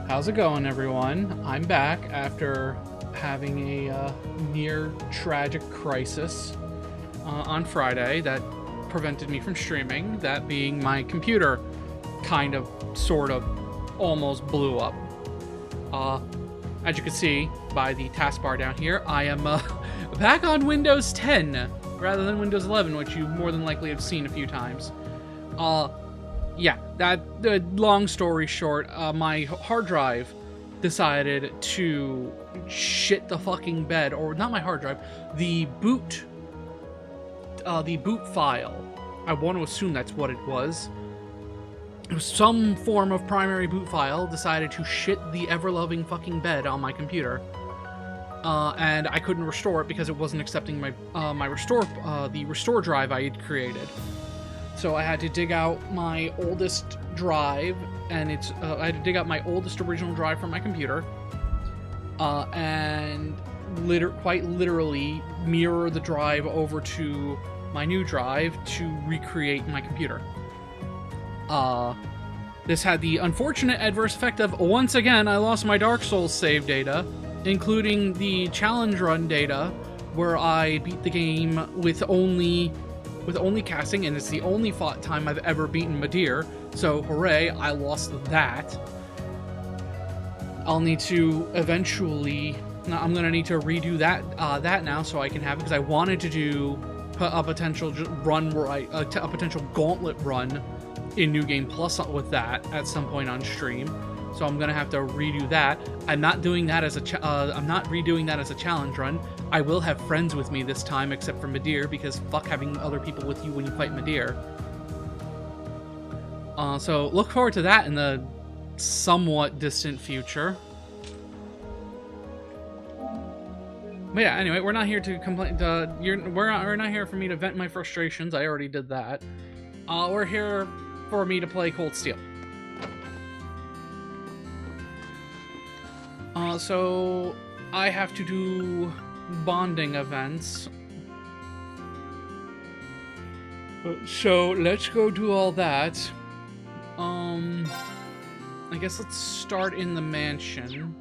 How's it going, everyone? I'm back after having a near tragic crisis on Friday that prevented me from streaming, that being my computer kind of, sort of, almost blew up. As you can see by the taskbar down here, I am back on Windows 10 rather than Windows 11, which you more than likely have seen a few times. Yeah, long story short, my hard drive decided to shit the fucking bed, or not my hard drive, the boot file. I want to assume that's what it was. It was some form of primary boot file decided to shit the ever-loving fucking bed on my computer. And I couldn't restore it because it wasn't accepting my the restore drive I had created. So I had to dig out my oldest drive, and I had to dig out my oldest original drive from my computer, and quite literally mirror the drive over to my new drive to recreate my computer. This had the unfortunate adverse effect of, once again, I lost my Dark Souls save data, including the challenge run data, where I beat the game with only casting, and it's the only time I've ever beaten Madir, so hooray, I lost that. I'll need to eventually, I'm going to need to redo that now so I can have it, because I wanted to do a potential run, a potential gauntlet run in New Game Plus with that at some point on stream. So I'm gonna have to redo that. I'm not doing that as I'm not redoing that as a challenge run. I will have friends with me this time, except for Madir, because fuck having other people with you when you fight Madir. So look forward to that in the somewhat distant future. But yeah, anyway, we're not here to complain. We're not here for me to vent my frustrations. I already did that. We're here for me to play Cold Steel. So I have to do bonding events. So let's go do all that. I guess let's start in the mansion.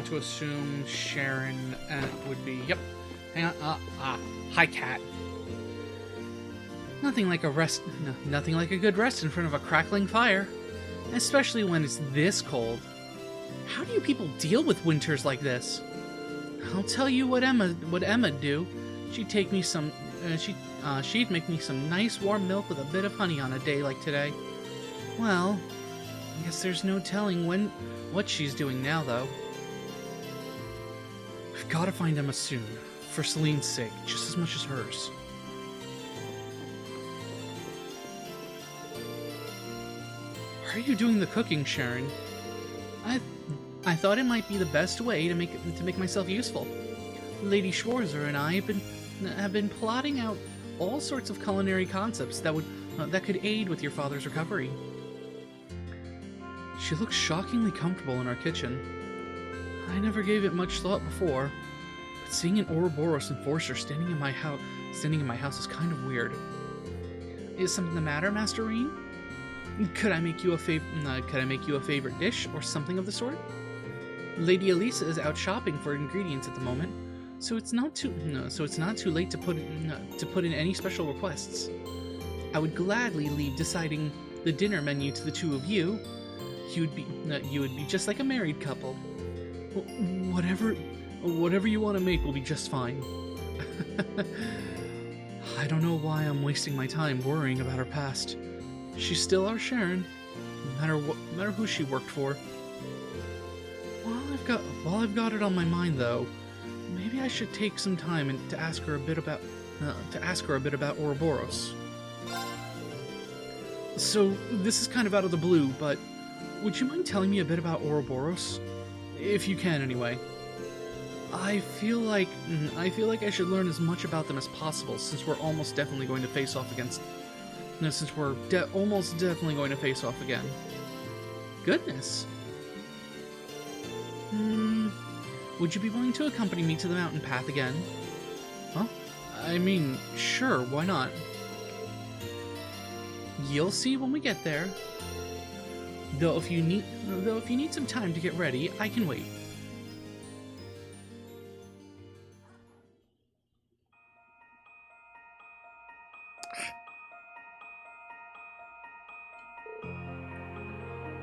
To assume Sharon would be. Yep. Hang on. Hi, cat. Nothing like a good rest in front of a crackling fire, especially when it's this cold. How do you people deal with winters like this? I'll tell you what Emma'd do. She'd take me some. She'd make me some nice warm milk with a bit of honey on a day like today. Well, I guess there's no telling what she's doing now, though. We've got to find Emma soon, for Celine's sake, just as much as hers. Why are you doing the cooking, Sharon? I thought it might be the best way to make myself useful. Lady Schwarzer and I have been plotting out all sorts of culinary concepts that could aid with your father's recovery. She looks shockingly comfortable in our kitchen. I never gave it much thought before, but seeing an Ouroboros enforcer standing in my house is kind of weird. Is something the matter, Master Rean? Could I make you a favorite dish or something of the sort? Lady Elisa is out shopping for ingredients at the moment, so it's not too late to put in any special requests. I would gladly leave deciding the dinner menu to the two of you. You would be just like a married couple. Whatever you want to make will be just fine. I don't know why I'm wasting my time worrying about her past. She's still our Sharon, no matter who she worked for. While I've got it on my mind, though, maybe I should take some time to ask her a bit about Ouroboros. So this is kind of out of the blue, but would you mind telling me a bit about Ouroboros? If you can, anyway. I feel like I should learn as much about them as possible, since we're almost definitely going to face off against. No, since we're almost definitely going to face off again. Goodness. Would you be willing to accompany me to the mountain path again? Huh? I mean, sure, why not? You'll see when we get there. Though if you need some time to get ready, I can wait.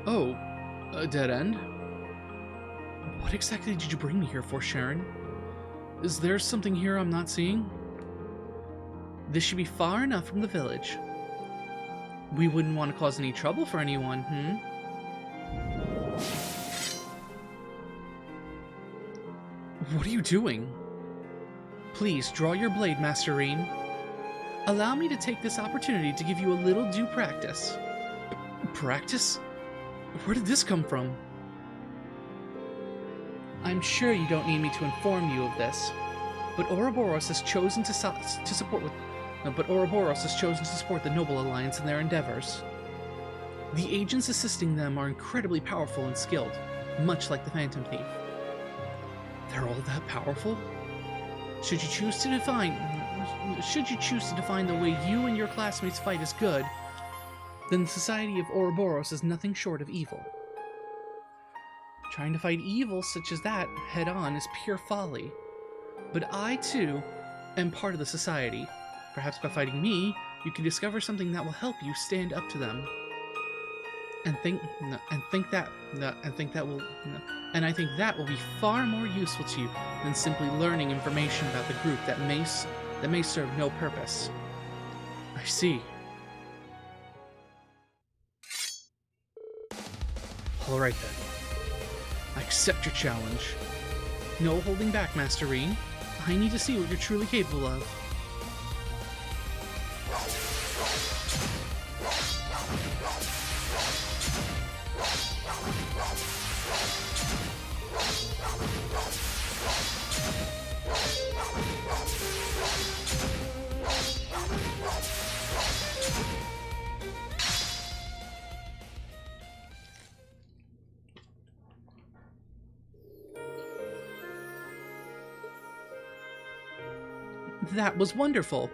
Oh, a dead end? What exactly did you bring me here for, Sharon? Is there something here I'm not seeing? This should be far enough from the village. We wouldn't want to cause any trouble for anyone, What are you doing? Please, draw your blade, Master Reen. Allow me to take this opportunity to give you a little due practice. Practice? Where did this come from? I'm sure you don't need me to inform you of this, but Ouroboros has chosen to support the Noble Alliance in their endeavors. The agents assisting them are incredibly powerful and skilled, much like the Phantom Thief. They're all that powerful? Should you choose to define the way you and your classmates fight as good, then the Society of Ouroboros is nothing short of evil. Trying to fight evil such as that head-on is pure folly. But I, too, am part of the Society. Perhaps by fighting me, you can discover something that will help you stand up to them. I think that will be far more useful to you than simply learning information about the group that may serve no purpose. I see. All right then. I accept your challenge. No holding back, Master Reen. I need to see what you're truly capable of. That was wonderful.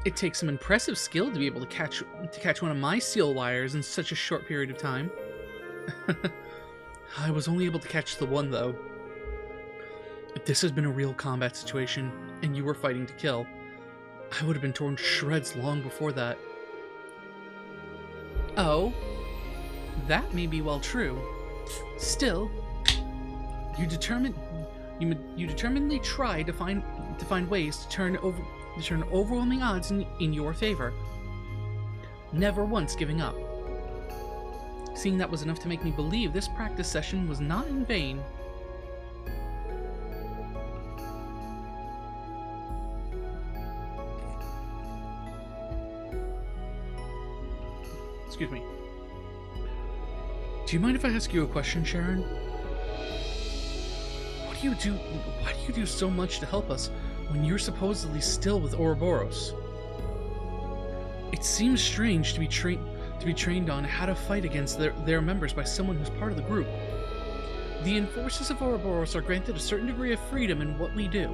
It takes some impressive skill to be able to catch one of my seal wires in such a short period of time. I was only able to catch the one, though. If this had been a real combat situation, and you were fighting to kill, I would have been torn to shreds long before that. Oh, that may be well true. Still, you determinedly try to find ways to turn overwhelming odds in your favor, never once giving up. Seeing that was enough to make me believe this practice session was not in vain. Excuse me. Do you mind if I ask you a question, Sharon? Why do you do so much to help us when you're supposedly still with Ouroboros? It seems strange to be trained on how to fight against their members by someone who's part of the group. The enforcers of Ouroboros are granted a certain degree of freedom in what we do.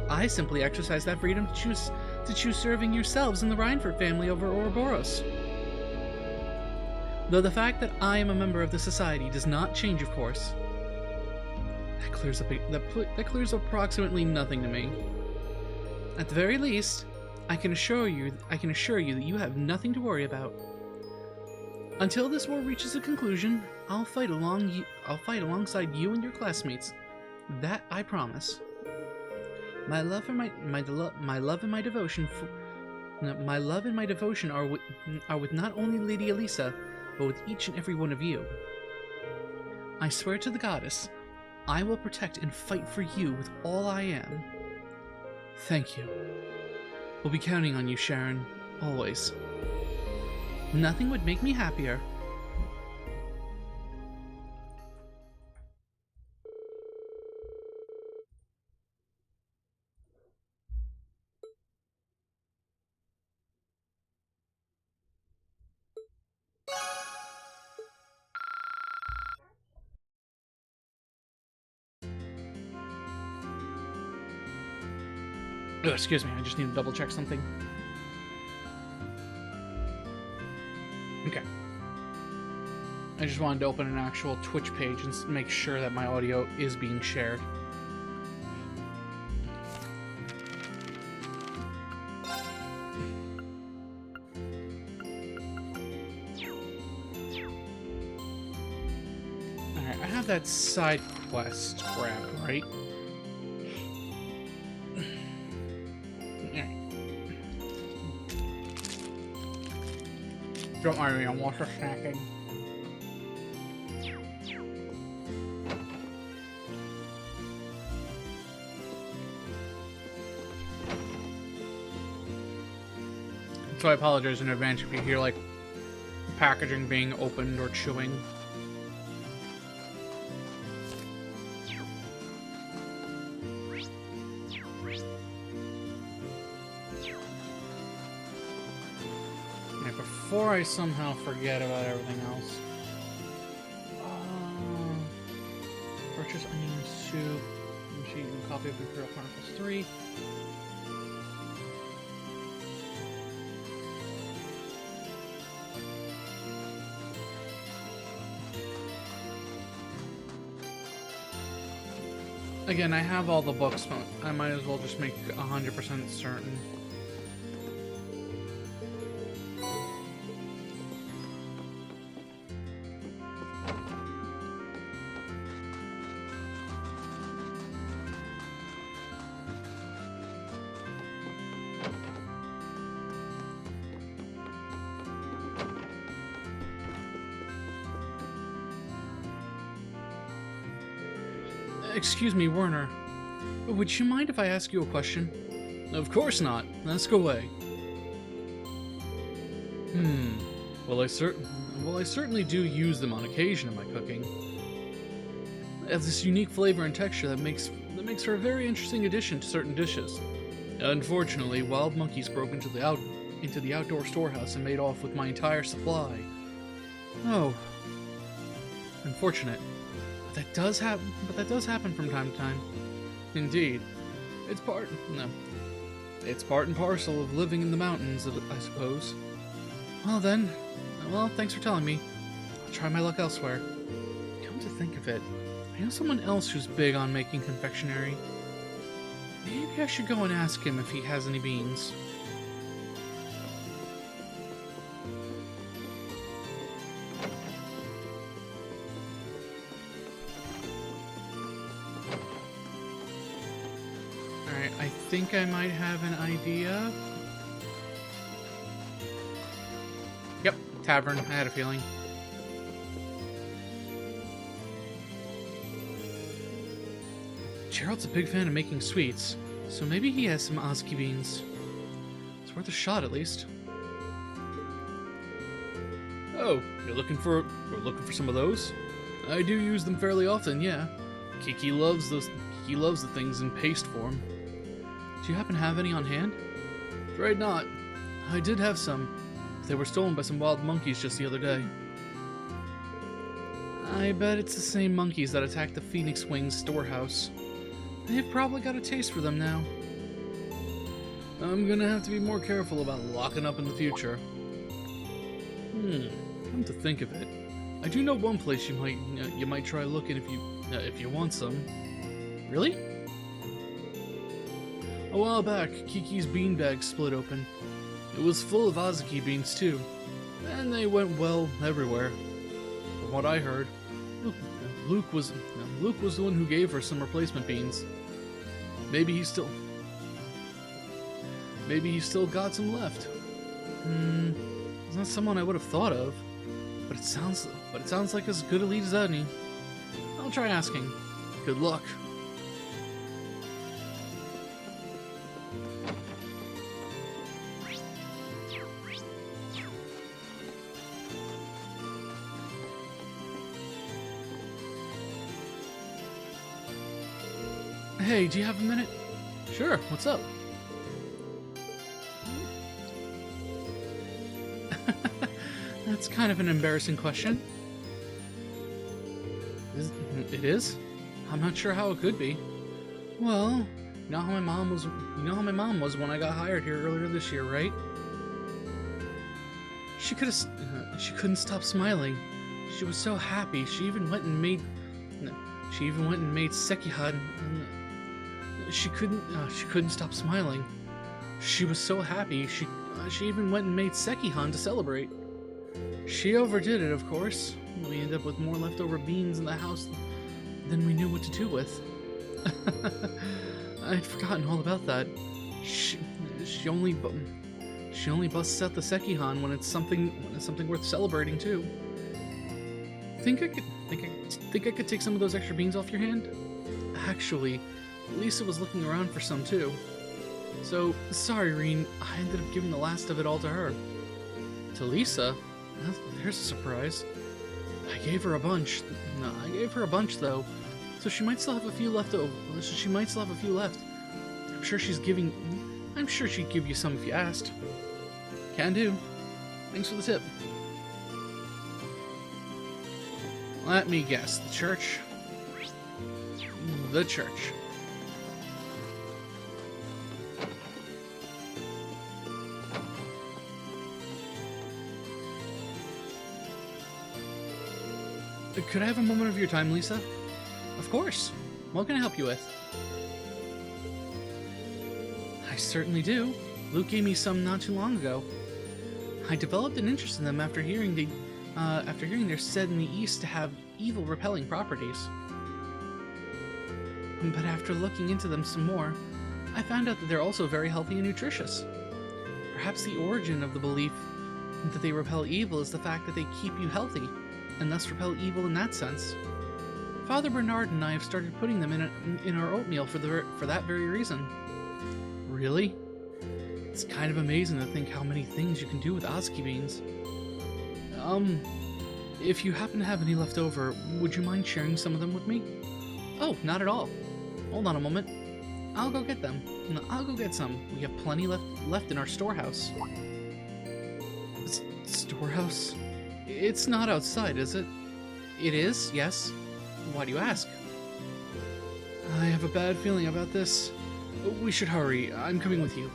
I simply exercise that freedom to choose serving yourselves in the Reinford family over Ouroboros. Though the fact that I am a member of the society does not change, of course. That clears up approximately nothing to me. At the very least, I can assure you that you have nothing to worry about. Until this war reaches a conclusion, I'll fight alongside you and your classmates. That I promise. My love and my devotion are with not only Lady Elisa, but with each and every one of you. I swear to the goddess, I will protect and fight for you with all I am. Thank you. We'll be counting on you, Sharon, always. Nothing would make me happier. Oh, excuse me, I just need to double check something. Okay. I just wanted to open an actual Twitch page and make sure that my audio is being shared. Alright, I have that side quest grabbed, right? Don't worry, I'm water snacking. So I apologize in advance if you hear, like, packaging being opened or chewing. Okay, before I somehow forget about everything else. Purchase onion soup. Sheet and copy of Imperial Chronicles 3. Again, I have all the books, but I might as well just make 100% certain. Excuse me, Werner. Would you mind if I ask you a question? Of course not. Ask away. Well, I certainly do use them on occasion in my cooking. It has this unique flavor and texture that makes for a very interesting addition to certain dishes. Unfortunately, wild monkeys broke into the outdoor storehouse and made off with my entire supply. Oh. Unfortunate. But that does happen from time to time. Indeed. It's part and parcel of living in the mountains, I suppose. Well, thanks for telling me. I'll try my luck elsewhere. Come to think of it, I know someone else who's big on making confectionery. Maybe I should go and ask him if he has any beans. I think I might have an idea. Yep, tavern. I had a feeling. Gerald's a big fan of making sweets, so maybe he has some Oski beans. It's worth a shot, at least. Oh, we're looking for some of those? I do use them fairly often, yeah. Kiki loves the things in paste form. Do you happen to have any on hand? Afraid not. I did have some. They were stolen by some wild monkeys just the other day. I bet it's the same monkeys that attacked the Phoenix Wings storehouse. They've probably got a taste for them now. I'm gonna have to be more careful about locking up in the future. Come to think of it, I do know one place you might try looking if you want some. Really? A while back, Kiki's beanbag split open. It was full of Azuki beans too, and they went well everywhere. From what I heard, Luke was the one who gave her some replacement beans. Maybe he still got some left. It's not someone I would have thought of, but it sounds like as good a lead as any. I'll try asking. Good luck. Hey, do you have a minute? Sure, what's up? That's kind of an embarrassing question. It is? I'm not sure how it could be. Well, You know how my mom was when I got hired here earlier this year, right? She couldn't stop smiling. She was so happy. She even went and made sekihan. She couldn't stop smiling. She was so happy. She even went and made sekihan to celebrate. She overdid it, of course. We ended up with more leftover beans in the house than we knew what to do with. I'd forgotten all about that. She only busts out the sekihan when it's something worth celebrating too. Think I could take some of those extra beans off your hand? Actually, Lisa was looking around for some too. So sorry, Reen. I ended up giving the last of it all to her. To Lisa? There's a surprise. I gave her a bunch. No, I gave her a bunch though. So she might still have a few left over. She might still have a few left. I'm sure she'd give you some if you asked. Can do. Thanks for the tip. Let me guess. The church? The church. Could I have a moment of your time, Lisa? Of course. What can I help you with? I certainly do. Luke gave me some not too long ago. I developed an interest in them after hearing they're said in the East to have evil repelling properties. But after looking into them some more, I found out that they're also very healthy and nutritious. Perhaps the origin of the belief that they repel evil is the fact that they keep you healthy, and thus repel evil in that sense. Father Bernard and I have started putting them in our oatmeal for that very reason. Really? It's kind of amazing to think how many things you can do with Oski beans. If you happen to have any left over, would you mind sharing some of them with me? Oh, not at all. Hold on a moment. I'll go get them. I'll go get some. We have plenty left in our storehouse. Storehouse? It's not outside, is it? It is, yes. Why do you ask? I have a bad feeling about this. We should hurry. I'm coming with you.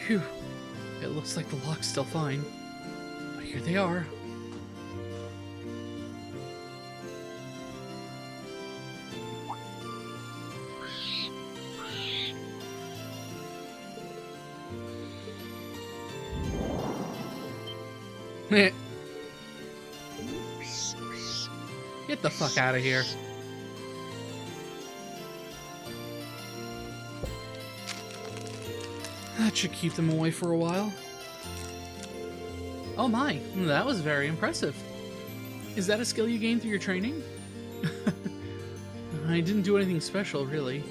Phew. It looks like the lock's still fine. But here they are. Get the fuck out of here. That should keep them away for a while. Oh my, that was very impressive. Is that a skill you gained through your training? I didn't do anything special, really.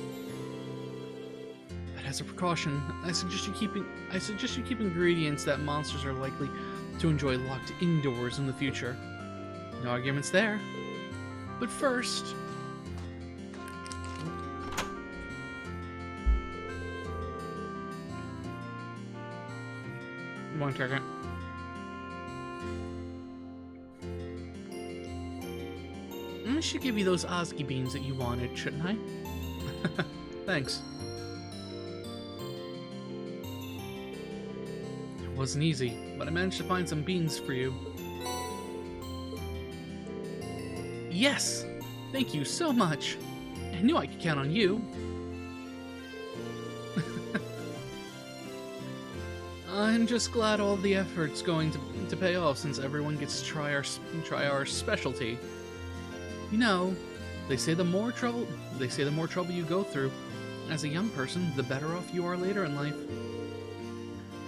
But as a precaution, I suggest you keep ingredients that monsters are likely to enjoy locked indoors in the future. No arguments there. But first... One second. I should give you those Oski beans that you wanted, shouldn't I? Thanks. It wasn't easy, but I managed to find some beans for you. Yes! Thank you so much! I knew I could count on you. I'm just glad all the effort's going to pay off since everyone gets to try our specialty. You know, they say the more trouble you go through as a young person, the better off you are later in life.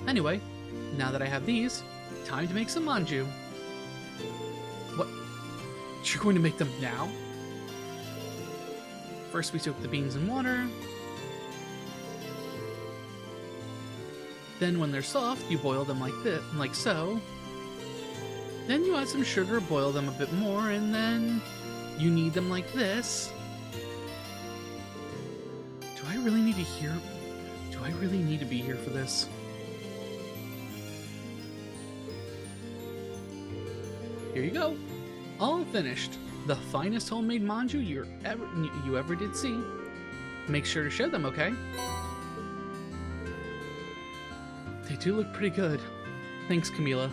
Anyway, now that I have these, time to make some manju. What? You're going to make them now? First we soak the beans in water. Then when they're soft, you boil them like so. Then you add some sugar, boil them a bit more, and then you knead them like this. Do I really need to be here for this? Here you go. All finished. The finest homemade manju you ever did see. Make sure to share them, okay? They do look pretty good. Thanks, Camila.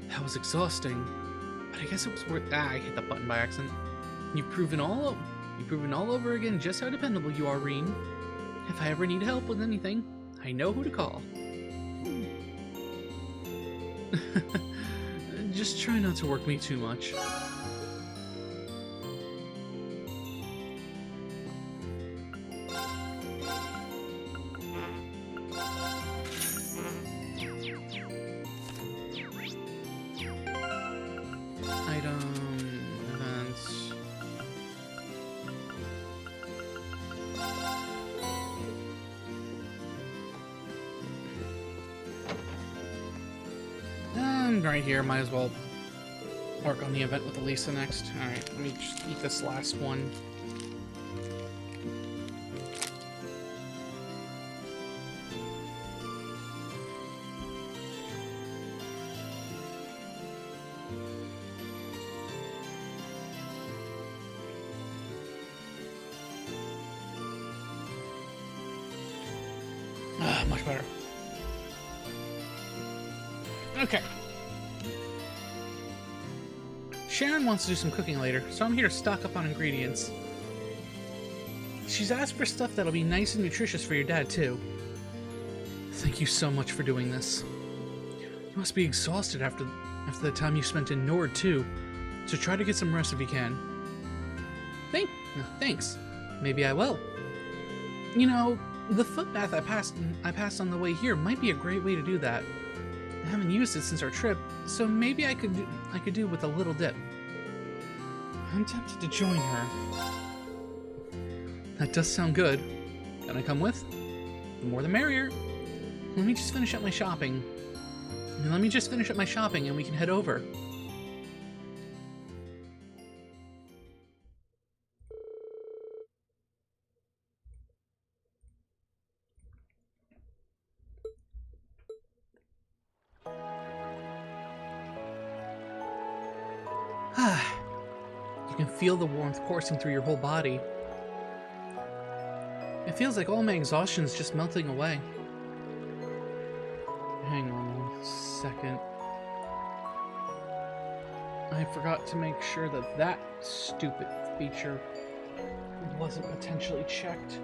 That was exhausting, but I guess it was worth. I hit the button by accident. You've proven all over again just how dependable you are, Reen. If I ever need help with anything, I know who to call. Just try not to work me too much. Right here, might as well work on the event with Elisa next. Alright, let me just eat this last one. Much better. Okay. Sharon wants to do some cooking later, so I'm here to stock up on ingredients. She's asked for stuff that'll be nice and nutritious for your dad, too. Thank you so much for doing this. You must be exhausted after the time you spent in Nord, too, so try to get some rest if you can. Thanks. Maybe I will. You know, the foot bath I passed on the way here might be a great way to do that. I haven't used it since our trip, so maybe I could do with a little dip. I'm tempted to join her. That does sound good. Can I come with? The more the merrier. Let me just finish up my shopping. And we can head over. You can feel the warmth coursing through your whole body. It feels like all my exhaustion is just melting away. Hang on 1 second. I forgot to make sure that stupid feature wasn't potentially checked.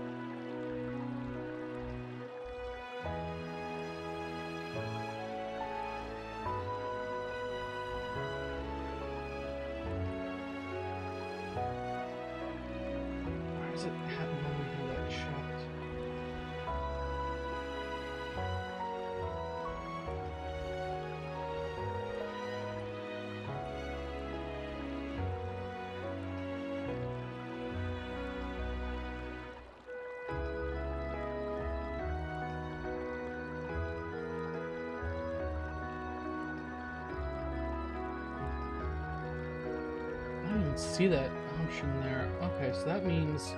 See that option there. Okay, so that means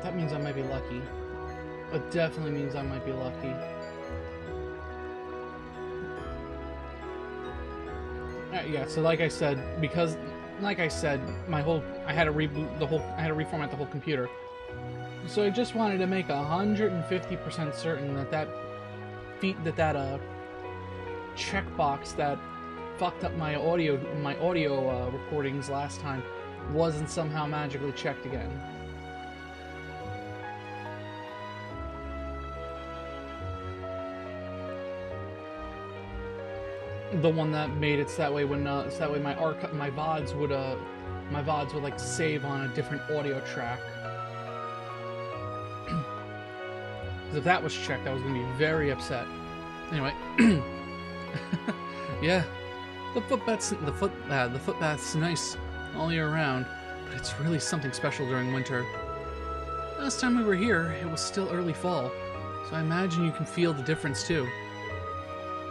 I might be lucky. It definitely means I might be lucky. Yeah, so like I said, I had to reformat the whole computer. So I just wanted to make 150% certain that checkbox that fucked up my audio recordings last time wasn't somehow magically checked again. The one that made it so that way my VODs would like save on a different audio track. Because if that was checked, I was going to be very upset. Anyway, yeah. The foot bath's nice all year round, but it's really something special during winter. Last time we were here, it was still early fall, so I imagine you can feel the difference too.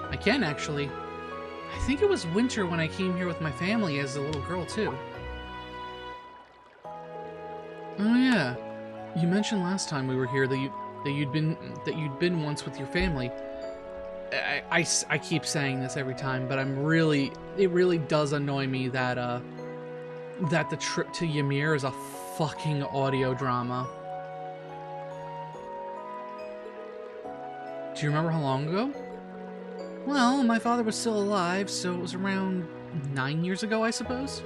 I can, actually. I think it was winter when I came here with my family as a little girl too. Oh yeah, you mentioned last time we were here that you'd been once with your family. I keep saying this every time, but it really does annoy me that that the trip to Ymir is a fucking audio drama. Do you remember how long ago? Well, my father was still alive, so it was around 9 years ago, I suppose.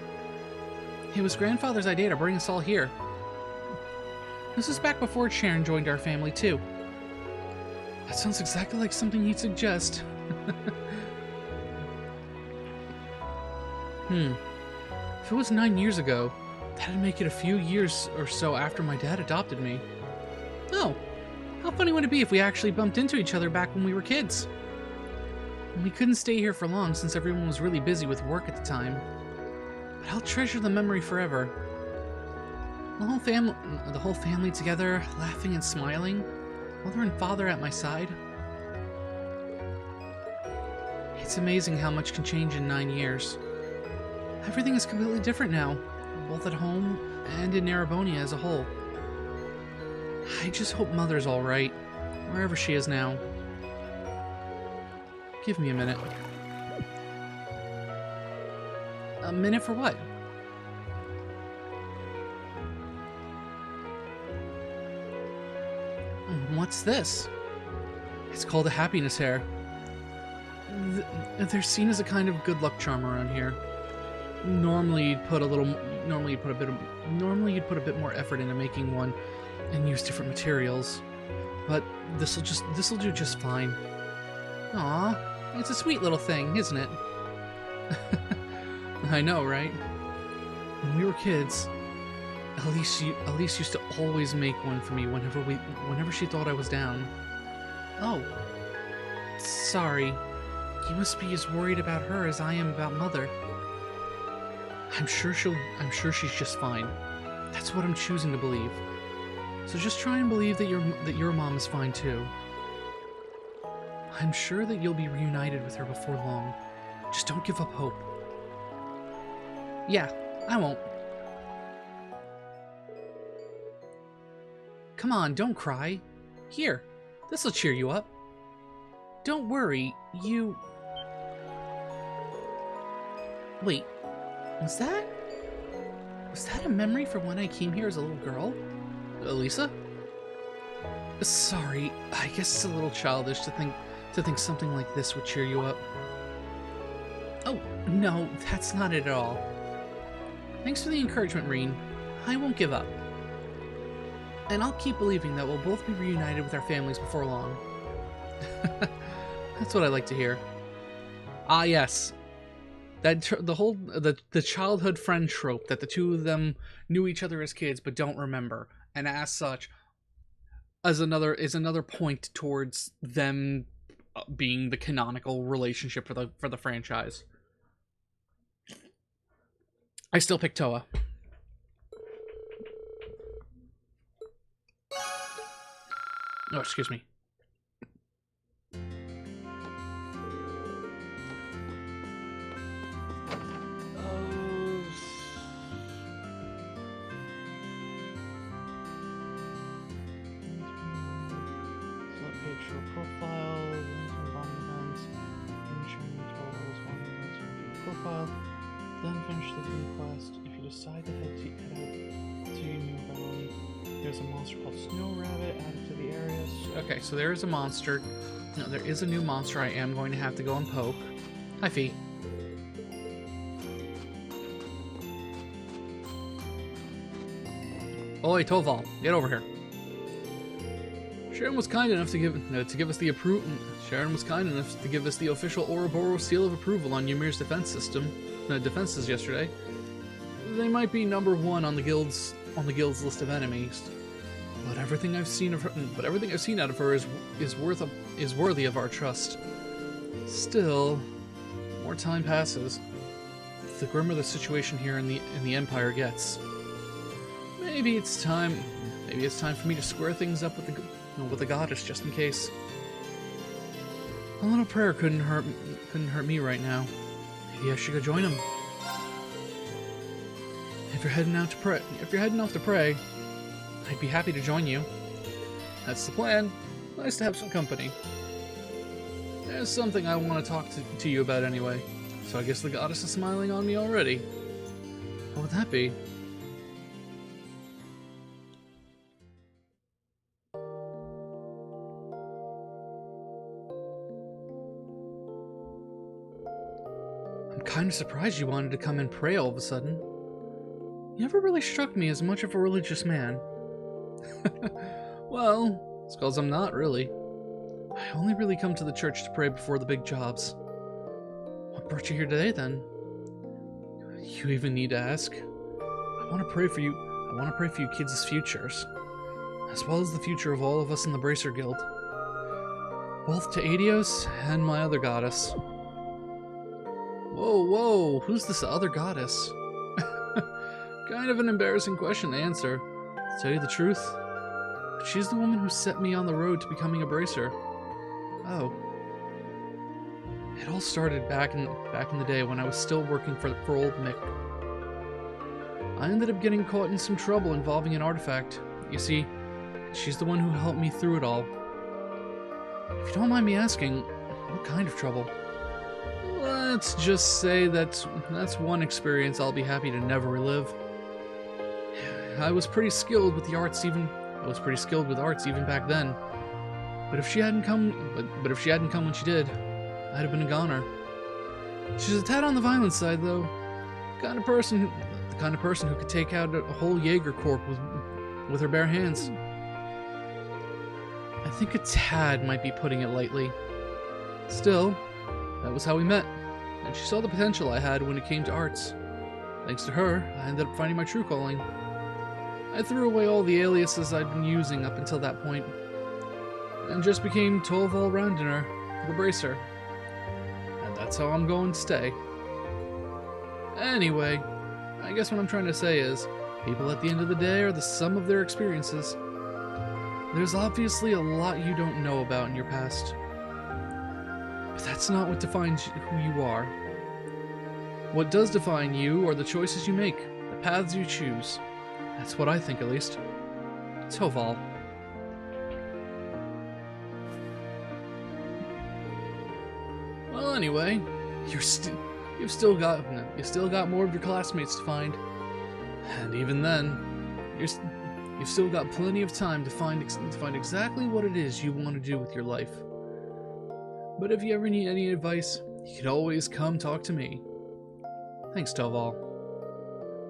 It was grandfather's idea to bring us all here. This was back before Sharon joined our family, too. That sounds exactly like something he'd suggest. If it was 9 years ago, that'd make it a few years or so after my dad adopted me. Oh, how funny would it be if we actually bumped into each other back when we were kids? We couldn't stay here for long since everyone was really busy with work at the time. But I'll treasure the memory forever. The whole family together, laughing and smiling, mother and father at my side. It's amazing how much can change in 9 years. Everything is completely different now, both at home and in Narabonia as a whole. I just hope Mother's alright, wherever she is now. Give me a minute. A minute for what? What's this? It's called a happiness hair. They're seen as a kind of good luck charm around here. Normally you'd put a bit more effort into making one and use different materials. But this'll do just fine. Aw, it's a sweet little thing, isn't it? I know, right? When we were kids, Elise used to always make one for me whenever she thought I was down. Oh, sorry. You must be as worried about her as I am about Mother. I'm sure she's just fine. That's what I'm choosing to believe. So just try and believe that your mom is fine too. I'm sure that you'll be reunited with her before long. Just don't give up hope. Yeah, I won't. Come on, don't cry. Here, this'll cheer you up. Don't worry, you... Wait, was that a memory from when I came here as a little girl? Elisa? Sorry, I guess it's a little childish to think something like this would cheer you up. Oh, no, that's not it at all. Thanks for the encouragement, Reen. I won't give up. And I'll keep believing that we'll both be reunited with our families before long. That's what I like to hear. Ah, yes. The childhood friend trope that the two of them knew each other as kids but don't remember, and as such, is another point towards them being the canonical relationship for the franchise. I still pick Toa. Oh, excuse me. Select page for profile, profile, then finish the new quest. If you decide to head out to your new valley, there's a monster called Snow Rabbit added to the areas. Okay, so there is a monster. No, there is a new monster I am going to have to go and poke. Hi, Fee. Oi, Toval, get over here. Sharon was kind enough to give us the approval. Sharon was kind enough to give us the official Ouroboros seal of approval on Ymir's defenses yesterday. They might be number 1 on the guild's list of enemies, but everything I've seen out of her is worthy of our trust. Still, more time passes, the grimmer the situation here in the Empire gets. Maybe it's time for me to square things up with the goddess, just in case. A little prayer couldn't hurt me right now. Maybe I should go join him. If you're heading off to pray, I'd be happy to join you. That's the plan. Nice to have some company. There's something I want to talk to you about anyway. So I guess the goddess is smiling on me already. What would that be? I'm kind of surprised you wanted to come and pray all of a sudden. You never really struck me as much of a religious man. Well, it's because I'm not, really. I only really come to the church to pray before the big jobs. What brought you here today, then? You even need to ask? I want to pray for you. I want to pray for you kids' futures, as well as the future of all of us in the Bracer Guild. Both to Adios and my other goddess. Whoa, who's this other goddess? Kind of an embarrassing question to answer, to tell you the truth. But she's the woman who set me on the road to becoming a bracer. Oh. It all started back in the day when I was still working for old Mick. I ended up getting caught in some trouble involving an artifact. You see, she's the one who helped me through it all. If you don't mind me asking, what kind of trouble? Let's just say that's one experience I'll be happy to never relive. I was pretty skilled with arts even back then. But if she hadn't come when she did, I'd have been a goner. She's a tad on the violent side, though. The kind of person who could take out a whole Jaeger Corps with her bare hands. I think a tad might be putting it lightly. Still, that was how we met, and she saw the potential I had when it came to arts. Thanks to her, I ended up finding my true calling. I threw away all the aliases I'd been using up until that point, and just became Tolval Roundiner, the Bracer. And that's how I'm going to stay. Anyway, I guess what I'm trying to say is, people at the end of the day are the sum of their experiences. There's obviously a lot you don't know about in your past. But that's not what defines who you are. What does define you are the choices you make, the paths you choose. That's what I think, at least. Tolval. Well, anyway, you've still got more of your classmates to find, and even then, you've still got plenty of time to find exactly what it is you want to do with your life. But if you ever need any advice, you can always come talk to me. Thanks, Tolval.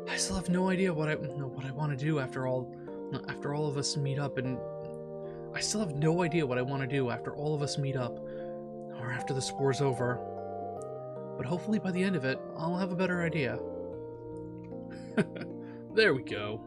I still have no idea what I want to do after all of us meet up, and I still have no idea what I want to do after all of us meet up, or after this war's over. But hopefully by the end of it, I'll have a better idea. There we go.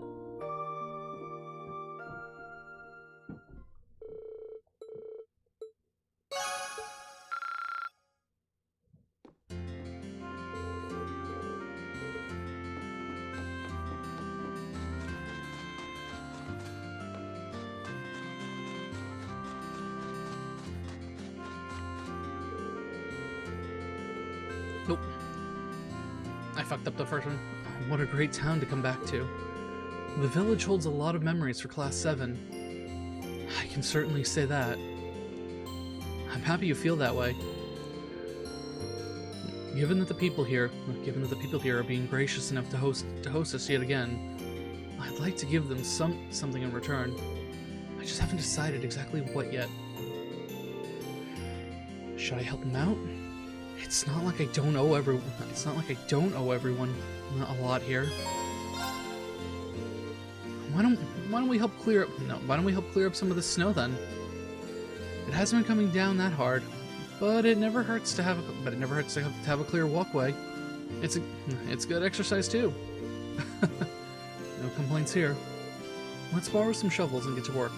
Nope. I fucked up the first one. What a great town to come back to. The village holds a lot of memories for Class 7. I can certainly say that. I'm happy you feel that way. Given that the people here are being gracious enough to host us yet again, I'd like to give them something in return. I just haven't decided exactly what yet. Should I help them out? It's not like I don't owe everyone a lot here. Why don't we help clear up some of the snow then? It hasn't been coming down that hard, but it never hurts to have a clear walkway. It's good exercise too. No complaints here. Let's borrow some shovels and get to work.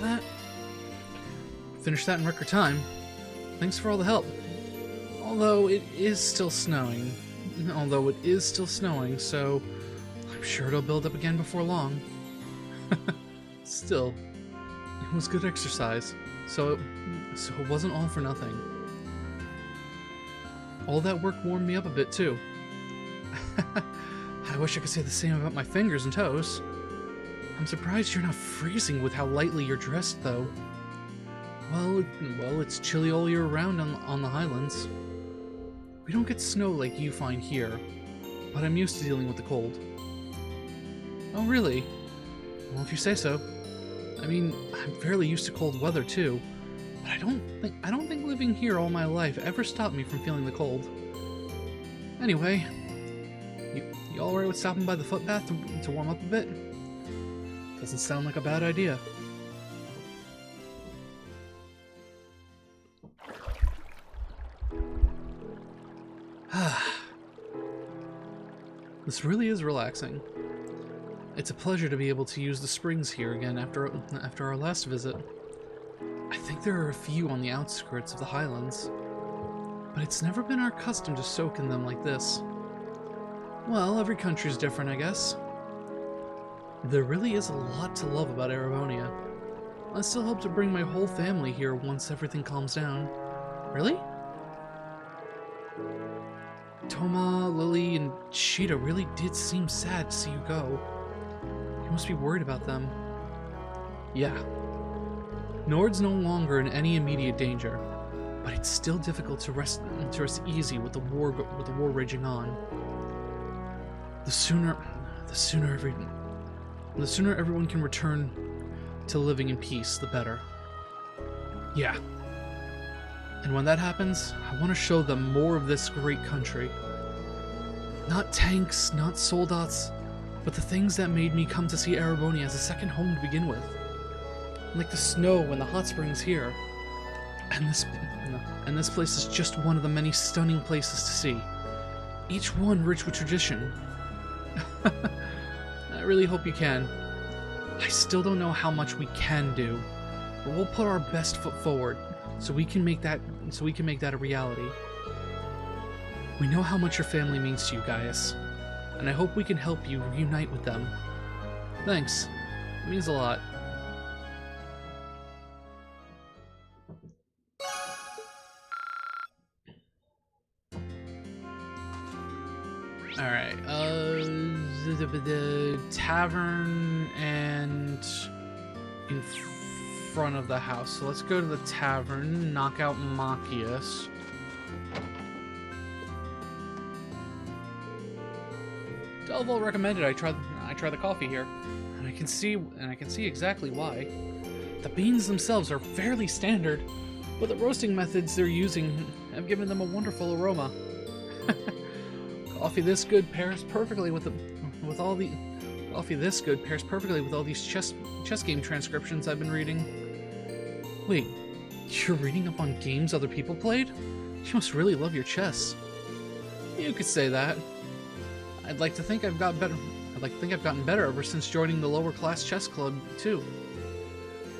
That. Finished that in record time. Thanks for all the help. Although it is still snowing, so I'm sure it'll build up again before long. Still, it was good exercise. So it wasn't all for nothing. All that work warmed me up a bit, too. I wish I could say the same about my fingers and toes. I'm surprised you're not freezing with how lightly you're dressed, though. Well, it's chilly all year round on the highlands. We don't get snow like you find here, but I'm used to dealing with the cold. Oh, really? Well, if you say so. I mean, I'm fairly used to cold weather, too. But I don't think living here all my life ever stopped me from feeling the cold. Anyway, you alright with stopping by the footbath to warm up a bit? Doesn't sound like a bad idea. This really is relaxing. It's a pleasure to be able to use the springs here again after our last visit. I think there are a few on the outskirts of the highlands, but it's never been our custom to soak in them like this. Well, every country's different, I guess. There really is a lot to love about Erebonia. I still hope to bring my whole family here once everything calms down. Really? Toma, Lily, and Sheeta really did seem sad to see you go. You must be worried about them. Yeah. Nord's no longer in any immediate danger, but it's still difficult to rest easy with the war raging on. The sooner everyone can return to living in peace, the better. Yeah. And when that happens, I want to show them more of this great country. Not tanks, not soldats, but the things that made me come to see Erebonia as a second home to begin with. Like the snow and the hot springs here. And this place is just one of the many stunning places to see. Each one rich with tradition. I really hope you can. I still don't know how much we can do, but we'll put our best foot forward so we can make that a reality. We know how much your family means to you, Gaius, and I hope we can help you reunite with them. Thanks. It means a lot. Alright, the tavern and in front of the house. So let's go to the tavern, knock out Machias. Delval recommended I try the coffee here, and I can see exactly why. The beans themselves are fairly standard, but the roasting methods they're using have given them a wonderful aroma. Coffee this good pairs perfectly with all these chess game transcriptions I've been reading. Wait, you're reading up on games other people played? You must really love your chess. You could say that. I'd like to think I've gotten better ever since joining the lower class chess club too.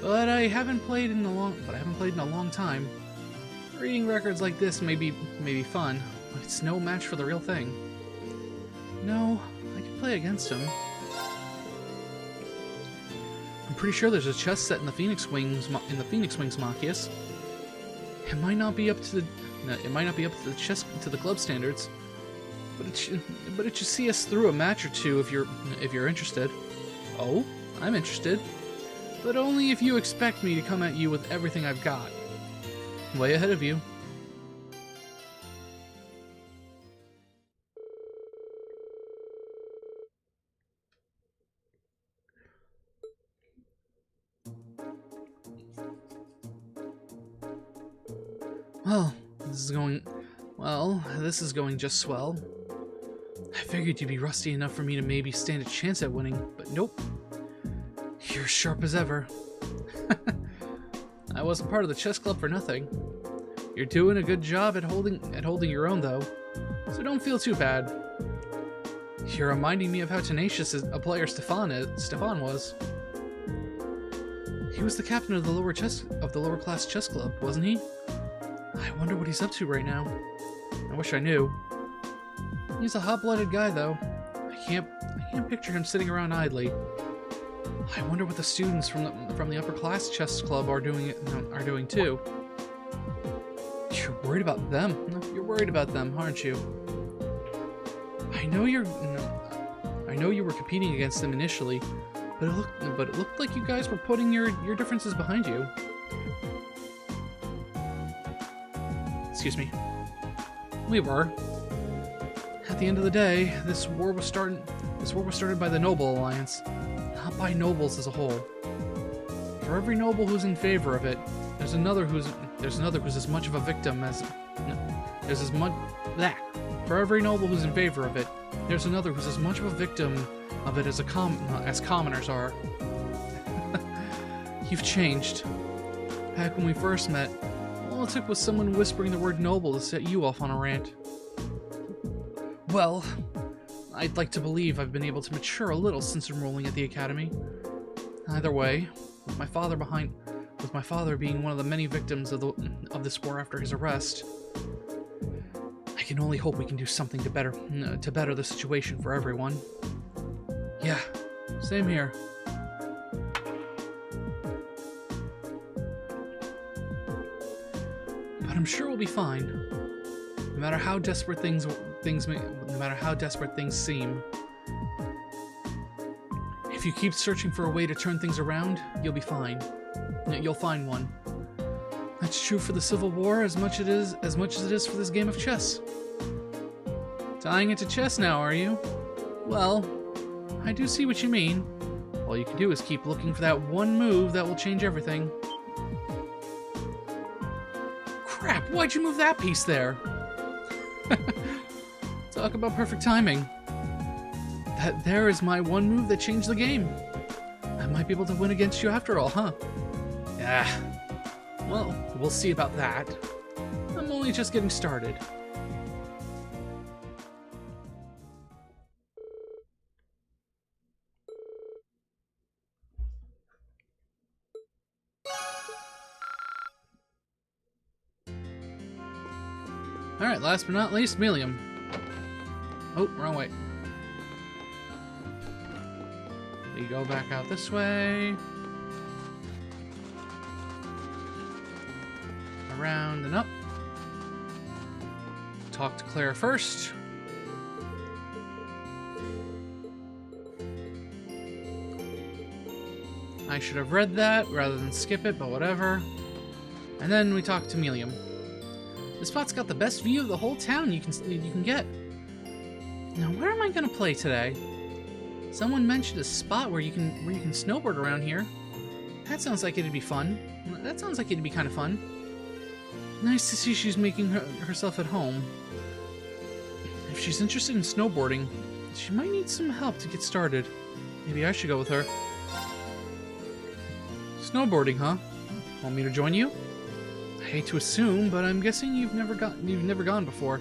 But I haven't played in a long time. Reading records like this may be fun, but it's no match for the real thing. No, I can play against him. I'm pretty sure there's a chess set in the Phoenix Wings Machias. It might not be up to the club standards, but it should see us through a match or two if you're interested. Oh, I'm interested, but only if you expect me to come at you with everything I've got. Way ahead of you. This is going just swell. I figured you'd be rusty enough for me to maybe stand a chance at winning, but nope. You're sharp as ever. I wasn't part of the chess club for nothing. You're doing a good job at holding your own, though, so don't feel too bad. You're reminding me of how tenacious a player Stefan was. He was the captain of the lower class chess club, wasn't he? I wonder what he's up to right now. I wish I knew. He's a hot-blooded guy, though. I can't picture him sitting around idly. I wonder what the students from the upper class chess club are doing too. You're worried about them? You're worried about them, aren't you? I know you were competing against them initially, but it looked like you guys were putting your differences behind you. Excuse me. We were. At the end of the day, this war was started by the Noble Alliance, not by nobles as a whole. For every noble who's in favor of it, there's another who's as much of a victim as For every noble who's in favor of it, there's another who's as much of a victim of it as commoners are. You've changed. Back when we first met, all it took was someone whispering the word noble to set you off on a rant. Well, I'd like to believe I've been able to mature a little since enrolling at the academy. Either way, with my father being one of the many victims of this war after his arrest, I can only hope we can do something to better the situation for everyone. Yeah, same here. But I'm sure we'll be fine. No matter how desperate things seem. If you keep searching for a way to turn things around, you'll be fine. You'll find one. That's true for the Civil War as much as it is for this game of chess. Tying it to chess now, are you? Well, I do see what you mean. All you can do is keep looking for that one move that will change everything. Crap, why'd you move that piece there? Talk about perfect timing. That there is my one move that changed the game. I might be able to win against you after all, huh? Yeah. Well, we'll see about that. I'm only just getting started. Alright, last but not least, Milium. Oh, wrong way. We go back out this way. Around and up. Talk to Claire first. I should have read that rather than skip it, but whatever. And then we talk to Milium. This spot's got the best view of the whole town you can get. Now, where am I gonna play today? Someone mentioned a spot where you can snowboard around here. That sounds like it'd be fun. That sounds like it'd be kind of fun. Nice to see she's making herself at home. If she's interested in snowboarding, she might need some help to get started. Maybe I should go with her. Snowboarding, huh? Want me to join you? I hate to assume, but I'm guessing you've never gone before.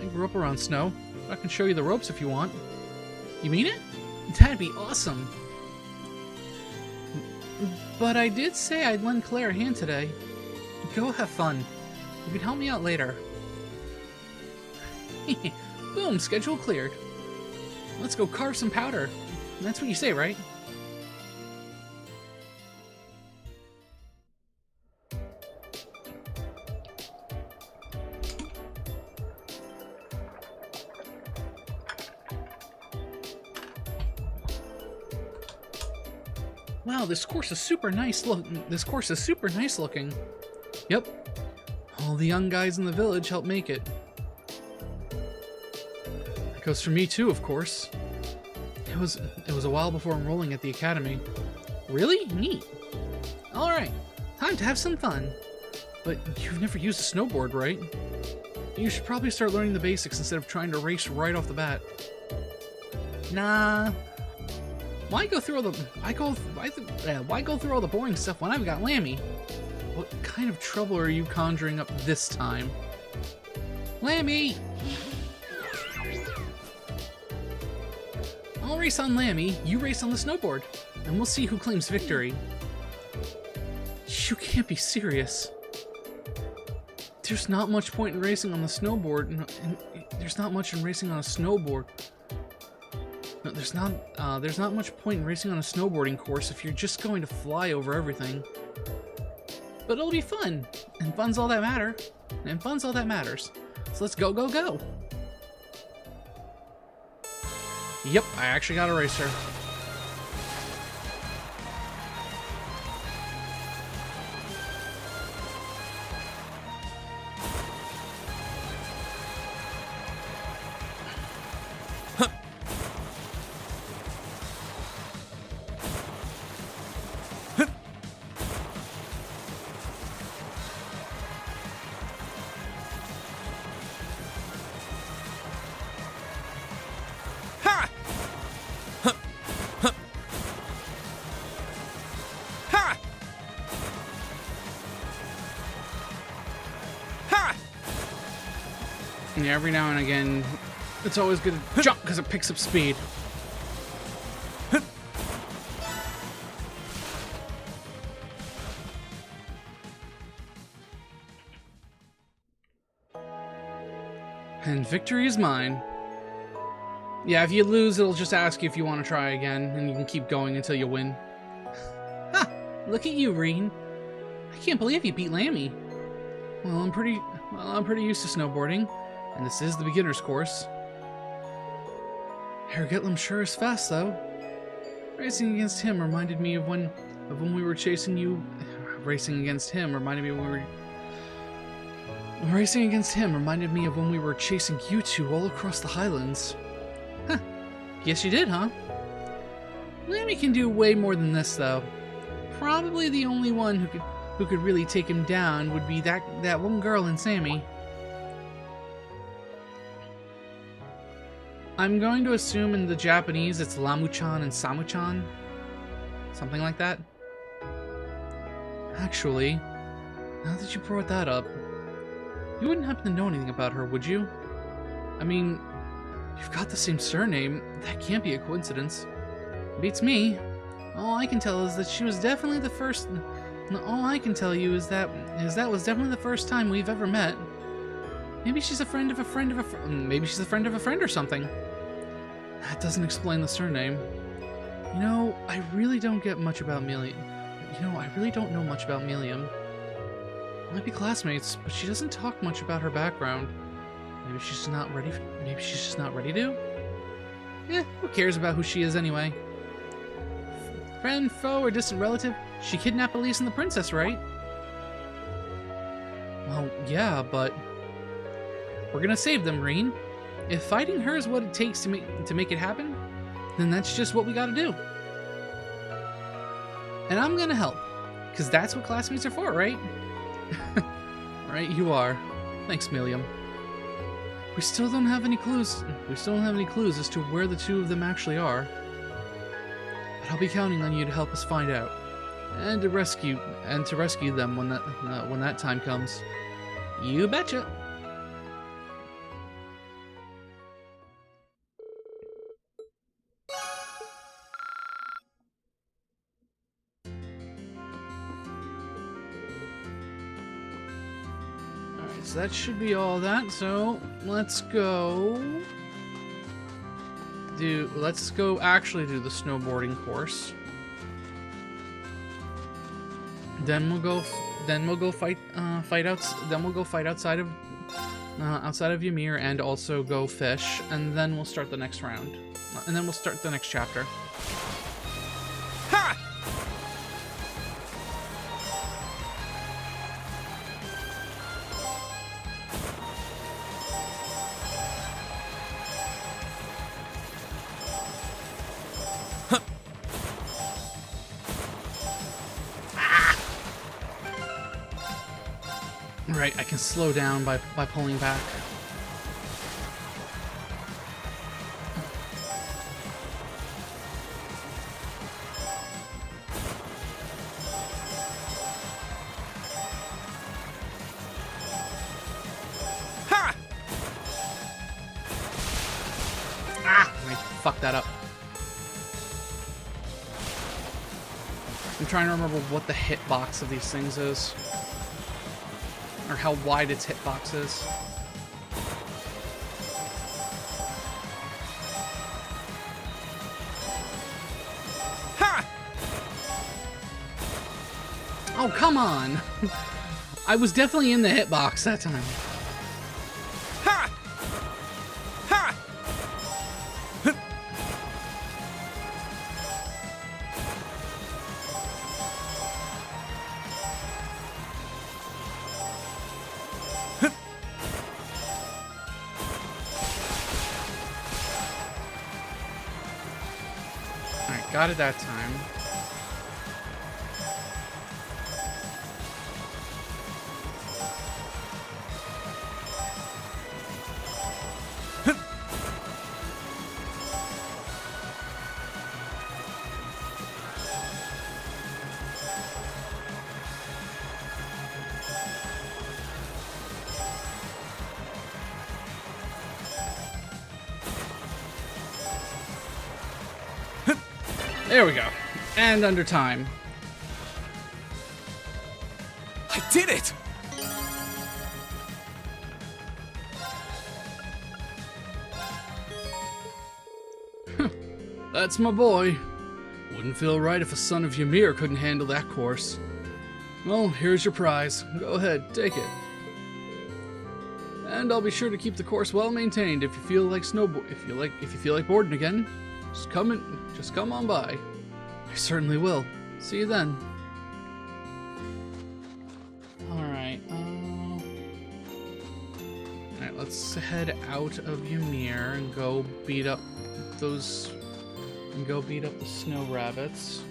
I grew up around snow. I can show you the ropes if you want. You mean it? That'd be awesome. But I did say I'd lend Claire a hand today. Go have fun. You can help me out later. Boom, schedule cleared. Let's go carve some powder. That's what you say, right? Wow, this course is super nice looking. Yep. All the young guys in the village helped make it. That goes for me too, of course. It was a while before enrolling at the academy. Really? Neat. Alright, time to have some fun. But you've never used a snowboard, right? You should probably start learning the basics instead of trying to race right off the bat. Nah. Why go through all the boring stuff when I've got Lammy? What kind of trouble are you conjuring up this time? Lammy! I'll race on Lammy, you race on the snowboard, and we'll see who claims victory. You can't be serious. There's not much point in racing on the snowboard, and there's not much in racing on a snowboard. No, there's not much point in racing on a snowboarding course if you're just going to fly over everything. But it'll be fun, and fun's all that matters. So let's go, go, go. Yep, I actually got a racer. Yeah, every now and again, it's always good to jump because it picks up speed. And victory is mine. Yeah, if you lose, it'll just ask you if you want to try again, and you can keep going until you win. Ha! Look at you, Reen. I can't believe you beat Lammy. Well, I'm pretty used to snowboarding. And this is the beginner's course. Herr Gitlem sure is fast, though. Racing against him reminded me of when we were chasing you. Racing against him reminded me of when we were chasing you two all across the Highlands. Huh. Guess you did, huh? Lammy can do way more than this, though. Probably the only one who could really take him down would be that one girl in Sammy. I'm going to assume in the Japanese it's Lamu-chan and Samu-chan. Something like that. Actually, now that you brought that up, you wouldn't happen to know anything about her, would you? I mean, you've got the same surname. That can't be a coincidence. Beats me. All I can tell is that she was definitely the first... All I can tell you is that was definitely the first time we've ever met. Maybe she's a friend of a friend of a friend. Maybe she's a friend of a friend or something. That doesn't explain the surname. You know, I really don't get much about Milliam. I really don't know much about Milliam. Might be classmates, but she doesn't talk much about her background. Maybe she's just not ready. Maybe she's just not ready to. Who cares about who she is anyway? Friend, foe, or distant relative? She kidnapped Elise and the princess, right? Well, yeah, but we're gonna save them, Reen. If fighting her is what it takes to make it happen, then that's just what we gotta do. And I'm gonna help, because that's what classmates are for, right? Right, you are. Thanks, Milliam. We still don't have any clues. We still don't have any clues as to where the two of them actually are. But I'll be counting on you to help us find out, and to rescue them when that time comes. You betcha. Alright, so that should be all that. So let's go actually do the snowboarding course. Then we'll go fight outside of Ymir and also go fish, and then we'll start the next round. And then we'll start the next chapter. Ha! Right, I can slow down by pulling back. Ha! Ah! I fucked that up. I'm trying to remember what the hitbox of these things is. Or how wide its hitbox is. Oh, come on. I was definitely in the hitbox that time. Ha! Ha! Alright, got it that time. There we go. And under time. I did it! That's my boy. Wouldn't feel right if a son of Ymir couldn't handle that course. Well, here's your prize. Go ahead, take it. And I'll be sure to keep the course well maintained. If you feel like if you feel like boarding again, just come on by. I certainly will. See you then. Alright, alright, let's head out of Ymir and go beat up the snow rabbits.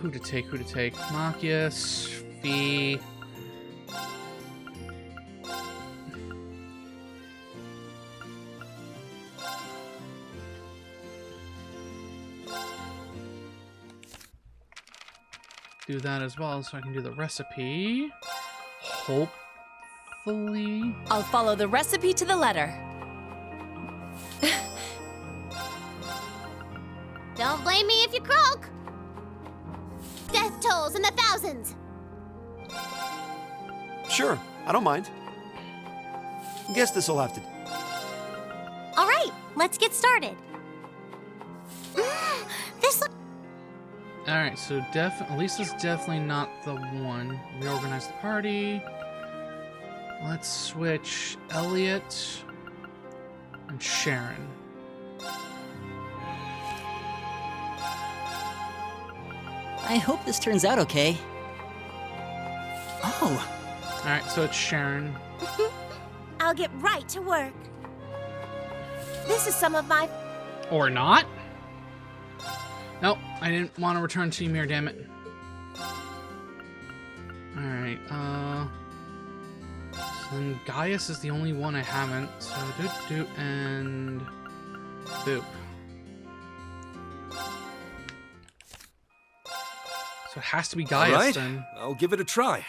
Who to take? Machias, Fee. Do that as well so I can do the recipe. Hopefully. I'll follow the recipe to the letter. Don't blame me if you croak. Death tolls in the thousands. Sure, I don't mind. Guess this'll have to do. All right, let's get started. This looks... Alright, so Lisa's definitely not the one. Reorganize the party. Let's switch Elliot and Sharon. I hope this turns out okay. Oh. Alright, so it's Sharon. I'll get right to work. This is some of my... Or not? Nope, I didn't want to return to Ymir, damn it. Alright, so then Gaius is the only one I haven't. So doot and boop. So it has to be Gaius All right, then. I'll give it a try.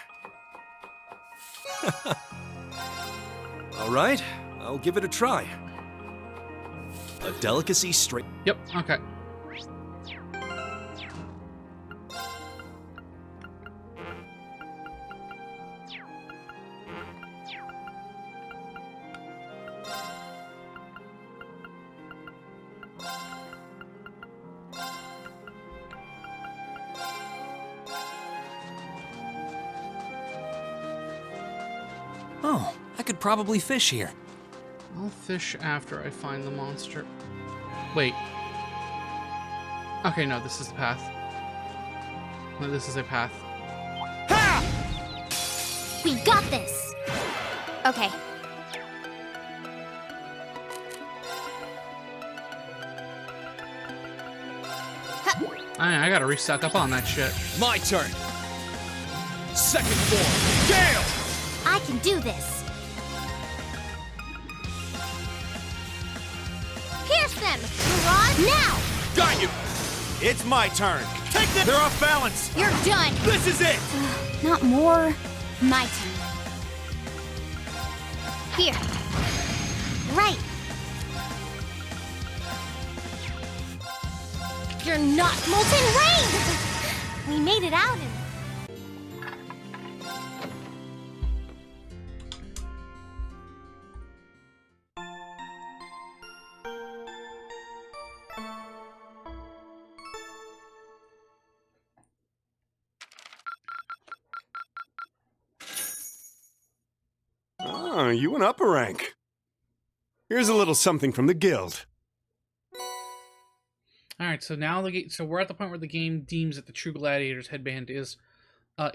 All right, I'll give it a try. A delicacy straight. Yep, okay. Oh, I could probably fish here. I'll fish after I find the monster. Wait. Okay, no, this is the path. No, this is a path. We got this. Okay. I gotta restock up on that shit. My turn. Second form, Gale! I can do this. Pierce them! Mirage now! Got you! It's my turn. Take this! They're off balance! You're done! This is it! Not more. My turn. Here. Right. You're not molten rain! We made it out and... Oh, you went up a rank. Here's a little something from the guild. All right, so now so we're at the point where the game deems that the True Gladiator's headband is not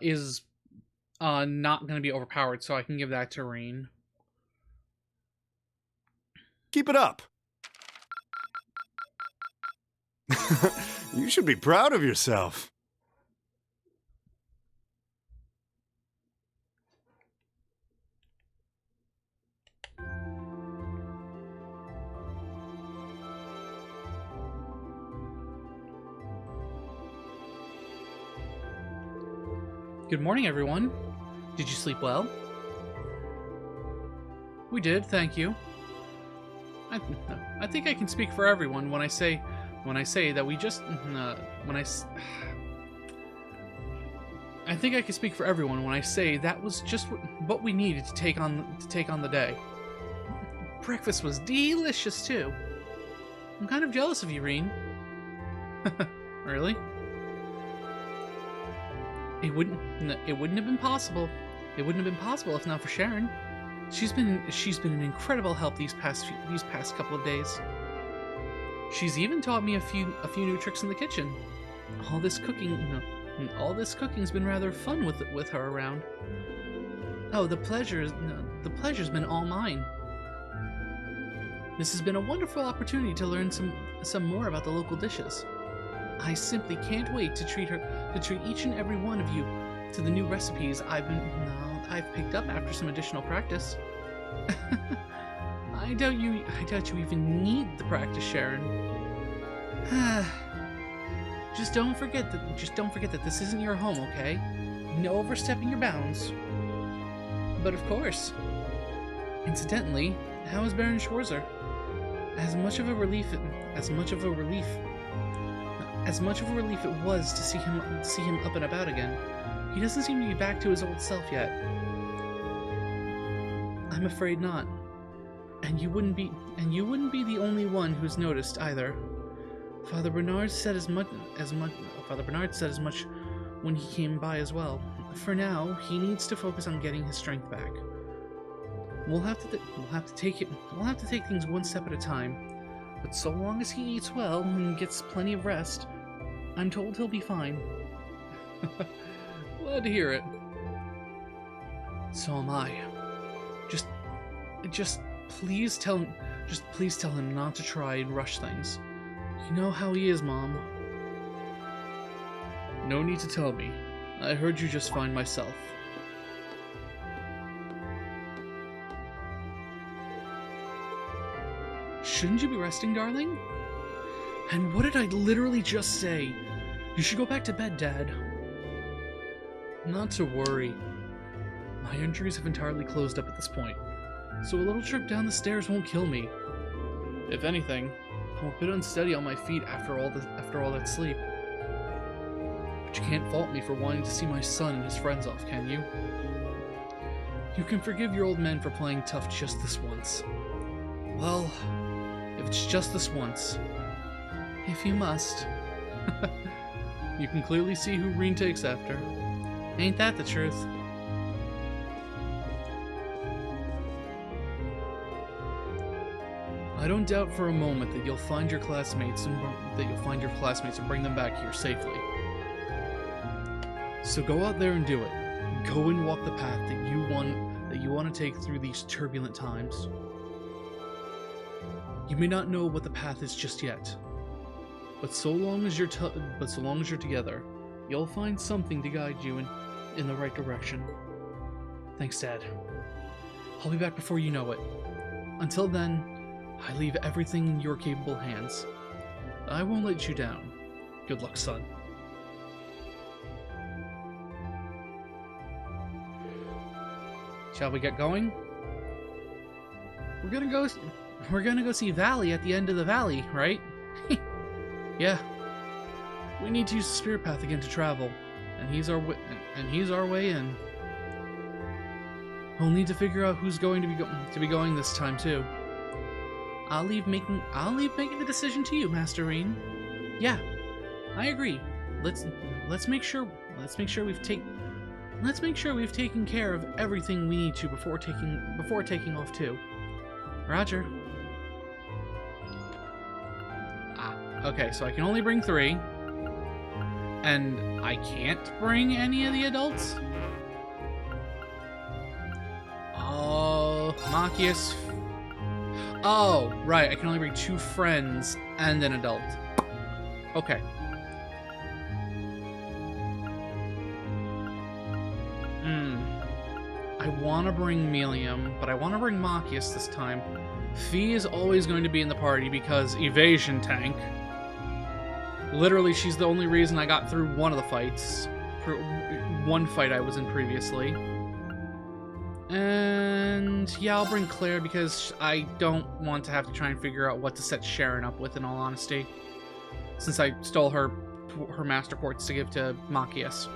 going to be overpowered, so I can give that to Rain. Keep it up. You should be proud of yourself. Good morning, everyone. Did you sleep well? We did, thank you. I think I can speak for everyone when I say that we just I think I can speak for everyone when I say that was just what we needed to take on the day. Breakfast was delicious too. I'm kind of jealous of you, Reen. Really? It wouldn't have been possible. It wouldn't have been possible if not for Sharon. She's been an incredible help these past couple of days. She's even taught me a few new tricks in the kitchen. All this cooking's been rather fun with her around. Oh, the pleasure's been all mine. This has been a wonderful opportunity to learn some more about the local dishes. I simply can't wait to treat each and every one of you to the new recipes I've picked up after some additional practice. I doubt you even need the practice, Sharon. Just don't forget that this isn't your home, okay? No overstepping your bounds. But of course. Incidentally, how is Baron Schwarzer? As much of a relief it was to see him up and about again. He doesn't seem to be back to his old self yet. I'm afraid not. And you wouldn't be the only one who's noticed either. Father Bernard said as much when he came by as well. For now, he needs to focus on getting his strength back. We'll have to take things one step at a time. But so long as he eats well and gets plenty of rest, I'm told he'll be fine. Glad to hear it. So am I. Just please tell him not to try and rush things. You know how he is, Mom. No need to tell me. I heard you just fine myself. Shouldn't you be resting, darling? And what did I literally just say? You should go back to bed, Dad. Not to worry. My injuries have entirely closed up at this point, so a little trip down the stairs won't kill me. If anything, I'm a bit unsteady on my feet after all that sleep. But you can't fault me for wanting to see my son and his friends off, can you? You can forgive your old men for playing tough just this once. Well, if it's just this once, if you must. You can clearly see who Reen takes after. Ain't that the truth? I don't doubt for a moment that you'll find your classmates and bring them back here safely. So go out there and do it. Go and walk the path that you want to take through these turbulent times. You may not know what the path is just yet, but so long as you're together, you'll find something to guide you in the right direction. Thanks, Dad. I'll be back before you know it. Until then, I leave everything in your capable hands. I won't let you down. Good luck, son. Shall we get going? We're gonna go see Valley at the end of the valley, right? Yeah. We need to use the spirit path again to travel, and he's our way in. We'll need to figure out who's going to be going this time too. I'll leave making the decision to you, Master Reen. Yeah, I agree. Let's make sure let's make sure we've taken care of everything we need to before taking off too. Roger. Ah, okay, so I can only bring 3. And I can't bring any of the adults? Oh, Machias. Oh, right, I can only bring 2 friends and an adult. Okay. I want to bring Melium, but I want to bring Machias this time. Fee is always going to be in the party because evasion tank. Literally, she's the only reason I got through one of the fights. One fight I was in previously. And yeah, I'll bring Claire because I don't want to have to try and figure out what to set Sharon up with, in all honesty. Since I stole her Master Quartz to give to Machias.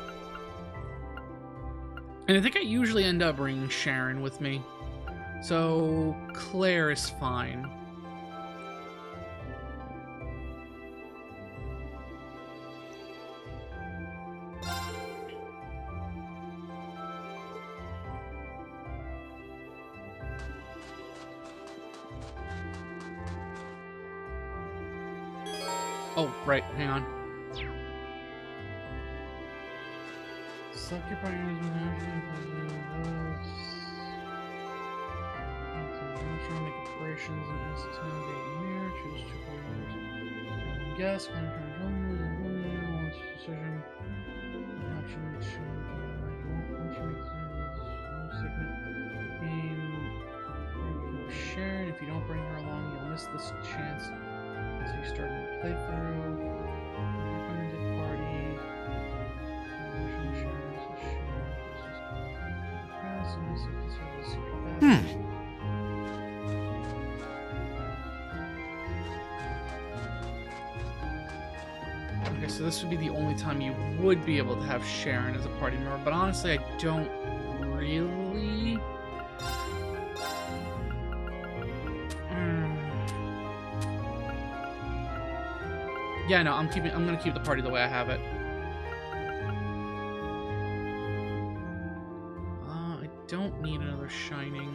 And I think I usually end up bringing Sharon with me. So Claire is fine. Oh, right, hang on. Select your partners with make operations and institute mirror, choose 2 partners. Guess, decision. Option Sharon, if you don't bring her along, you'll miss this chance. So you start a playthrough. Recommended party. Okay, so this would be the only time you would be able to have Sharon as a party member, but honestly, I don't really. Yeah, no, I'm gonna keep the party the way I have it. I don't need another Shining.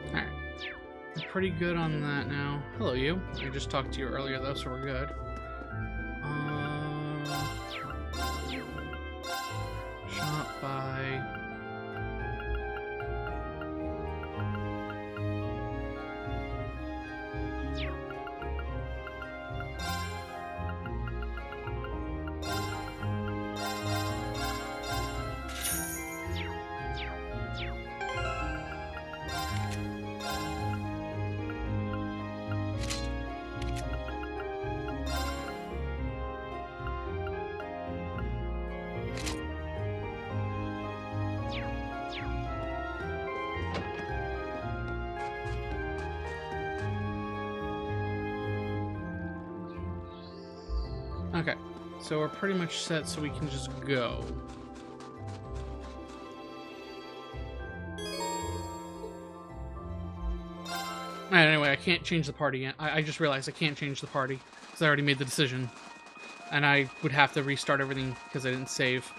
Alright. I'm pretty good on that now. Hello, you. I just talked to you earlier, though, so we're good. Shot by... Okay, so we're pretty much set so we can just go. Anyway, I can't change the party yet. I just realized I can't change the party because I already made the decision. And I would have to restart everything because I didn't save.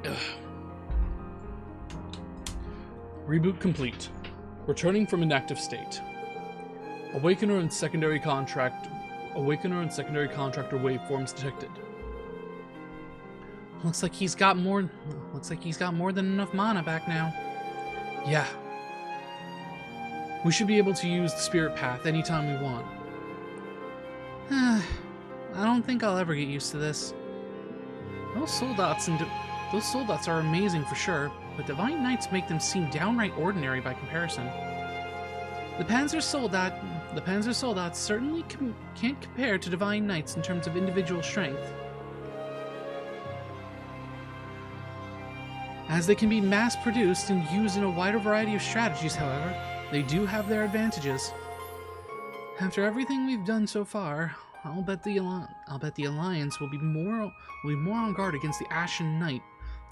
Ugh. Reboot complete. Returning from inactive state. Awakener and secondary contractor waveforms detected. Looks like he's got more than enough mana back now. Yeah. We should be able to use the spirit path anytime we want. I don't think I'll ever get used to this. Those soldats are amazing for sure, but divine knights make them seem downright ordinary by comparison. The Panzer soldats certainly can't compare to divine knights in terms of individual strength. As they can be mass-produced and used in a wider variety of strategies, however, they do have their advantages. After everything we've done so far, I'll bet the Alliance will be more on guard against the Ashen Knight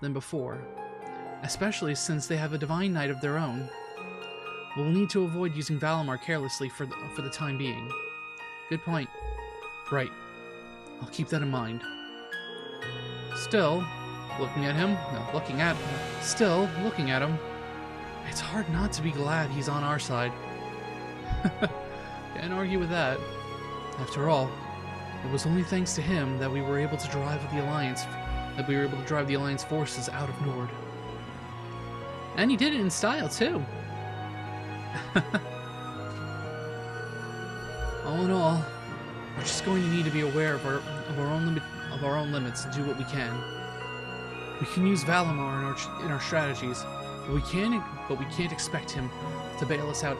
than before, especially since they have a Divine Knight of their own. We'll need to avoid using Valimar carelessly for the time being. Good point. Right. I'll keep that in mind. Still looking at him, it's hard not to be glad he's on our side. Can't argue with that. After all, it was only thanks to him that we were able to drive the Alliance forces out of Nord. And he did it in style too. All in all, we're just going to need to be aware of our own limits and do what we can. We can use Valimar in our strategies, but we can't expect him to bail us out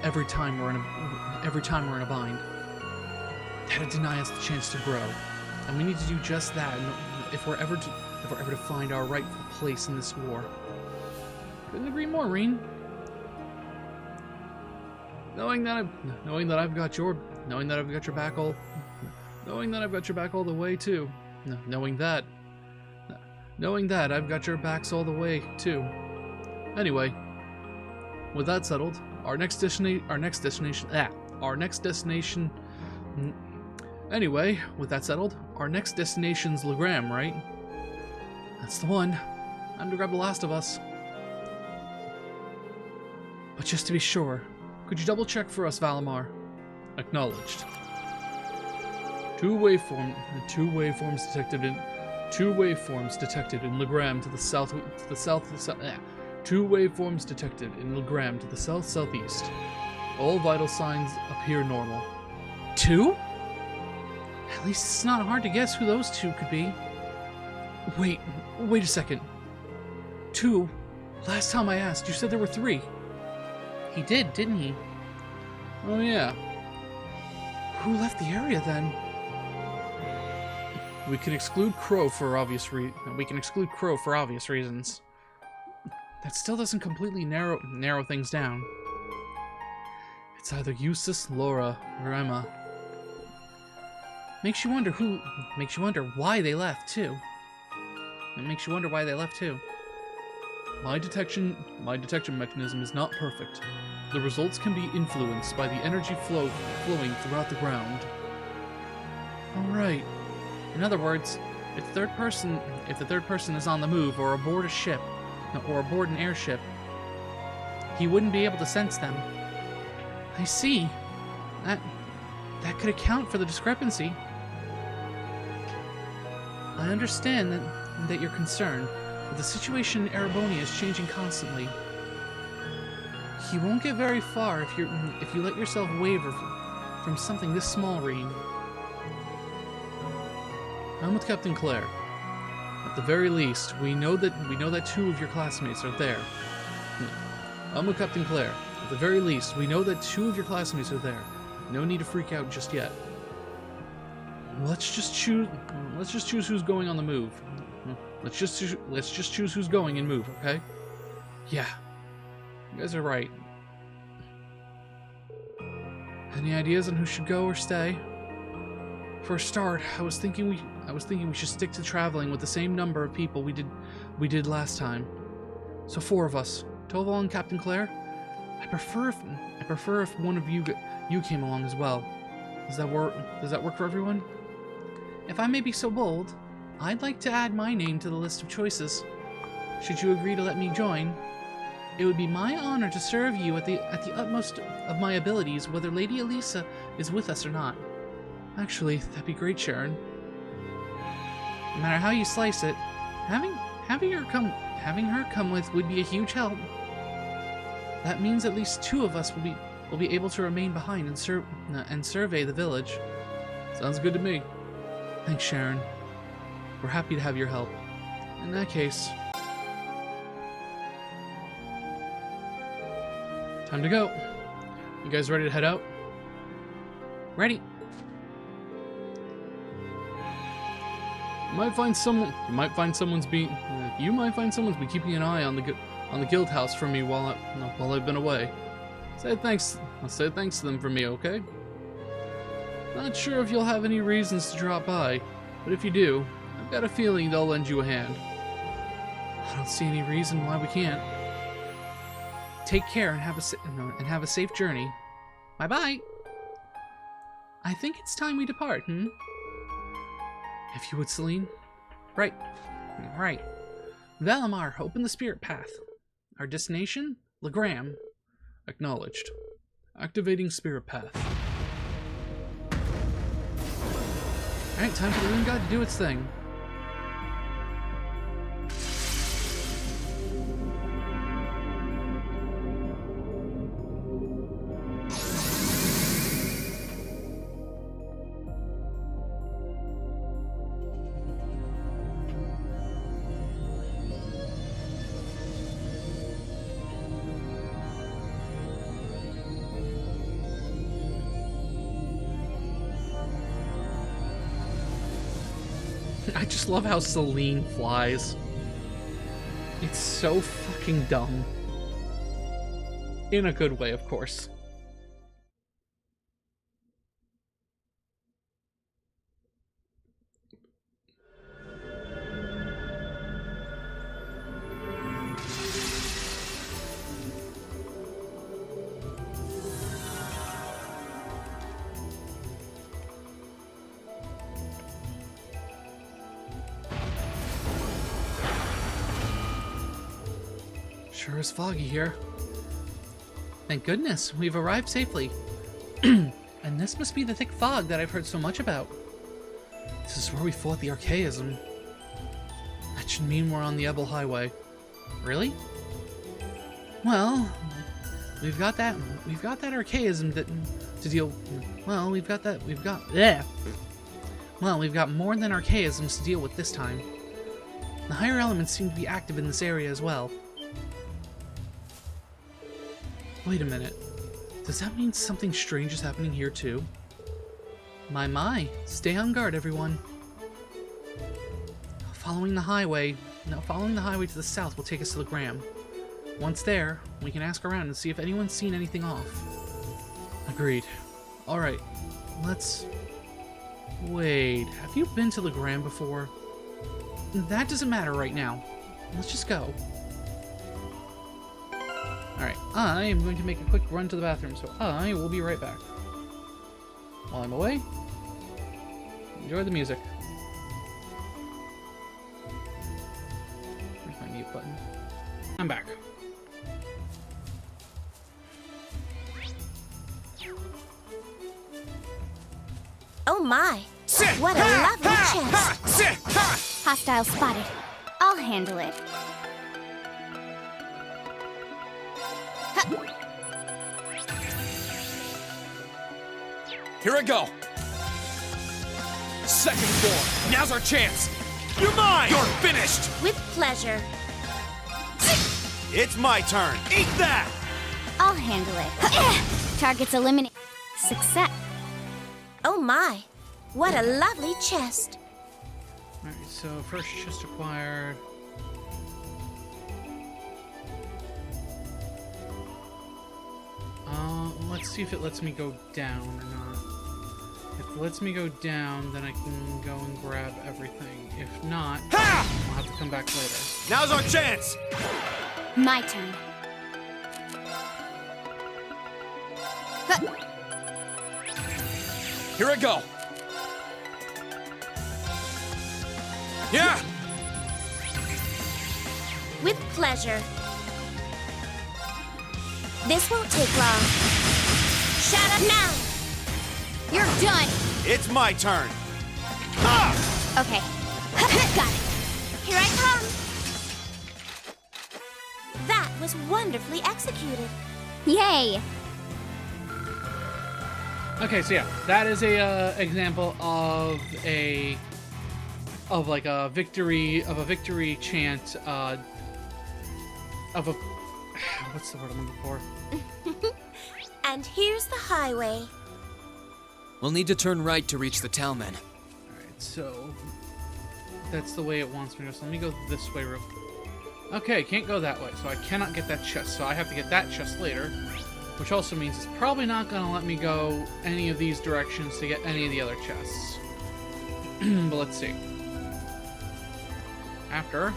every time we're in a bind. That'd deny us the chance to grow, and we need to do just that if we're ever to find our rightful place in this war. Couldn't agree more, Reen. Knowing that I've got your back all the way too. Knowing that I've got your backs all the way too. Anyway, with that settled, our next destination's GLEGAM, right? That's the one. Time to grab the last of us. But just to be sure, could you double check for us, Valimar? Acknowledged. Two waveforms detected in GLEGAM to the south. Two waveforms detected in GLEGAM to the south-southeast. All vital signs appear normal. Two? At least it's not hard to guess who those two could be. Wait a second. Two? Last time I asked, you said there were three. He did, didn't he? Oh yeah. Who left the area then? We can exclude Crow for obvious reasons. That still doesn't completely narrow things down. It's either Eustace, Laura, or Emma. Makes you wonder why they left too. My detection mechanism is not perfect. The results can be influenced by the energy flowing throughout the ground. Alright. In other words, if the third person is on the move or aboard an airship, he wouldn't be able to sense them. I see. That could account for the discrepancy. I understand that you're concerned, but the situation in Erebonia is changing constantly. You won't get very far if you let yourself waver from something this small, Reen. I'm with Captain Claire. At the very least, we know that two of your classmates are there. I'm with Captain Claire. At the very least, we know that two of your classmates are there. No need to freak out just yet. Let's just choose who's going on the move. Let's just choose who's going and move, okay? Yeah. You guys are right. Any ideas on who should go or stay? For a start, I was thinking we should stick to traveling with the same number of people we did last time. So 4 of us, Toval and Captain Claire. I prefer if one of you came along as well. Does that work for everyone? If I may be so bold, I'd like to add my name to the list of choices. Should you agree to let me join? It would be my honor to serve you at the utmost of my abilities, whether Lady Elisa is with us or not. Actually, that'd be great, Sharon. No matter how you slice it, having her come with would be a huge help. That means at least 2 of us will be able to remain behind and survey the village. Sounds good to me. Thanks, Sharon. We're happy to have your help. In that case, time to go. You guys ready to head out? Ready. You might find someone's been keeping an eye on the guild house for me while I've been away. Say thanks to them for me, okay? Not sure if you'll have any reasons to drop by, but if you do, I've got a feeling they'll lend you a hand. I don't see any reason why we can't. Take care and have a safe journey. Bye bye. I think it's time we depart, If you would, Celine. Right. Valimar, open the spirit path. Our destination? GLEGam. Acknowledged. Activating spirit path. Alright, time for the Rune God to do its thing. I just love how Celine flies. It's so fucking dumb. In a good way, of course. Sure is foggy here. Thank goodness, we've arrived safely. And this must be the thick fog that I've heard so much about. This is where we fought the Archaism. That should mean we're on the Ebel Highway. Really? Well, we've got that Archaism to deal. Well, we've got more than Archaisms to deal with this time. The higher elements seem to be active in this area as well. Wait a minute. Does that mean something strange is happening here too? My. Stay on guard, everyone. Following the highway to the south will take us to GLEGam. Once there, we can ask around and see if anyone's seen anything off. Agreed. Alright, let's... Wait, have you been to GLEGam before? That doesn't matter right now. Let's just go. Alright, I am going to make a quick run to the bathroom, so I will be right back. While I'm away, enjoy the music. Where's my mute button? I'm back. Oh my! What a lovely chest! Hostile spotted. I'll handle it. Here I go. Second floor. Now's our chance. You're mine. You're finished. With pleasure. It's my turn. Eat that! I'll handle it. Targets eliminated. Success. Oh my! What a lovely chest. Alright, so first chest acquired. Let's see if it lets me go down or not. If it lets me go down, then I can go and grab everything. If not, I'll have to come back later. Now's our chance! My turn. Here I go. Yeah! With pleasure. This won't take long. Shut up now! You're done! It's my turn. Okay. Got it. Here I come! That was wonderfully executed. Yay! Okay, so yeah, that is a example of like a victory chant of a what's the word I'm looking for? And here's the highway. We'll need to turn right to reach the Talman. Alright, so that's the way it wants me to go. So let me go this way real quick. Okay, can't go that way, so I cannot get that chest. So I have to get that chest later, which also means it's probably not going to let me go any of these directions to get any of the other chests. But let's see. After...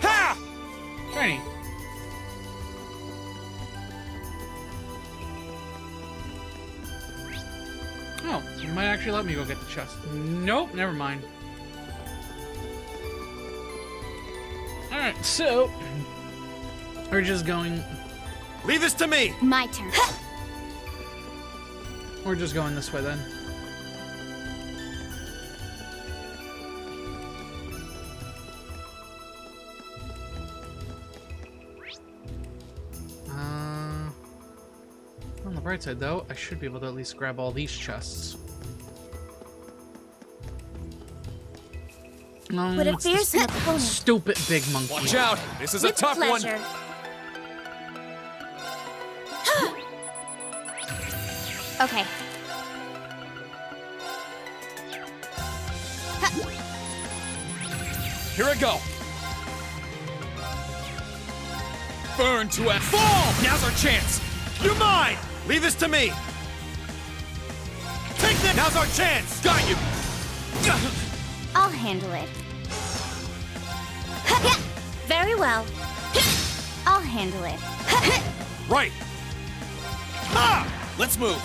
Ha! Shiny. Oh, it might actually let me go get the chest. Nope, never mind. Alright, so... We're just going... Leave this to me! My turn. We're just going this way then. On the bright side though, I should be able to at least grab all these chests. No, What a it's this fearsome opponent. stupid big monkey. Watch out! This is a With tough pleasure. one. Okay. Here I go. Burn to a fall! Now's our chance! You're mine! Leave this to me! Take this! Now's our chance! Got you! I'll handle it. Very well. I'll handle it. Right! Ha! Let's move.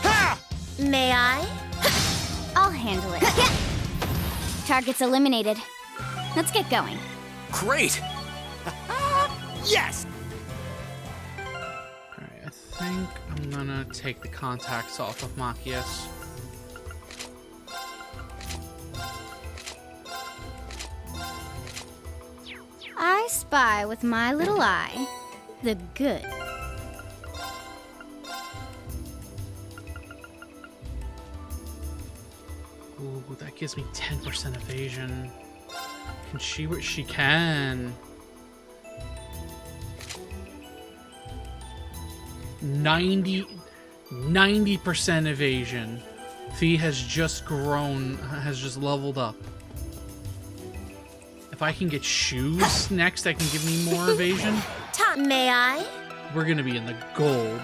Ha! May I? I'll handle it. Target's eliminated. Let's get going. Great! Yes! Alright, I think I'm gonna take the contacts off of Machias. I spy with my little eye the good. Ooh, that gives me 10% evasion. Can she? She can. 90% evasion. Fee has just grown, has just leveled up. If I can get shoes next, that can give me more evasion. May I? We're gonna be in the gold.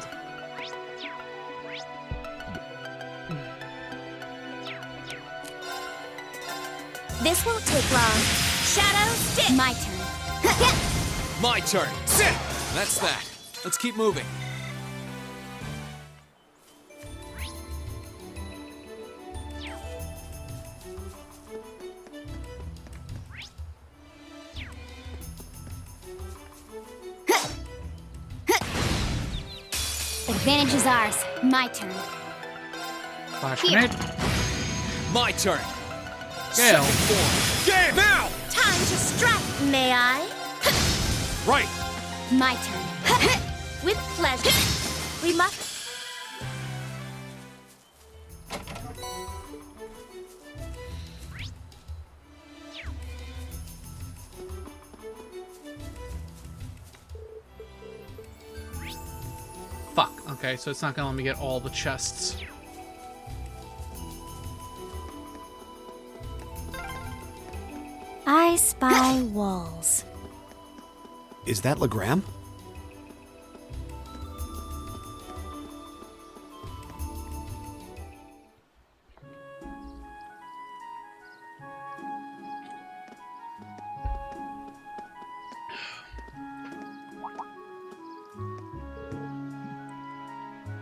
This won't take long. Shadow stick. My turn. My turn. Sit! That's that. Let's keep moving. Advantage is ours. My turn. Flash Here. grenade. My turn. Gale. Second form. Game! Now! Time to strike. May I? Right! My turn. With pleasure. We must. Fuck. Okay, so it's not gonna let me get all the chests. I spy walls. Is that GLEGam?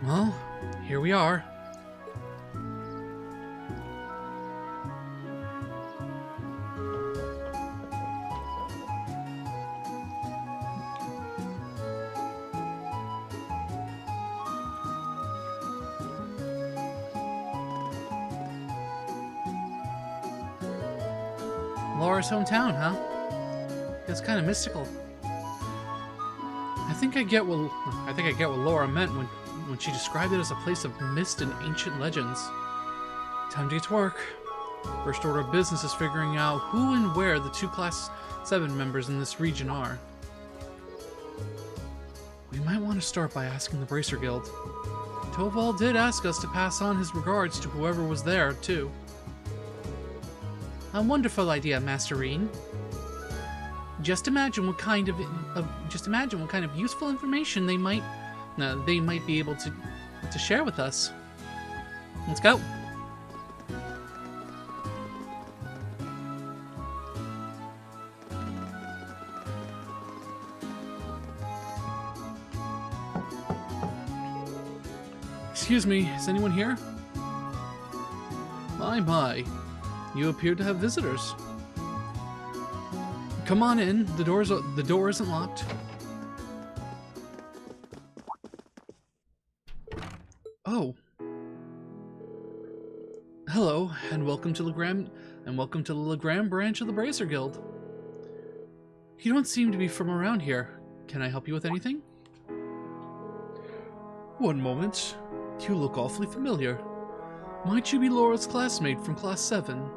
Well, here we are. Laura's hometown, huh? It's kind of mystical. I I get what Laura meant when she described it as a place of mist and ancient legends. Time to get to work. First order of business is figuring out who and where the 2 Class 7 members in this region are. We might want to start by asking the Bracer Guild. Toval did ask us to pass on his regards to whoever was there, too. A wonderful idea, Masterine. Just imagine what kind of useful information they might be able to share with us. Let's go. Excuse me, is anyone here? My, you appear to have visitors. Come on in, the door isn't locked. Oh. Hello, and welcome to the GLEGAMing branch of the Bracer Guild. You don't seem to be from around here. Can I help you with anything? One moment. You look awfully familiar. Might you be Laura's classmate from Class 7?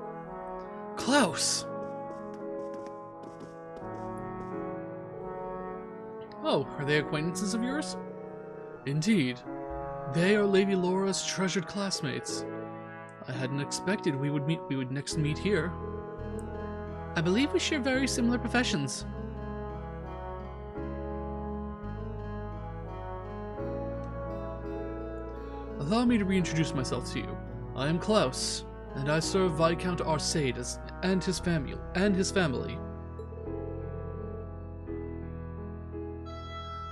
Klaus! Oh, are they acquaintances of yours? Indeed. They are Lady Laura's treasured classmates. I hadn't expected we would next meet here. I believe we share very similar professions. Allow me to reintroduce myself to you. I am Klaus, and I serve Viscount Arcade and his family.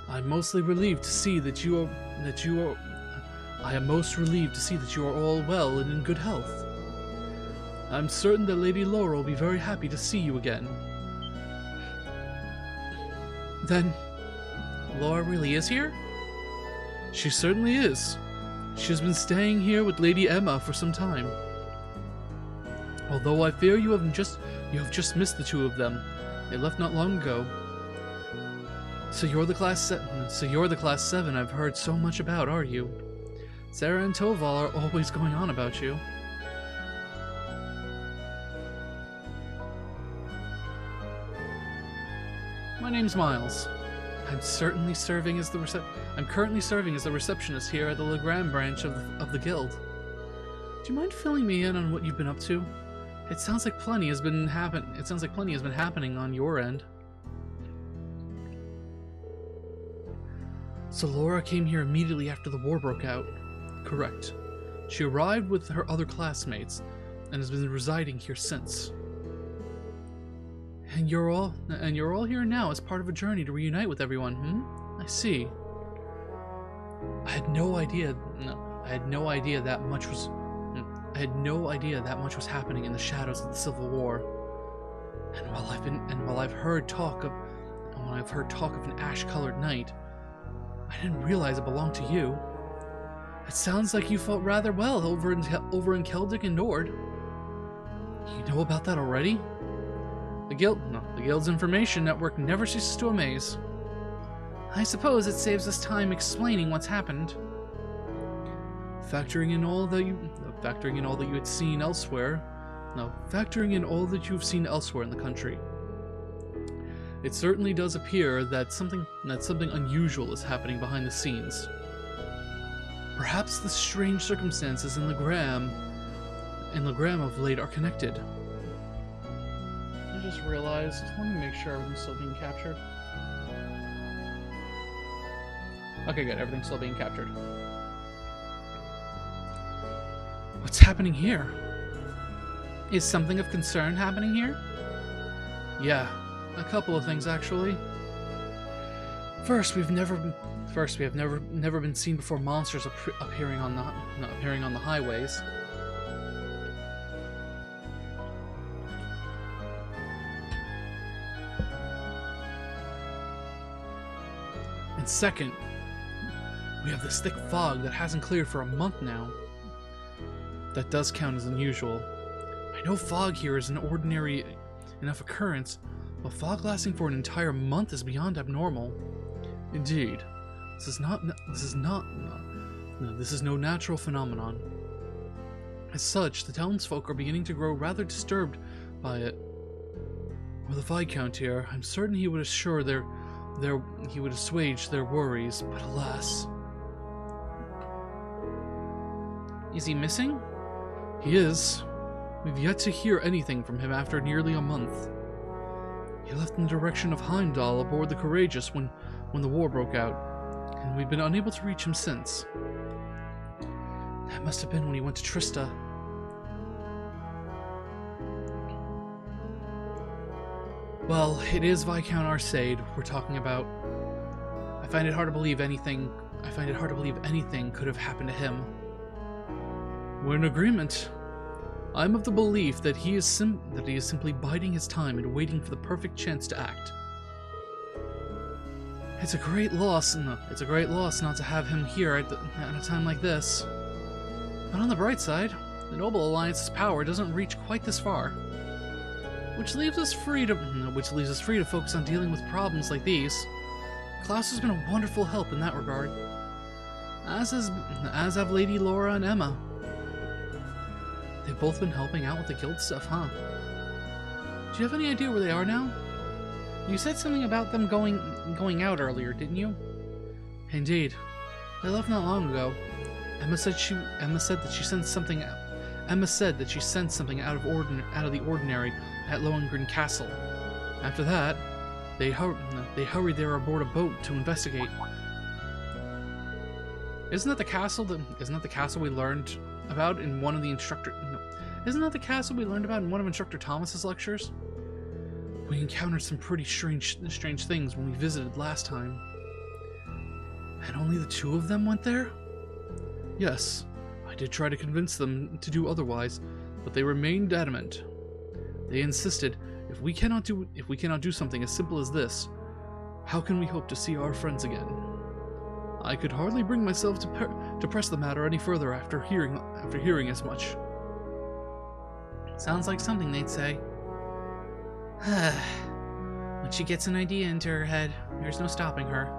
I am most relieved to see that you are all well and in good health. I'm certain that Lady Laura will be very happy to see you again. Then, Laura really is here? She certainly is. She has been staying here with Lady Emma for some time. Although I fear you have just missed the 2 of them. They left not long ago. So you're the Class 7 I've heard so much about, are you? Sarah and Toval are always going on about you. My name's Miles. I'm currently serving as the receptionist here at the GLEGAMing branch of the guild. Do you mind filling me in on what you've been up to? It sounds like plenty has been happening on your end. So Laura came here immediately after the war broke out. Correct. She arrived with her other classmates and has been residing here since. And you're all here now as part of a journey to reunite with everyone, I see. I had no idea that much was happening in the shadows of the Civil War. And while I've heard talk of an ash-colored night, I didn't realize it belonged to you. It sounds like you fought rather well over in Keldic and Nord. You know about that already? The Guild's information network never ceases to amaze. I suppose it saves us time explaining what's happened. Factoring in all that you've seen elsewhere in the country, it certainly does appear that something unusual is happening behind the scenes. Perhaps the strange circumstances in GLEGAM of late are connected. I just realized, let me make sure everything's still being captured. Okay, good, everything's still being captured. What's happening here? Is something of concern happening here? Yeah, a couple of things actually. First, we have never been seen before monsters appearing on the highways. And second, we have this thick fog that hasn't cleared for a month now. That does count as unusual. I know fog here is an ordinary enough occurrence, but fog lasting for an entire month is beyond abnormal. Indeed, this is no natural phenomenon. As such, the townsfolk are beginning to grow rather disturbed by it. Were the Viscount here, I'm certain he would assuage their worries, but alas. Is he missing? He is. We've yet to hear anything from him after nearly a month. He left in the direction of Heimdall aboard the Courageous when the war broke out, and we've been unable to reach him since. That must have been when he went to Trista. Well, it is Viscount Arcade we're talking about. I find it hard to believe anything could have happened to him. We're in agreement. I'm of the belief that he is simply biding his time and waiting for the perfect chance to act. It's a great loss not to have him here at a time like this. But on the bright side, the Noble Alliance's power doesn't reach quite this far. Which leaves us free to focus on dealing with problems like these. Klaus has been a wonderful help in that regard. As have Lady Laura and Emma. They've both been helping out with the guild stuff, huh? Do you have any idea where they are now? You said something about them going out earlier, didn't you? Indeed. They left not long ago. Emma said that she sensed something out of the ordinary at Lohengrin Castle. After that, they hurried there aboard a boat to investigate. Isn't that the castle we learned about in one of Instructor Thomas's lectures? We encountered some pretty strange things when we visited last time. And only the two of them went there? Yes, I did try to convince them to do otherwise, but they remained adamant. They insisted, if we cannot do something as simple as this, how can we hope to see our friends again? I could hardly bring myself to press the matter any further after hearing as much. Sounds like something they'd say. When she gets an idea into her head, there's no stopping her.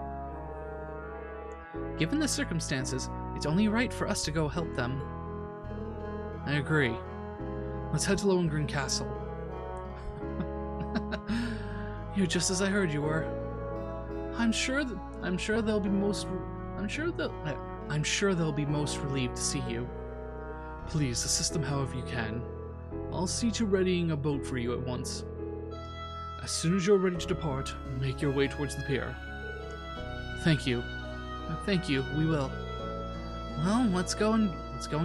Given the circumstances, it's only right for us to go help them. I agree. Let's head to Lohengrin Castle. You're just as I heard you were. I'm sure they'll be most relieved to see you. Please assist them however you can. I'll see to readying a boat for you at once. As soon as you're ready to depart, make your way towards the pier. Thank you. Thank you, we will. Well, let's go and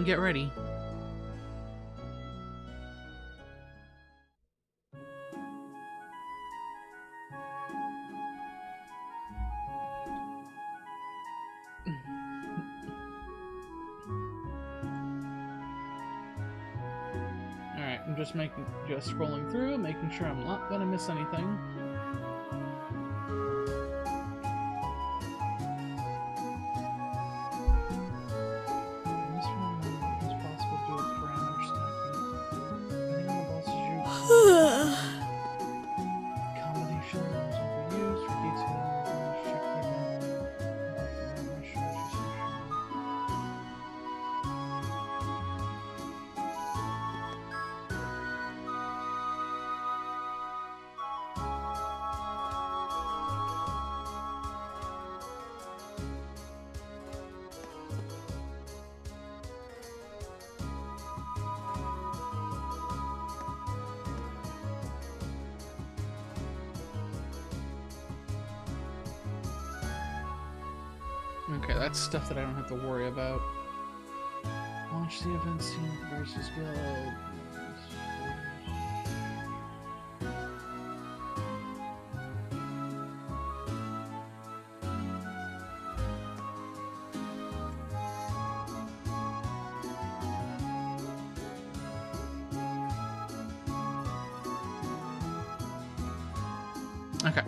get ready. Alright, I'm just scrolling through, making sure I'm not gonna miss anything. Okay, that's stuff that I don't have to worry about. Launch the event team versus Guild. Okay.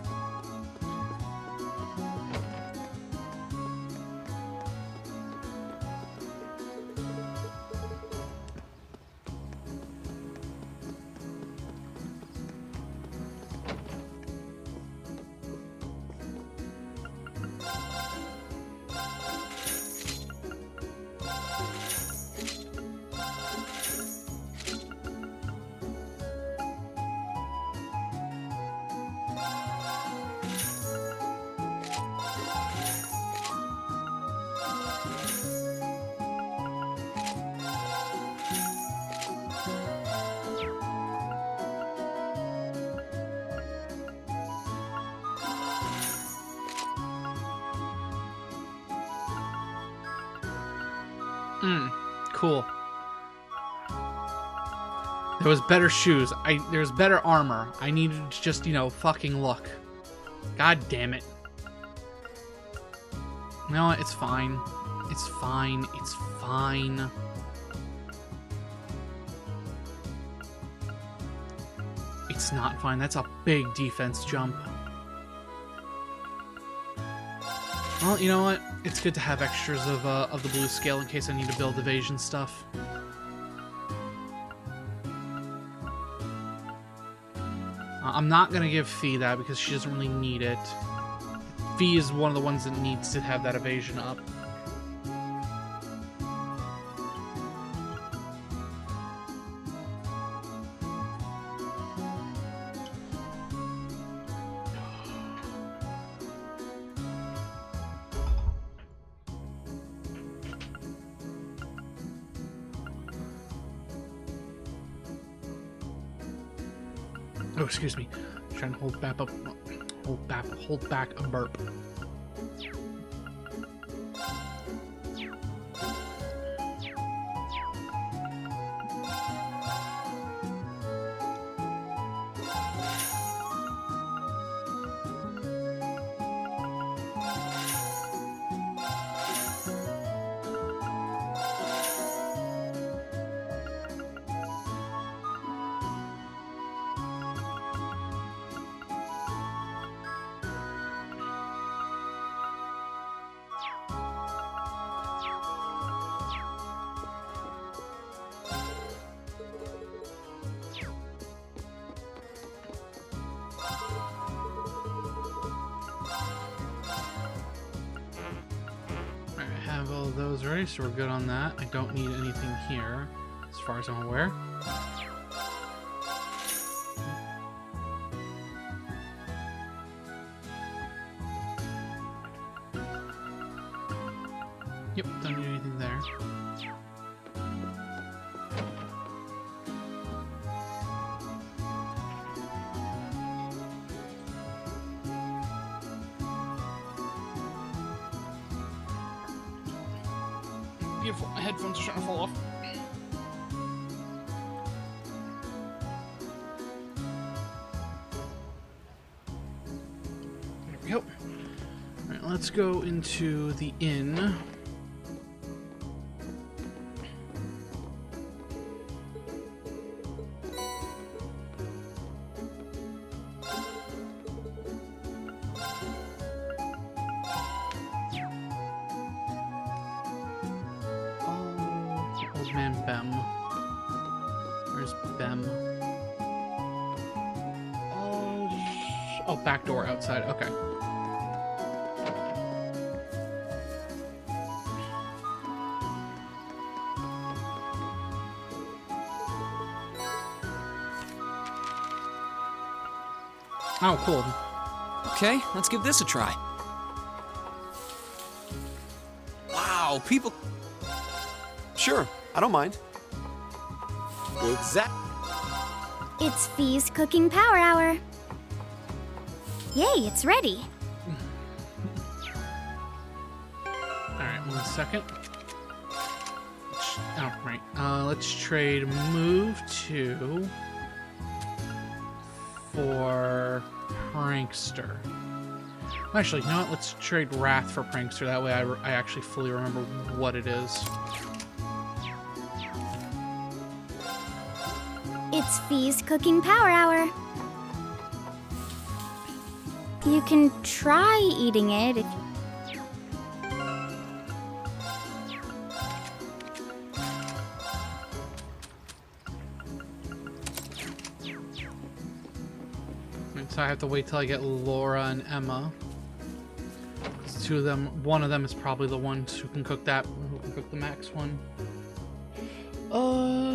Cool. There was better shoes. There's better armor. I needed to just, fucking look. God damn it. You know what? It's fine. It's fine. It's fine. It's not fine. That's a big defense jump. Well, you know what? It's good to have extras of the blue scale in case I need to build evasion stuff. I'm not gonna give Fee that because she doesn't really need it. Fee is one of the ones that needs to have that evasion up. Oh, excuse me. I'm trying to hold back a burp. All of those ready, so we're good on that. I don't need anything here, as far as I'm aware. Yep, don't need anything there. Beautiful. My headphones are starting to fall off. There we go. Alright, let's go into the inn. Man Bem. Where's Bem? Oh, back door outside. Okay. Oh, cool. Okay, let's give this a try. Wow, people... Sure, I don't mind. It's Fee's cooking power hour. Yay, it's ready. Alright, 1 second. Oh, right. Let's trade move to for Prankster. Actually, you know what? Let's trade Wrath for Prankster. That way I actually fully remember what it is. It's Fee's cooking power hour. You can try eating it if... So I have to wait till I get Laura and Emma. Two of them, one of them is probably the one who can cook that, who can cook the max one.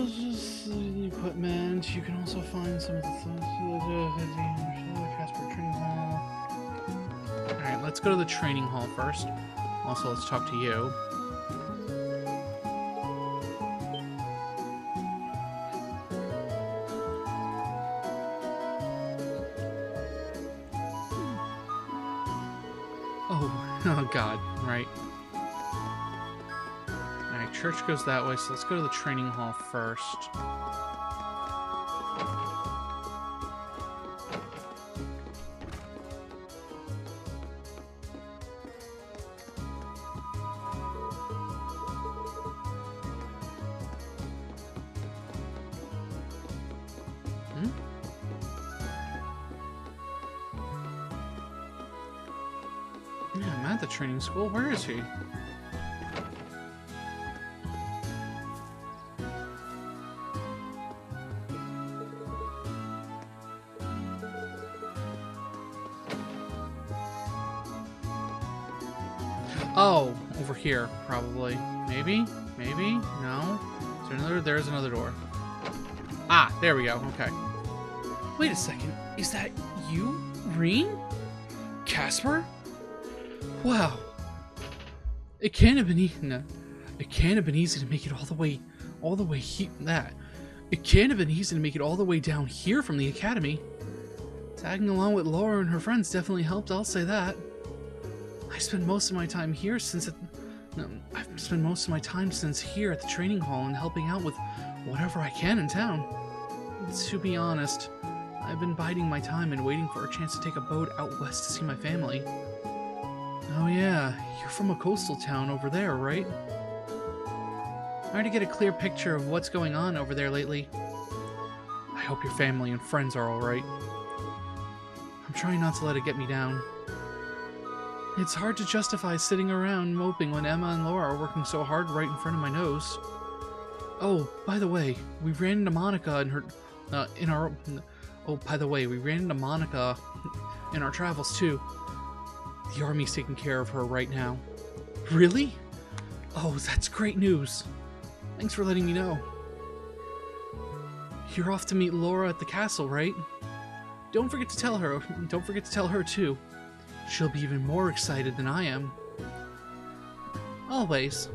Just the equipment. You can also find some of the Casper training hall. Alright, let's go to the training hall first. Also, let's talk to you. Oh god, right. Alright, church goes that way, so let's go to the training hall first. Yeah, I'm at the training school. Where is he? Oh, over here, probably. Maybe? Maybe? No? Is there another? There's another door. Ah, there we go. Okay. Wait a second. Is that you, Reen? Casper? Wow. It can't have been it can't have been easy to make it all the way It can't have been easy to make it all the way down here from the academy. Tagging along with Laura and her friends definitely helped, I'll say that. I've spent most of my time here since here at the training hall and helping out with whatever I can in town. To be honest, I've been biding my time and waiting for a chance to take a boat out west to see my family. Oh yeah, you're from a coastal town over there, right? Trying to get a clear picture of what's going on over there lately. I hope your family and friends are alright. I'm trying not to let it get me down. It's hard to justify sitting around moping when Emma and Laura are working so hard right in front of my nose. Oh, by the way, we ran into Monica and her... we ran into Monica in our travels too. The army's taking care of her right now. Really? Oh, that's great news. Thanks for letting me know. You're off to meet Laura at the castle, right? Don't forget to tell her. Don't forget to tell her too. She'll be even more excited than I am. Always.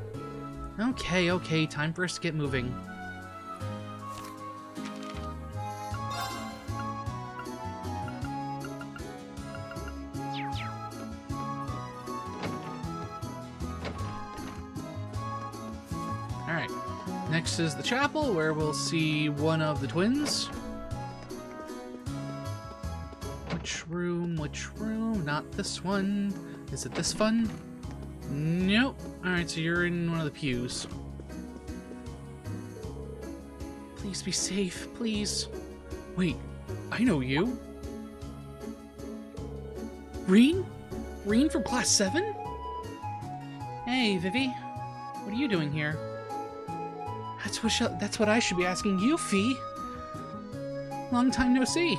Okay, time for us to get moving. Alright, next is the chapel, where we'll see one of the twins. Which room? Not this one. Is it this one? Nope. Alright, so you're in one of the pews. Please be safe, please. Wait, I know you. Reen? Reen from class 7? Hey, Vivi. What are you doing here? That's what I should be asking you, Fee. Long time no see.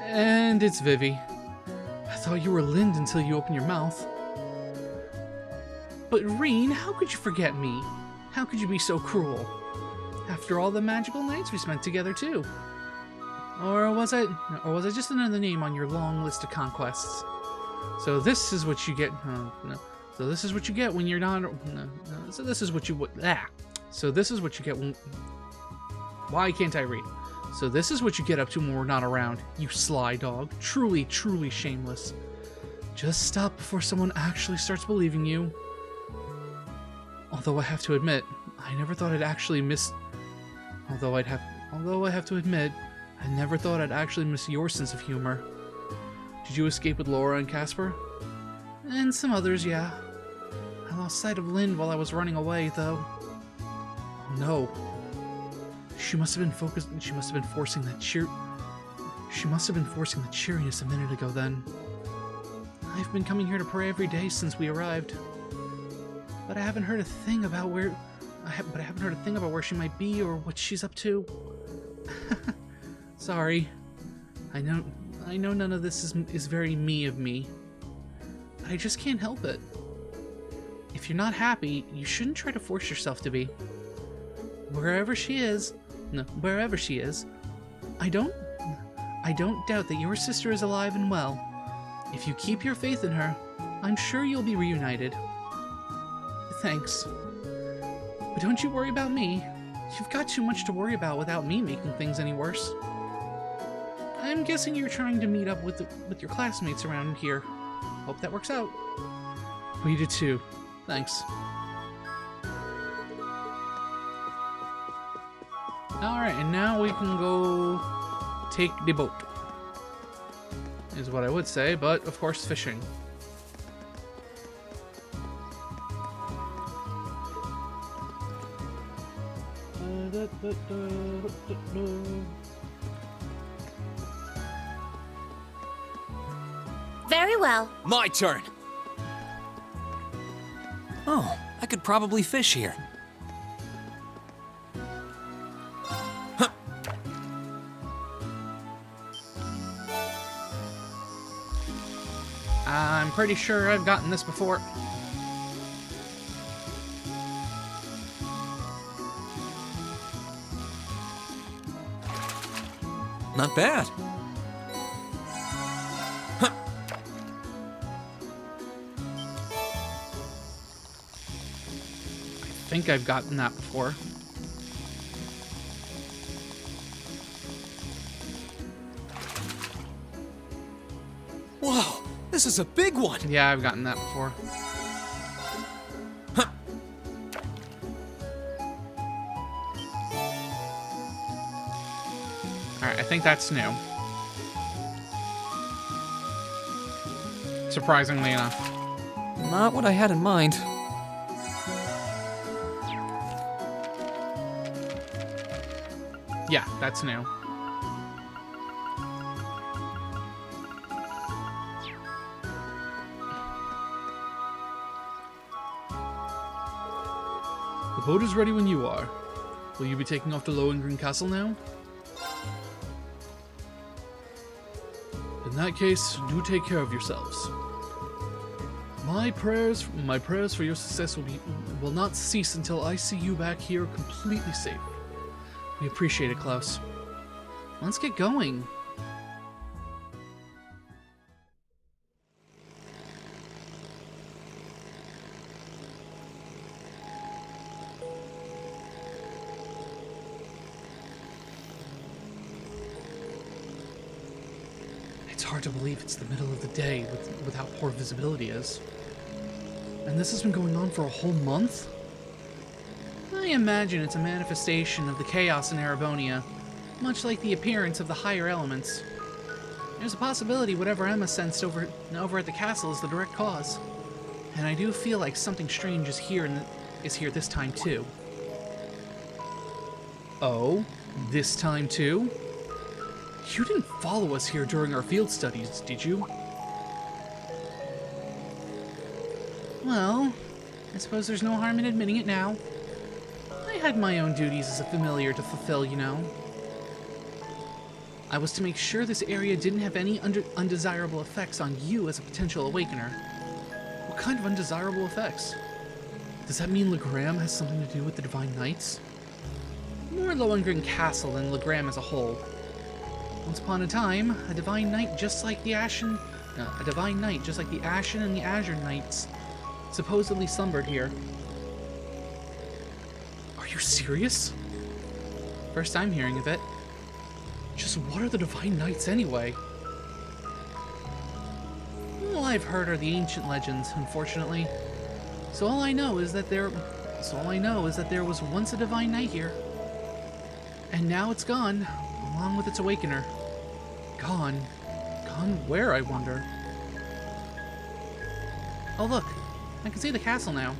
And it's Vivi. I thought you were Lind until you opened your mouth. But Reen, how could you forget me? How could you be so cruel? After all the magical nights we spent together too. Or was I just another name on your long list of conquests? So this is what you get. No. So this is what you get when you're not. No. So this is what you. So this is what you get when. Why can't I read? So this is what you get up to when we're not around, you sly dog. Truly, truly shameless. Just stop before someone actually starts believing you. Although I have to admit, I never thought I'd actually miss... Although I have to admit, I never thought I'd actually miss your sense of humor. Did you escape with Laura and Casper? And some others, yeah. I lost sight of Lind while I was running away, though. Oh no. She must have been focused. She must have been forcing the cheeriness a minute ago then. I've been coming here to pray every day since we arrived. But I haven't heard a thing about where she might be or what she's up to. Sorry. I know none of this is very me of me. But I just can't help it. If you're not happy, you shouldn't try to force yourself to be. Wherever she is, I don't doubt that your sister is alive and well. If you keep your faith in her, I'm sure you'll be reunited. Thanks. But don't you worry about me. You've got too much to worry about without me making things any worse. I'm guessing you're trying to meet up with your classmates around here. Hope that works out. We do too. Thanks. Alright, and now we can go take the boat. Is what I would say, but of course fishing. Very well. My turn. Oh, I could probably fish here. I'm pretty sure I've gotten this before. Not bad. I think I've gotten that before. Whoa, this is a big one. Yeah, I've gotten that before. Alright, I think that's new. Surprisingly enough. Not what I had in mind. Yeah, that's new. The boat is ready when you are. Will you be taking off to Lohengrin Castle now? In that case, do take care of yourselves. My prayers for your success will not cease until I see you back here completely safe. We appreciate it, Klaus. Let's get going. It's hard to believe it's the middle of the day with how poor visibility is. And this has been going on for a whole month? I imagine it's a manifestation of the chaos in Erebonia, much like the appearance of the higher elements. There's a possibility whatever Emma sensed over at the castle is the direct cause. And I do feel like something strange is here this time too. Oh, this time too? You didn't follow us here during our field studies, did you? Well, I suppose there's no harm in admitting it now. I had my own duties as a familiar to fulfill, you know. I was to make sure this area didn't have any undesirable effects on you as a potential awakener. What kind of undesirable effects? Does that mean LeGram has something to do with the Divine Knights? More Lohengrin Castle than LeGram as a whole. Once upon a time, a Divine Knight just like the Ashen and the Azure Knights supposedly slumbered here. Are you serious? First time hearing of it. Just what are the Divine Knights anyway? All I've heard are the ancient legends, unfortunately. So all I know is that there was once a Divine Knight here. And now it's gone, along with its awakener. Gone. Gone where, I wonder? Oh look, I can see the castle now.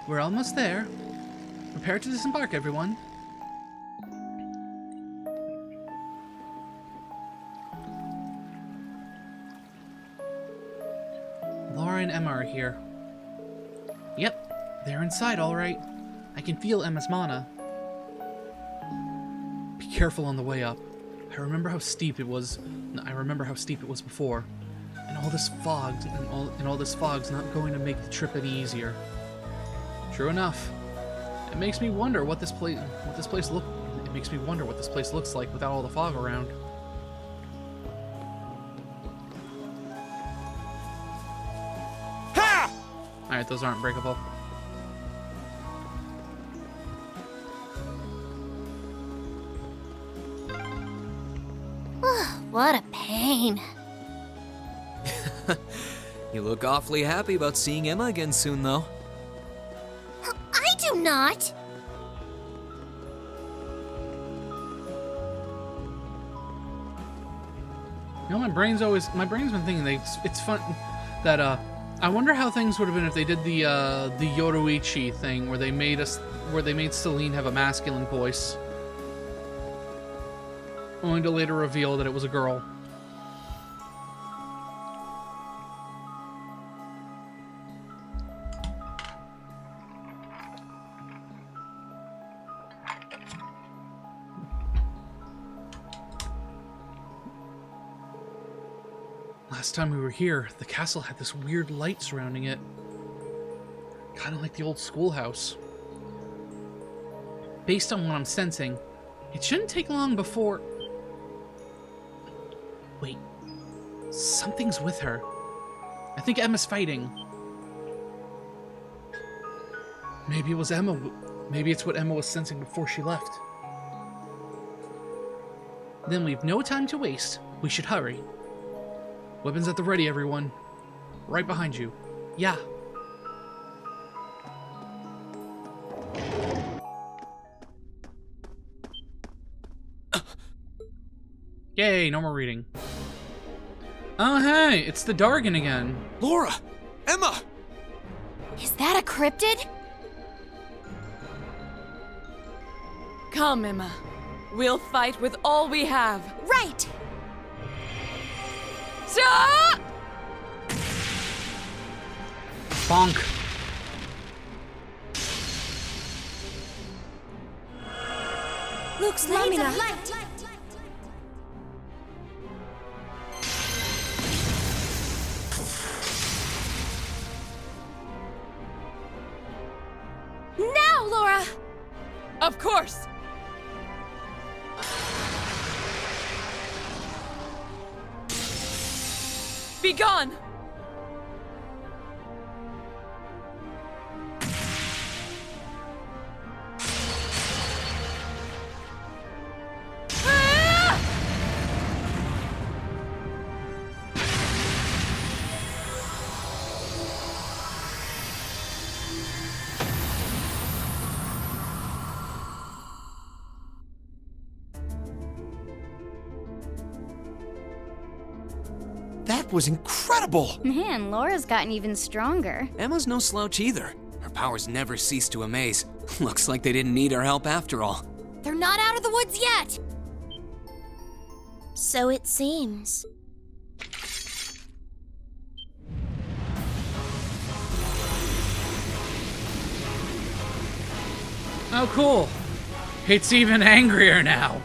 We're almost there. Prepare to disembark, everyone. Laura and Emma are here. Yep, they're inside all right. I can feel Emma's mana. Be careful on the way up. I remember how steep it was before. And all this fog's not going to make the trip any easier. True enough. It makes me wonder what this place looks like without all the fog around. Ha! Alright, those aren't breakable. What a pain. You You look awfully happy about seeing Emma again soon, though. I do not. You know, my brain's been thinking it's fun that I wonder how things would have been if they did the Yoruichi thing where they made Celine have a masculine voice, only to later reveal that it was a girl. Last time we were here, the castle had this weird light surrounding it. Kind of like the old schoolhouse. Based on what I'm sensing, it shouldn't take long before... Wait. Something's with her. I think Emma's fighting. Maybe it was Emma. Maybe it's what Emma was sensing before she left. Then we've no time to waste. We should hurry. Weapons at the ready, everyone. Right behind you. Yeah. Yay, no more reading. Oh, hey, it's the Dargan again. Laura! Emma! Is that a cryptid? Come, Emma. We'll fight with all we have. Right! Bonk. Looks Lamina. Now, Laura! Of course! Be gone! That was incredible! Man, Laura's gotten even stronger. Emma's no slouch either. Her powers never cease to amaze. Looks like they didn't need our help after all. They're not out of the woods yet! So it seems. Oh, cool. It's even angrier now.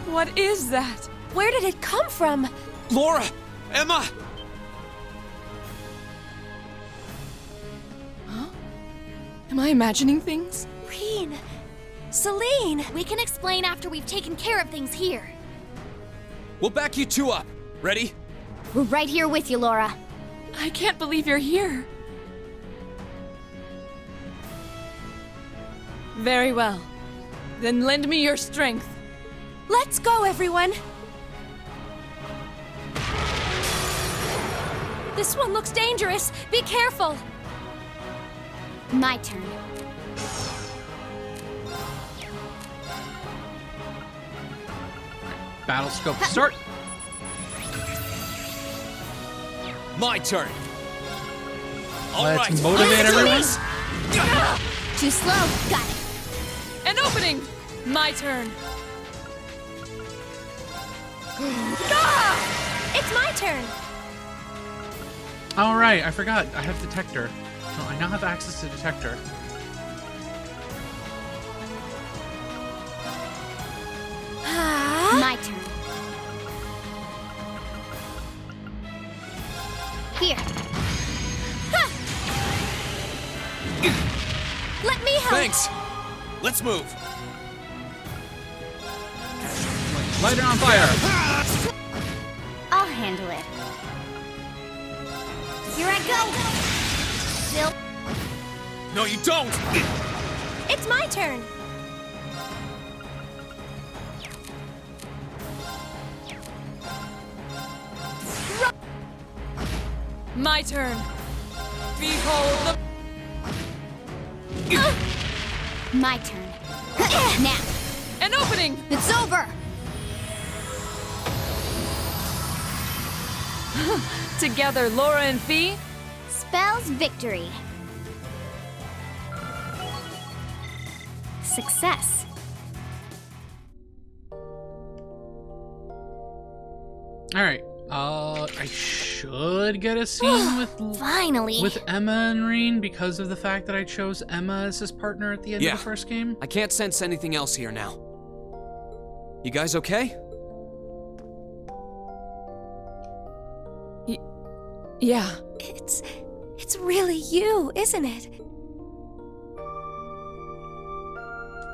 What is that? Where did it come from? Laura! Emma! Am I imagining things? Reen! Celine! We can explain after we've taken care of things here. We'll back you two up. Ready? We're right here with you, Laura. I can't believe you're here. Very well. Then lend me your strength. Let's go, everyone! This one looks dangerous. Be careful! My turn. Battle scope start. My turn. Let's motivate everyone. Too slow. Got it. An opening! My turn. It's my turn. All right, I forgot. I have detector. So I now have access to detector. My turn. Here. Let me help. Thanks. Let's move. Light it on fire. I'll handle it. Here I go. Still. No, you don't. It's my turn. My turn. Behold the... My turn. Now. An opening! It's over! Together, Laura and Fee. Spells victory. Success. All right. I should get a scene with Finally. with Emma and Reen because of the fact that I chose Emma as his partner at the end of the first game. I can't sense anything else here now. You guys okay? Yeah. It's really you, isn't it?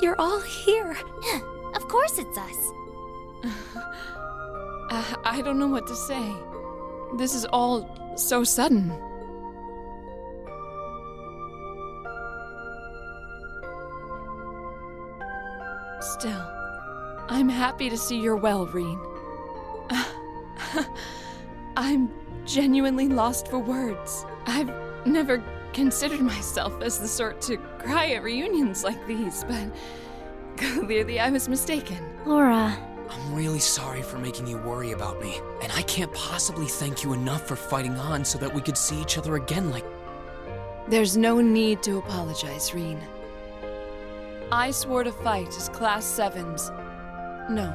You're all here. Of course it's us. I don't know what to say. This is all so sudden. Still, I'm happy to see you're well, Reen. I'm genuinely lost for words. I've never considered myself as the sort to cry at reunions like these, but clearly I was mistaken. Laura. I'm really sorry for making you worry about me, and I can't possibly thank you enough for fighting on so that we could see each other again like... There's no need to apologize, Reen. I swore to fight as Class 7's. No.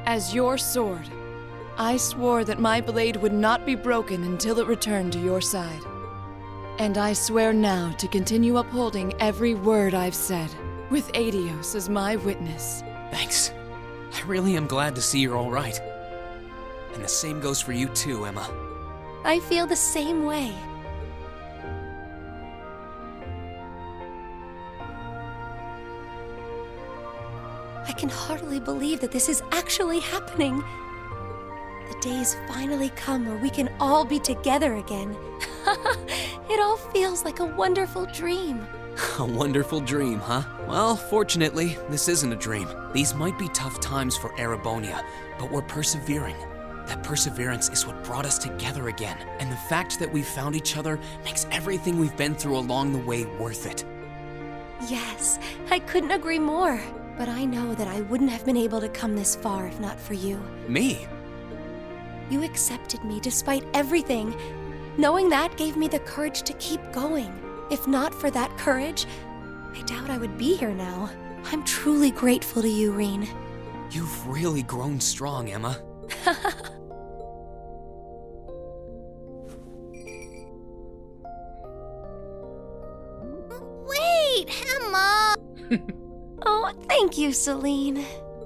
As your sword. I swore that my blade would not be broken until it returned to your side. And I swear now to continue upholding every word I've said, with Adios as my witness. Thanks. I really am glad to see you're all right. And the same goes for you too, Emma. I feel the same way. I can hardly believe that this is actually happening. The day's finally come where we can all be together again. It all feels like a wonderful dream. A wonderful dream, huh? Well, fortunately, this isn't a dream. These might be tough times for Erebonia, but we're persevering. That perseverance is what brought us together again, and the fact that we found each other makes everything we've been through along the way worth it. Yes, I couldn't agree more. But I know that I wouldn't have been able to come this far if not for you. Me? You accepted me despite everything. Knowing that gave me the courage to keep going. If not for that courage, I doubt I would be here now. I'm truly grateful to you, Reen. You've really grown strong, Emma. Wait, Emma! Oh, thank you, Celine.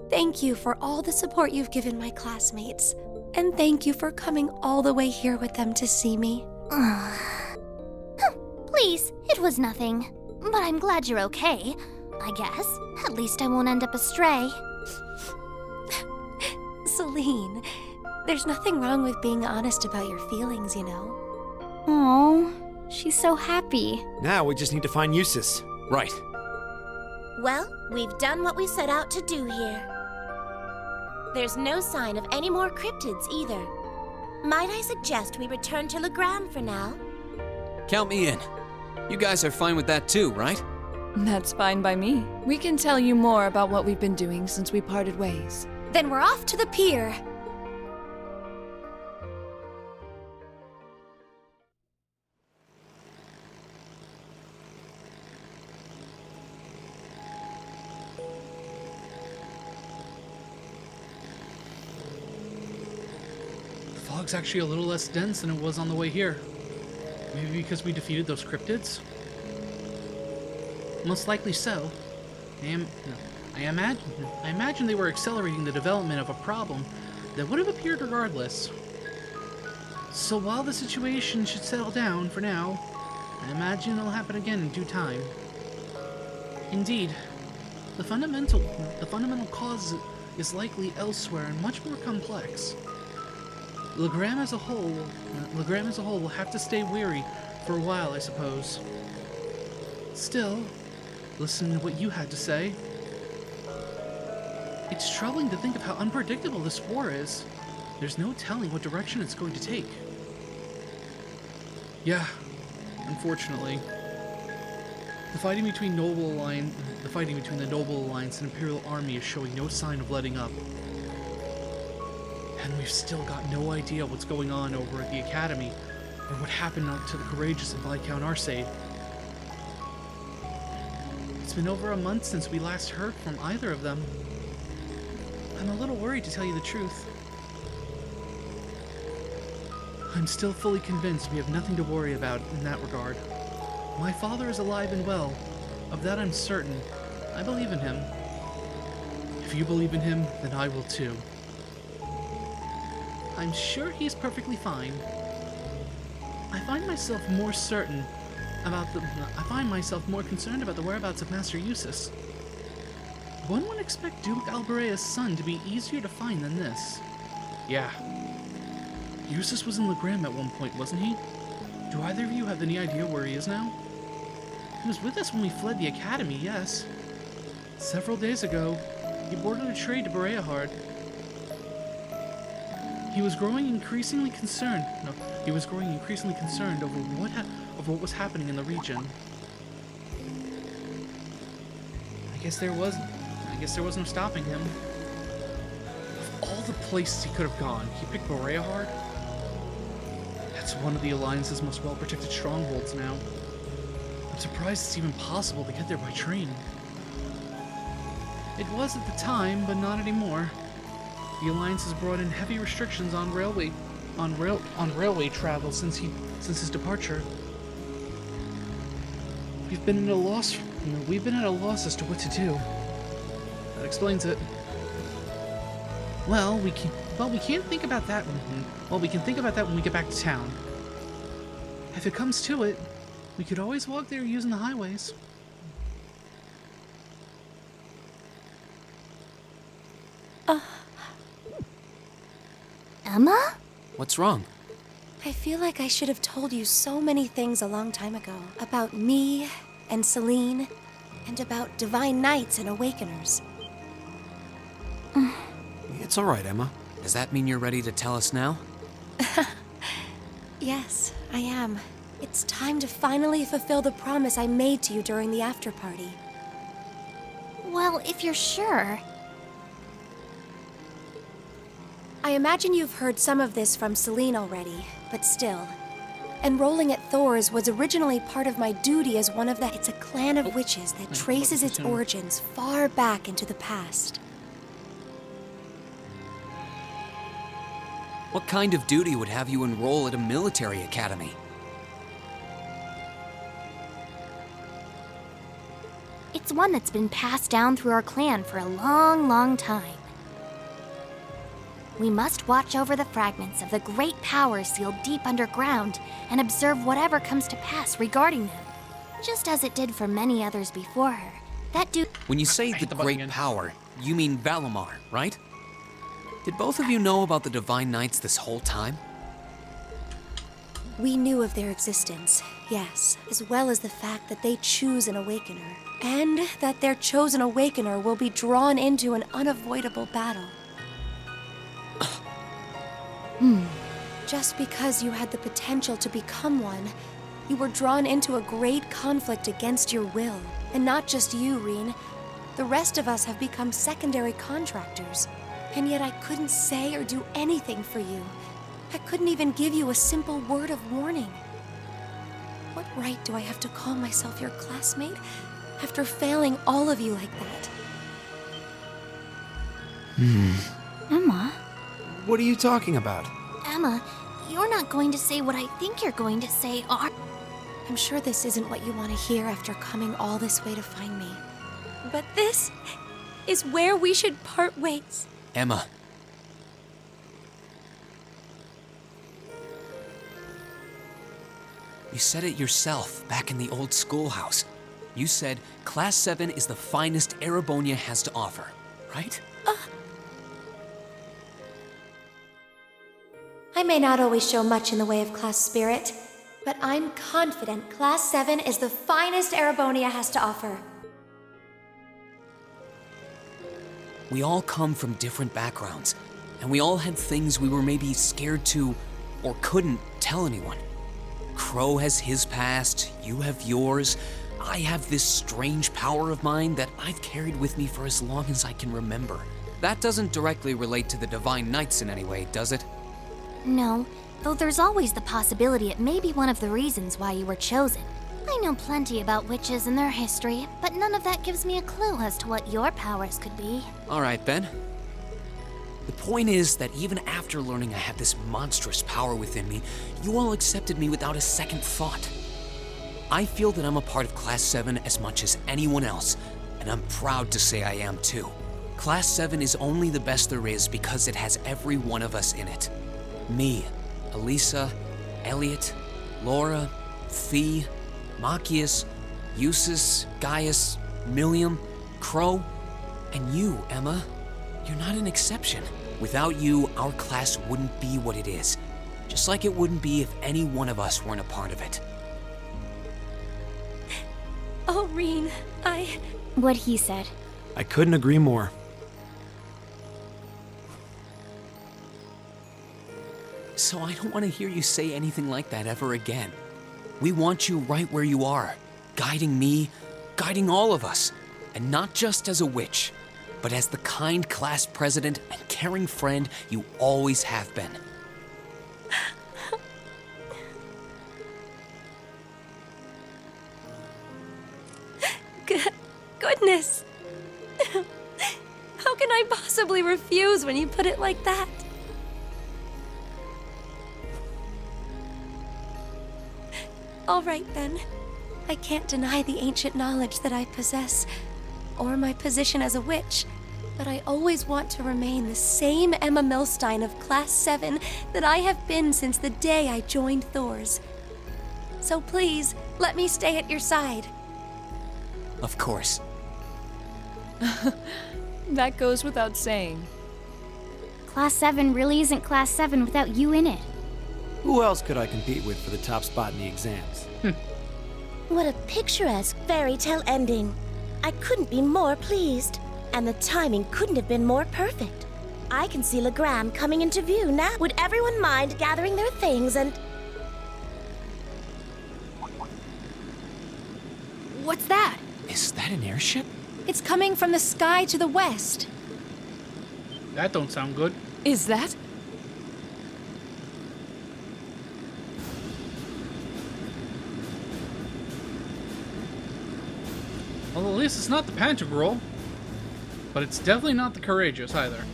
Thank you for all the support you've given my classmates. And thank you for coming all the way here with them to see me. Please, it was nothing. But I'm glad you're okay, I guess. At least I won't end up astray. Celine, there's nothing wrong with being honest about your feelings, you know. Oh, she's so happy. Now we just need to find Eustace. Right. Well, we've done what we set out to do here. There's no sign of any more cryptids either. Might I suggest we return to GLEGaming for now? Count me in. You guys are fine with that too, right? That's fine by me. We can tell you more about what we've been doing since we parted ways. Then we're off to the pier. The fog's actually a little less dense than it was on the way here. Maybe because we defeated those cryptids? Most likely so. I imagine they were accelerating the development of a problem that would have appeared regardless. So while the situation should settle down for now, I imagine it'll happen again in due time. Indeed, the fundamental cause is likely elsewhere and much more complex. GLEGaming as a whole will have to stay weary for a while, I suppose. Still, listen to what you had to say. It's troubling to think of how unpredictable this war is. There's no telling what direction it's going to take. Yeah, unfortunately. The fighting between the Noble Alliance and Imperial Army is showing no sign of letting up. And we've still got no idea what's going on over at the Academy, or what happened to the courageous of Viscount Arcade. It's been over a month since we last heard from either of them. I'm a little worried, to tell you the truth. I'm still fully convinced we have nothing to worry about in that regard. My father is alive and well. Of that I'm certain. I believe in him. If you believe in him, then I will too. I'm sure he's perfectly fine. I find myself more concerned about the whereabouts of Master Eustace. One would expect Duke Alberea's son to be easier to find than this. Yeah. Eustace was in GLEGAM at one point, wasn't he? Do either of you have any idea where he is now? He was with us when we fled the Academy, yes. Several days ago, he boarded a trade to Bereahard. He was growing increasingly concerned over what was happening in the region. I guess there was no stopping him. Of all the places he could have gone, he picked Bereahard. That's one of the Alliance's most well-protected strongholds now. I'm surprised it's even possible to get there by train. It was at the time, but not anymore. The Alliance has brought in heavy restrictions on railway travel since his departure. We've been at a loss as to what to do. That explains it. We can think about that when we get back to town. If it comes to it, we could always walk there using the highways. Emma? What's wrong? I feel like I should have told you so many things a long time ago. About me, and Celine, and about Divine Knights and Awakeners. It's alright, Emma. Does that mean you're ready to tell us now? Yes, I am. It's time to finally fulfill the promise I made to you during the after party. Well, if you're sure. I imagine you've heard some of this from Celine already, but still. Enrolling at Thor's was originally part of my duty as one of the... It's a clan of witches that traces its origins far back into the past. What kind of duty would have you enroll at a military academy? It's one that's been passed down through our clan for a long, long time. We must watch over the fragments of the great power sealed deep underground and observe whatever comes to pass regarding them. Just as it did for many others before her. When you say the great power, you mean Valimar, right? Did both of you know about the Divine Knights this whole time? We knew of their existence, yes, as well as the fact that they choose an Awakener, and that their chosen Awakener will be drawn into an unavoidable battle. Just because you had the potential to become one, you were drawn into a great conflict against your will. And not just you, Reen. The rest of us have become secondary contractors. And yet I couldn't say or do anything for you. I couldn't even give you a simple word of warning. What right do I have to call myself your classmate after failing all of you like that? Emma? What are you talking about? Emma, you're not going to say what I think you're going to say, are... I'm sure this isn't what you want to hear after coming all this way to find me. But this is where we should part ways. Emma. You said it yourself back in the old schoolhouse. You said Class 7 is the finest Erebonia has to offer, right? I may not always show much in the way of class spirit, but I'm confident Class 7 is the finest Erebonia has to offer. We all come from different backgrounds, and we all had things we were maybe scared to or couldn't tell anyone. Crow has his past, you have yours. I have this strange power of mine that I've carried with me for as long as I can remember. That doesn't directly relate to the Divine Knights in any way, does it? No, though there's always the possibility it may be one of the reasons why you were chosen. I know plenty about witches and their history, but none of that gives me a clue as to what your powers could be. All right, then. The point is that even after learning I have this monstrous power within me, you all accepted me without a second thought. I feel that I'm a part of Class 7 as much as anyone else, and I'm proud to say I am too. Class 7 is only the best there is because it has every one of us in it. Me, Elisa, Elliot, Laura, Fee, Machias, Eustace, Gaius, Milliam, Crow, and you, Emma. You're not an exception. Without you, our class wouldn't be what it is. Just like it wouldn't be if any one of us weren't a part of it. Oh, Reen, What he said. I couldn't agree more. So I don't want to hear you say anything like that ever again. We want you right where you are, guiding me, guiding all of us, and not just as a witch, but as the kind class president and caring friend you always have been. Goodness! How can I possibly refuse when you put it like that? All right, then. I can't deny the ancient knowledge that I possess, or my position as a witch, but I always want to remain the same Emma Milstein of Class 7 that I have been since the day I joined Thor's. So please, let me stay at your side. Of course. That goes without saying. Class 7 really isn't Class 7 without you in it. Who else could I compete with for the top spot in the exams? What a picturesque fairy tale ending. I couldn't be more pleased. And the timing couldn't have been more perfect. I can see GLEGam coming into view now. Would everyone mind gathering their things and... What's that? Is that an airship? It's coming from the sky to the west. That don't sound good. Is that? Well, at least it's not the Pantagruel. But it's definitely not the Courageous either.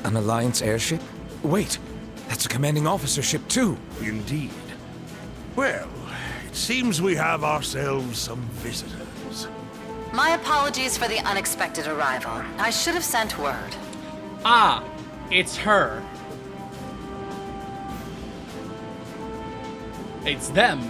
An Alliance airship? Wait, that's a commanding officer ship too. Indeed. Well, it seems we have ourselves some visitors. My apologies for the unexpected arrival. I should have sent word. Ah, it's her. It's them.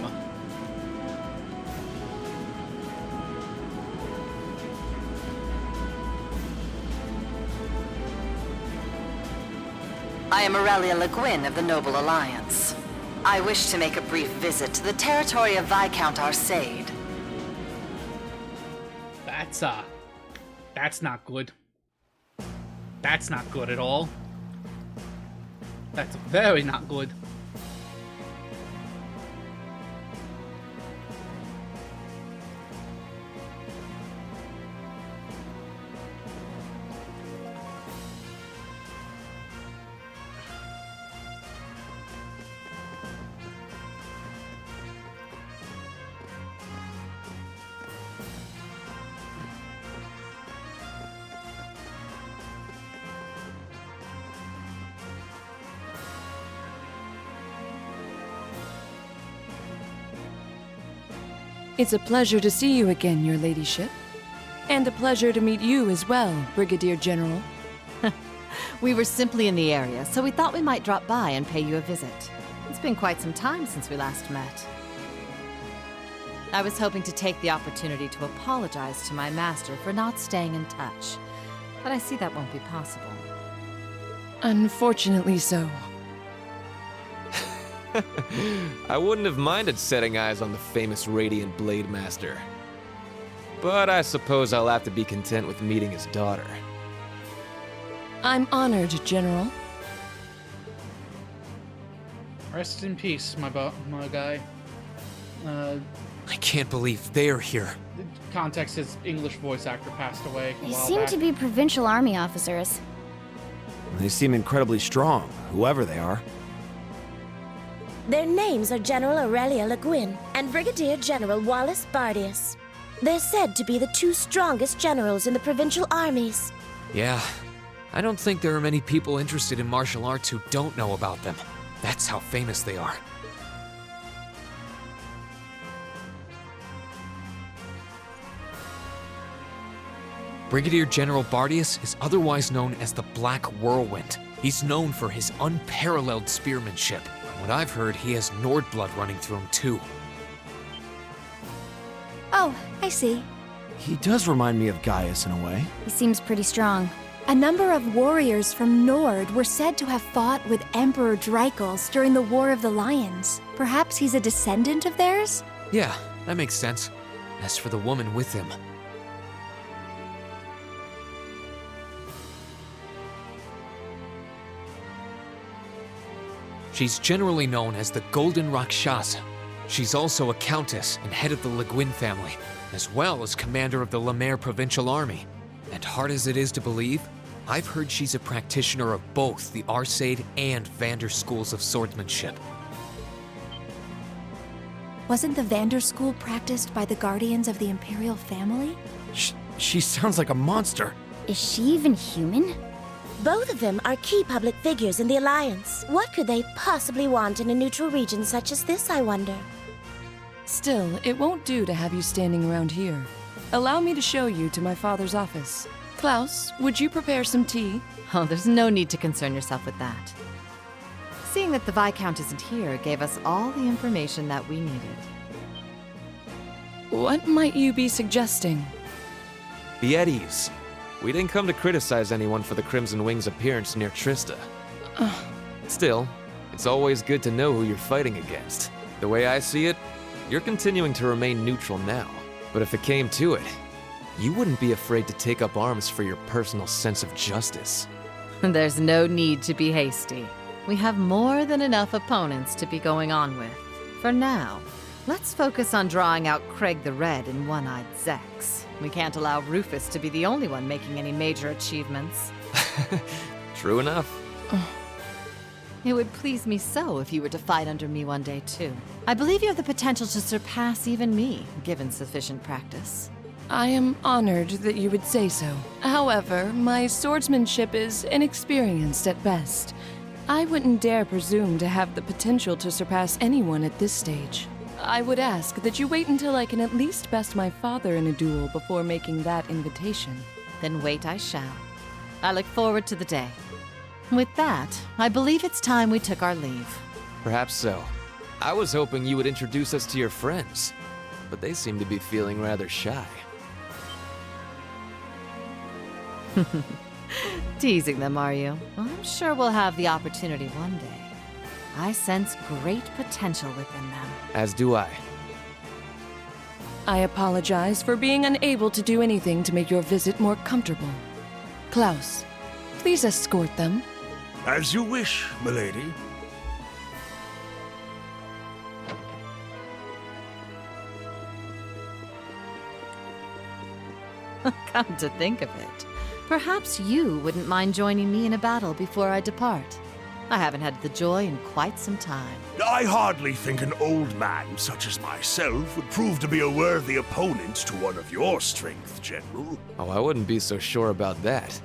I am Aurelia Le Guin of the Noble Alliance. I wish to make a brief visit to the territory of Viscount Arcade. That's not good. That's not good at all. That's very not good. It's a pleasure to see you again, your ladyship. And a pleasure to meet you as well, Brigadier General. We were simply in the area, so we thought we might drop by and pay you a visit. It's been quite some time since we last met. I was hoping to take the opportunity to apologize to my master for not staying in touch, but I see that won't be possible. Unfortunately so. I wouldn't have minded setting eyes on the famous Radiant Blade Master. but I suppose I'll have to be content with meeting his daughter. I'm honored, General. Rest in peace, my guy. I can't believe they're here. Context: his English voice actor passed away a They while seem back. to be provincial army officers. They seem incredibly strong, whoever they are. Their names are General Aurelia Le Guin and Brigadier General Wallace Bardius. They're said to be the two strongest generals in the provincial armies. Yeah, I don't think there are many people interested in martial arts who don't know about them. That's how famous they are. Brigadier General Bardius is otherwise known as the Black Whirlwind. He's known for his unparalleled spearmanship. From what I've heard, he has Nord blood running through him too. Oh, I see. He does remind me of Gaius in a way. He seems pretty strong. A number of warriors from Nord were said to have fought with Emperor Dreichels during the War of the Lions. Perhaps he's a descendant of theirs? Yeah, that makes sense. As for the woman with him, she's generally known as the Golden Rakshasa. She's also a countess and head of the Le Guin family, as well as commander of the Le Maire Provincial Army. And hard as it is to believe, I've heard she's a practitioner of both the Arcade and Vander schools of swordsmanship. Wasn't the Vander school practiced by the guardians of the Imperial family? She sounds like a monster. Is she even human? Both of them are key public figures in the Alliance. What could they possibly want in a neutral region such as this, I wonder? Still, it won't do to have you standing around here. Allow me to show you to my father's office. Klaus, would you prepare some tea? Oh, there's no need to concern yourself with that. Seeing that the Viscount isn't here gave us all the information that we needed. What might you be suggesting? Be at ease. We didn't come to criticize anyone for the Crimson Wing's appearance near Trista. Still, it's always good to know who you're fighting against. The way I see it, you're continuing to remain neutral now. But if it came to it, you wouldn't be afraid to take up arms for your personal sense of justice. There's no need to be hasty. We have more than enough opponents to be going on with. For now, let's focus on drawing out Craig the Red and One-Eyed Zex. We can't allow Rufus to be the only one making any major achievements. True enough. It would please me so if you were to fight under me one day, too. I believe you have the potential to surpass even me, given sufficient practice. I am honored that you would say so. However, my swordsmanship is inexperienced at best. I wouldn't dare presume to have the potential to surpass anyone at this stage. I would ask that you wait until I can at least best my father in a duel before making that invitation. Then wait I shall. I look forward to the day. With that, I believe it's time we took our leave. Perhaps so. I was hoping you would introduce us to your friends, but they seem to be feeling rather shy. Teasing them, are you? Well, I'm sure we'll have the opportunity one day. I sense great potential within them. As do I. I apologize for being unable to do anything to make your visit more comfortable. Klaus, please escort them. As you wish, milady. Come to think of it, perhaps you wouldn't mind joining me in a battle before I depart. I haven't had the joy in quite some time. I hardly think an old man such as myself would prove to be a worthy opponent to one of your strength, General. Oh, I wouldn't be so sure about that.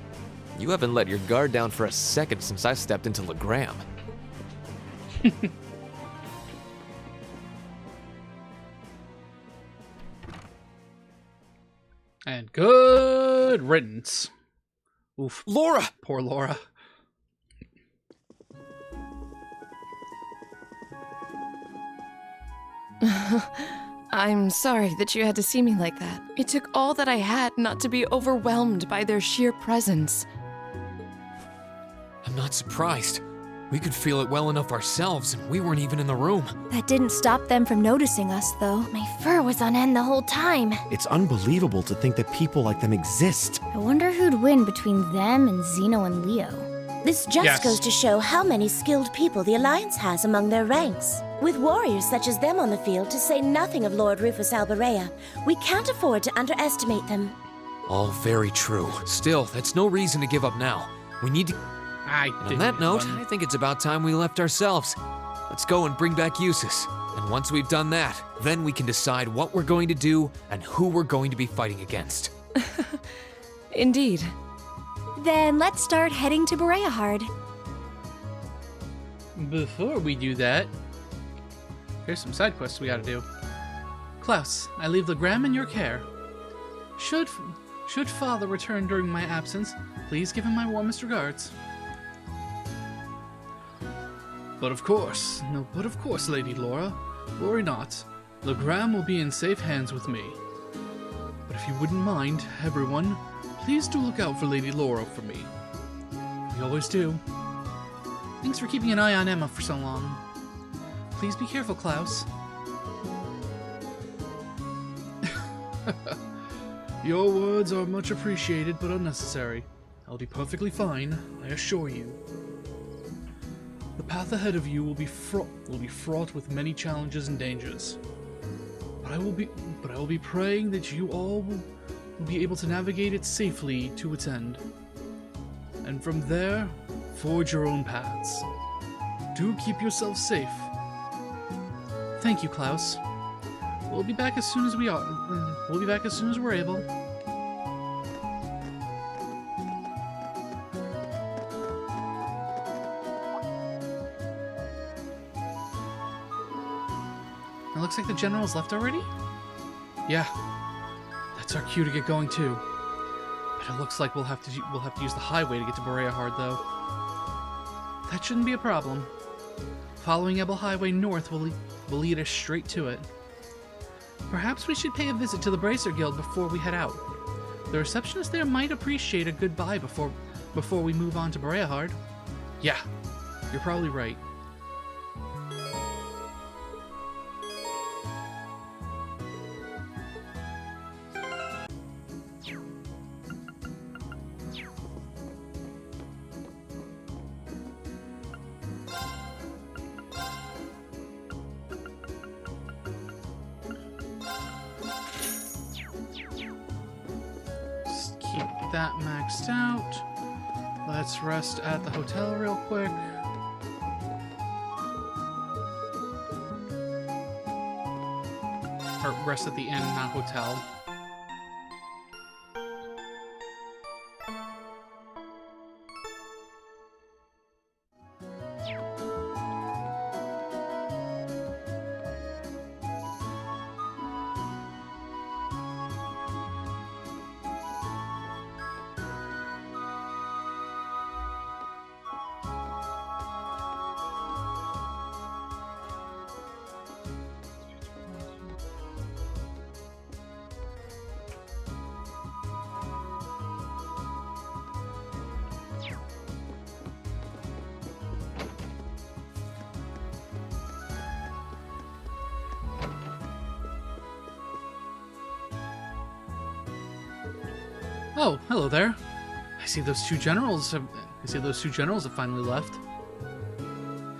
You haven't let your guard down for a second since I stepped into GLEGam. And good riddance. Oof. Laura! Poor Laura. I'm sorry that you had to see me like that. It took all that I had not to be overwhelmed by their sheer presence. I'm not surprised. We could feel it well enough ourselves, and we weren't even in the room. That didn't stop them from noticing us, though. My fur was on end the whole time. It's unbelievable to think that people like them exist. I wonder who'd win between them and Zeno and Leo. This just goes to show how many skilled people the Alliance has among their ranks. With warriors such as them on the field, to say nothing of Lord Rufus Alberea, we can't afford to underestimate them. All very true. Still, that's no reason to give up now. We need to... And on that note, I think it's about time we left ourselves. Let's go and bring back Eusus. And once we've done that, then we can decide what we're going to do and who we're going to be fighting against. Indeed. Then let's start heading to Bereahard. Before we do that, here's some side quests we gotta do. Klaus, I leave Legram in your care. Should Father return during my absence, please give him my warmest regards. But of course, Lady Laura, worry not. Legram will be in safe hands with me. But if you wouldn't mind, everyone, please do look out for Lady Laura for me. We always do. Thanks for keeping an eye on Emma for so long. Please be careful, Klaus. Your words are much appreciated, but unnecessary. I'll be perfectly fine, I assure you. The path ahead of you will be fraught with many challenges and dangers. But I will be praying that you all will be able to navigate it safely to its end. And from there, forge your own paths. Do keep yourself safe. Thank you, Klaus. We'll be back as soon as we're able. It looks like the general's left already? Yeah. That's our cue to get going too. But it looks like we'll have to use the highway to get to Bereahard though. That shouldn't be a problem. Following Ebel Highway north will lead us straight to it. Perhaps we should pay a visit to the Bracer Guild before we head out. The receptionist there might appreciate a goodbye before we move on to Bereahard. Yeah, you're probably right. That maxed out. Let's rest at the hotel real quick. Or rest at the inn, not hotel. Oh, hello there. I see those two generals have finally left.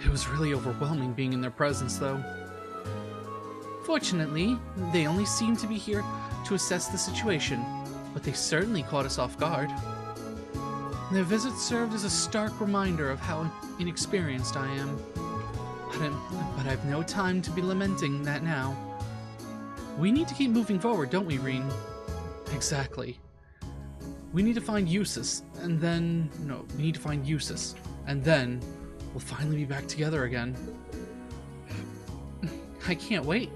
It was really overwhelming being in their presence, though. Fortunately, they only seemed to be here to assess the situation, but they certainly caught us off guard. Their visit served as a stark reminder of how inexperienced I am. But I've no time to be lamenting that now. We need to keep moving forward, don't we, Reen? Exactly. We need to find Eusus, and then... No, we need to find Eusus, and then we'll finally be back together again. I can't wait.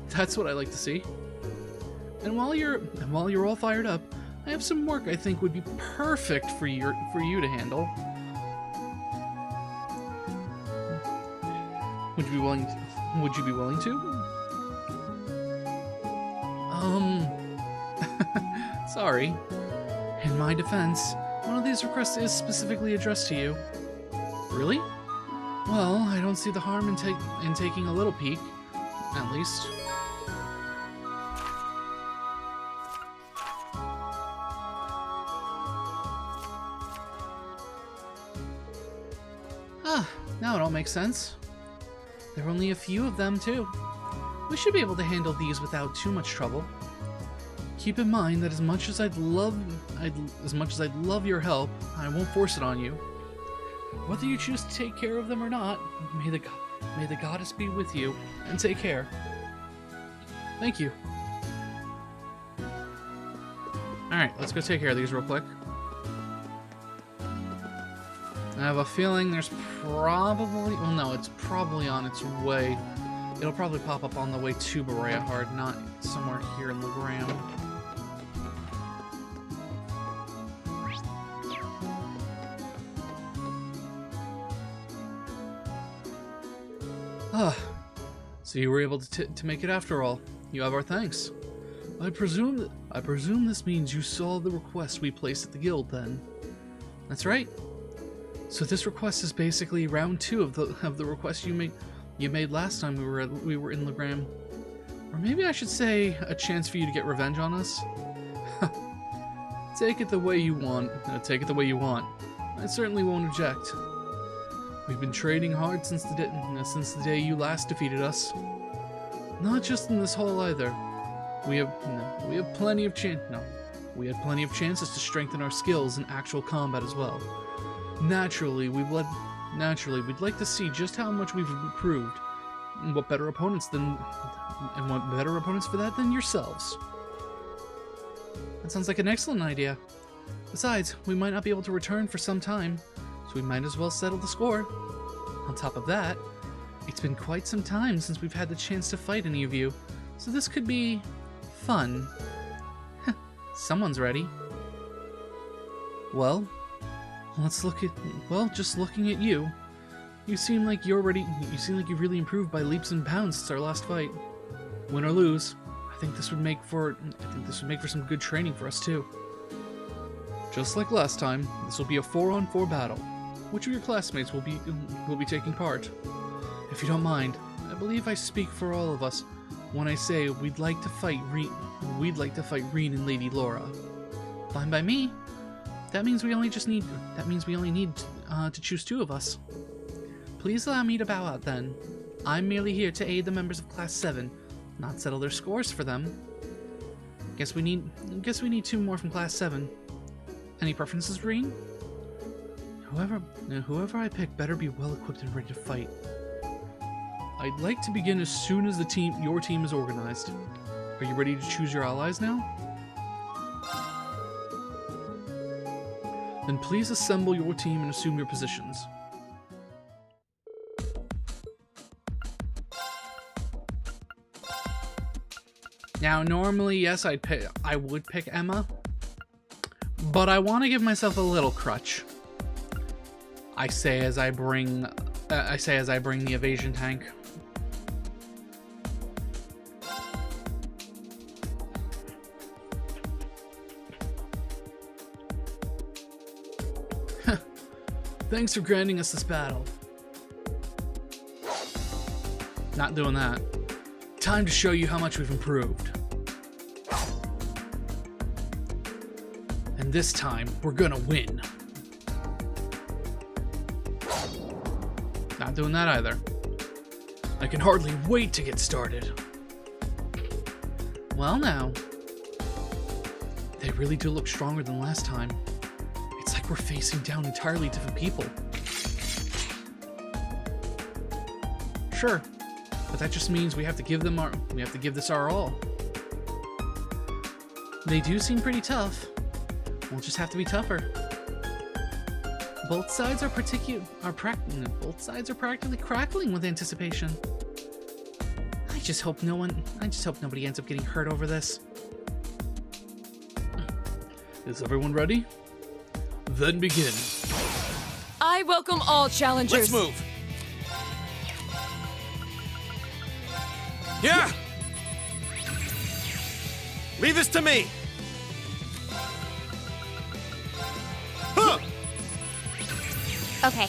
That's what I like to see. And while you're all fired up, I have some work I think would be perfect for you to handle. Would you be willing to? Sorry. In my defense, one of these requests is specifically addressed to you. Really? Well, I don't see the harm in taking a little peek, at least. Ah, now it all makes sense. There are only a few of them, too. We should be able to handle these without too much trouble. Keep in mind that as much as I'd love your help, I won't force it on you. Whether you choose to take care of them or not, may the goddess be with you, and take care. Thank you. Alright, let's go take care of these real quick. I have a feeling there's probably... Well, no, it's probably on its way. It'll probably pop up on the way to Berea Hard, not somewhere here in LeGram. Ah, so you were able to make it after all. You have our thanks. I presume this means you saw the request we placed at the guild then. That's right. So this request is basically round 2 of the request you made last time we were in LeGram. Or maybe I should say a chance for you to get revenge on us. Take it the way you want. Take it the way you want. I certainly won't object. We've been trading hard since the day you last defeated us. Not just in this hall either. We had plenty of chances to strengthen our skills in actual combat as well. Naturally, we'd like to see just how much we've improved, and what better opponents for that than yourselves. That sounds like an excellent idea. Besides, we might not be able to return for some time, so we might as well settle the score. On top of that, it's been quite some time since we've had the chance to fight any of you, so this could be fun. Someone's ready. Well, just looking at you, you seem like you've really improved by leaps and bounds since our last fight. Win or lose, I think this would make for some good training for us too. Just like last time, this will be a 4-on-4 battle. Which of your classmates will be taking part? If you don't mind, I believe I speak for all of us when I say we'd like to fight Reen and Lady Laura. Fine by me. That means we only need to choose 2 of us. Please allow me to bow out then. I'm merely here to aid the members of Class 7, not settle their scores for them. Guess we need 2 more from Class 7. Any preferences, Reen? Whoever I pick better be well equipped and ready to fight. I'd like to begin as soon as your team is organized. Are you ready to choose your allies now? Then please assemble your team and assume your positions. Now, normally, yes, I would pick Emma, but I want to give myself a little crutch. I say as I bring the evasion tank. Thanks for granting us this battle. Not doing that. Time to show you how much we've improved. And this time, we're gonna win. Not doing that either. I can hardly wait to get started. Well now, they really do look stronger than last time. It's like we're facing down entirely different people. Sure, but that just means we have to give this our all. They do seem pretty tough. We'll just have to be tougher. Both sides are practically crackling with anticipation. I just hope nobody ends up getting hurt over this. Is everyone ready? Then begin. I welcome all challengers. Let's move. Yeah. Leave this to me. Okay.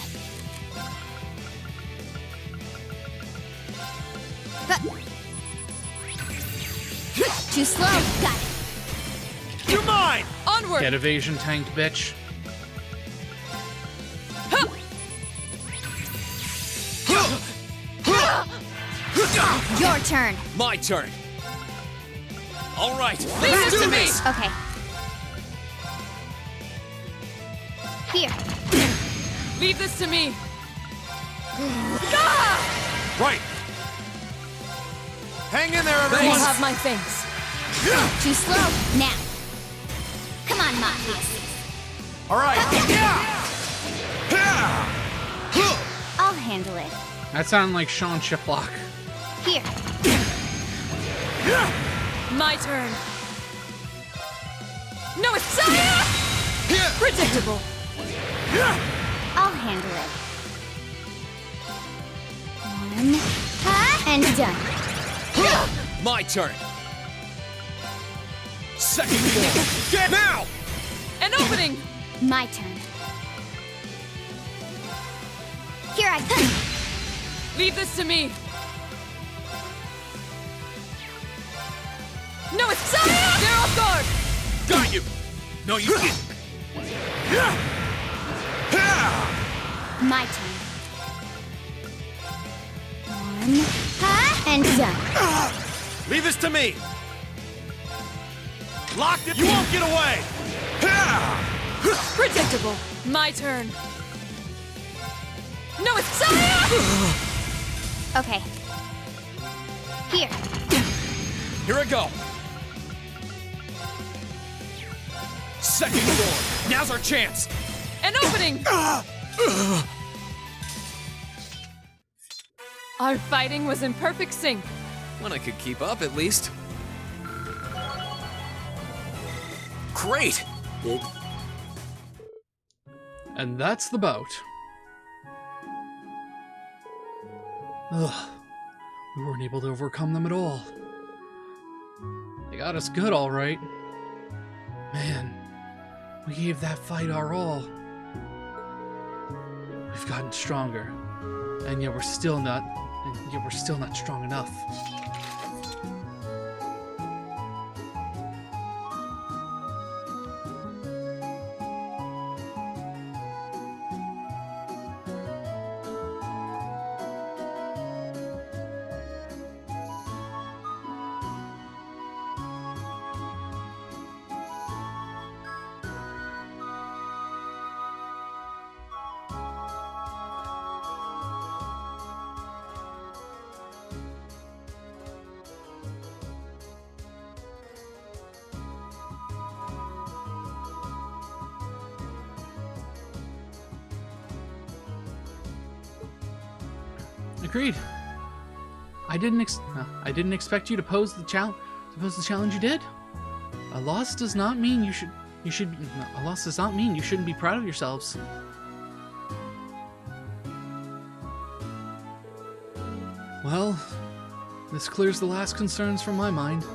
Too slow. Got it. You're mine! Onward! Get evasion tanked, bitch. Your turn. My turn. All right, Leave let's this do to me. this. Okay. Here. Leave this to me. Right. Hang in there, You everyone! have my thanks. Too slow. Now. Come on, Monty. All right. I'll handle it. That sounded like Sean Chiplock. Here. My turn. No, it's predictable. I'll handle it. One. And done. My turn. Second floor. Get now! An opening. My turn. Here I come. Leave this to me. No, it's they're off guard. Got you. No, you didn't. My turn. One. And done. Leave this to me. Locked it. You won't get away. Predictable. My turn. No, it's Okay. Here. Here I go. Second floor. Now's our chance. an opening. Our fighting was in perfect sync. When I could keep up, at least. Great! And that's the bout. Ugh. We weren't able to overcome them at all. They got us good, all right. Man, we gave that fight our all. We've gotten stronger, and yet we're still not strong enough. Agreed. I didn't expect you to pose the challenge you did. A loss does not mean you shouldn't be proud of yourselves. Well, this clears the last concerns from my mind.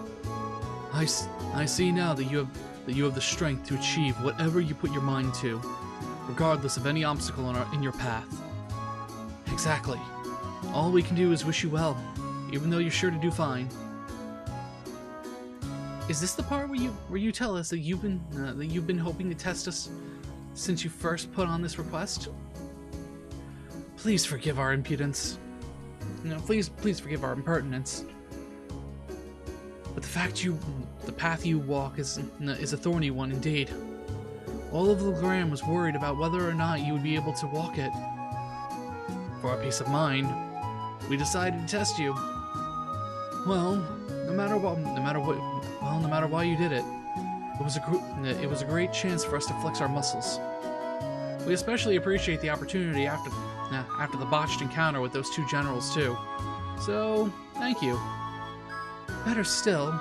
I see now that you have the strength to achieve whatever you put your mind to, regardless of any obstacle in your path. Exactly. All we can do is wish you well, even though you're sure to do fine. Is this the part where you tell us that you've been hoping to test us since you first put on this request? Please forgive our impudence. No, please forgive our impertinence. But the path you walk is a thorny one indeed. All of GLEGam was worried about whether or not you would be able to walk it. For our peace of mind, we decided to test you. Well, no matter why you did it, it was a great chance for us to flex our muscles. We especially appreciate the opportunity after the botched encounter with those two generals too. So, thank you. Better still,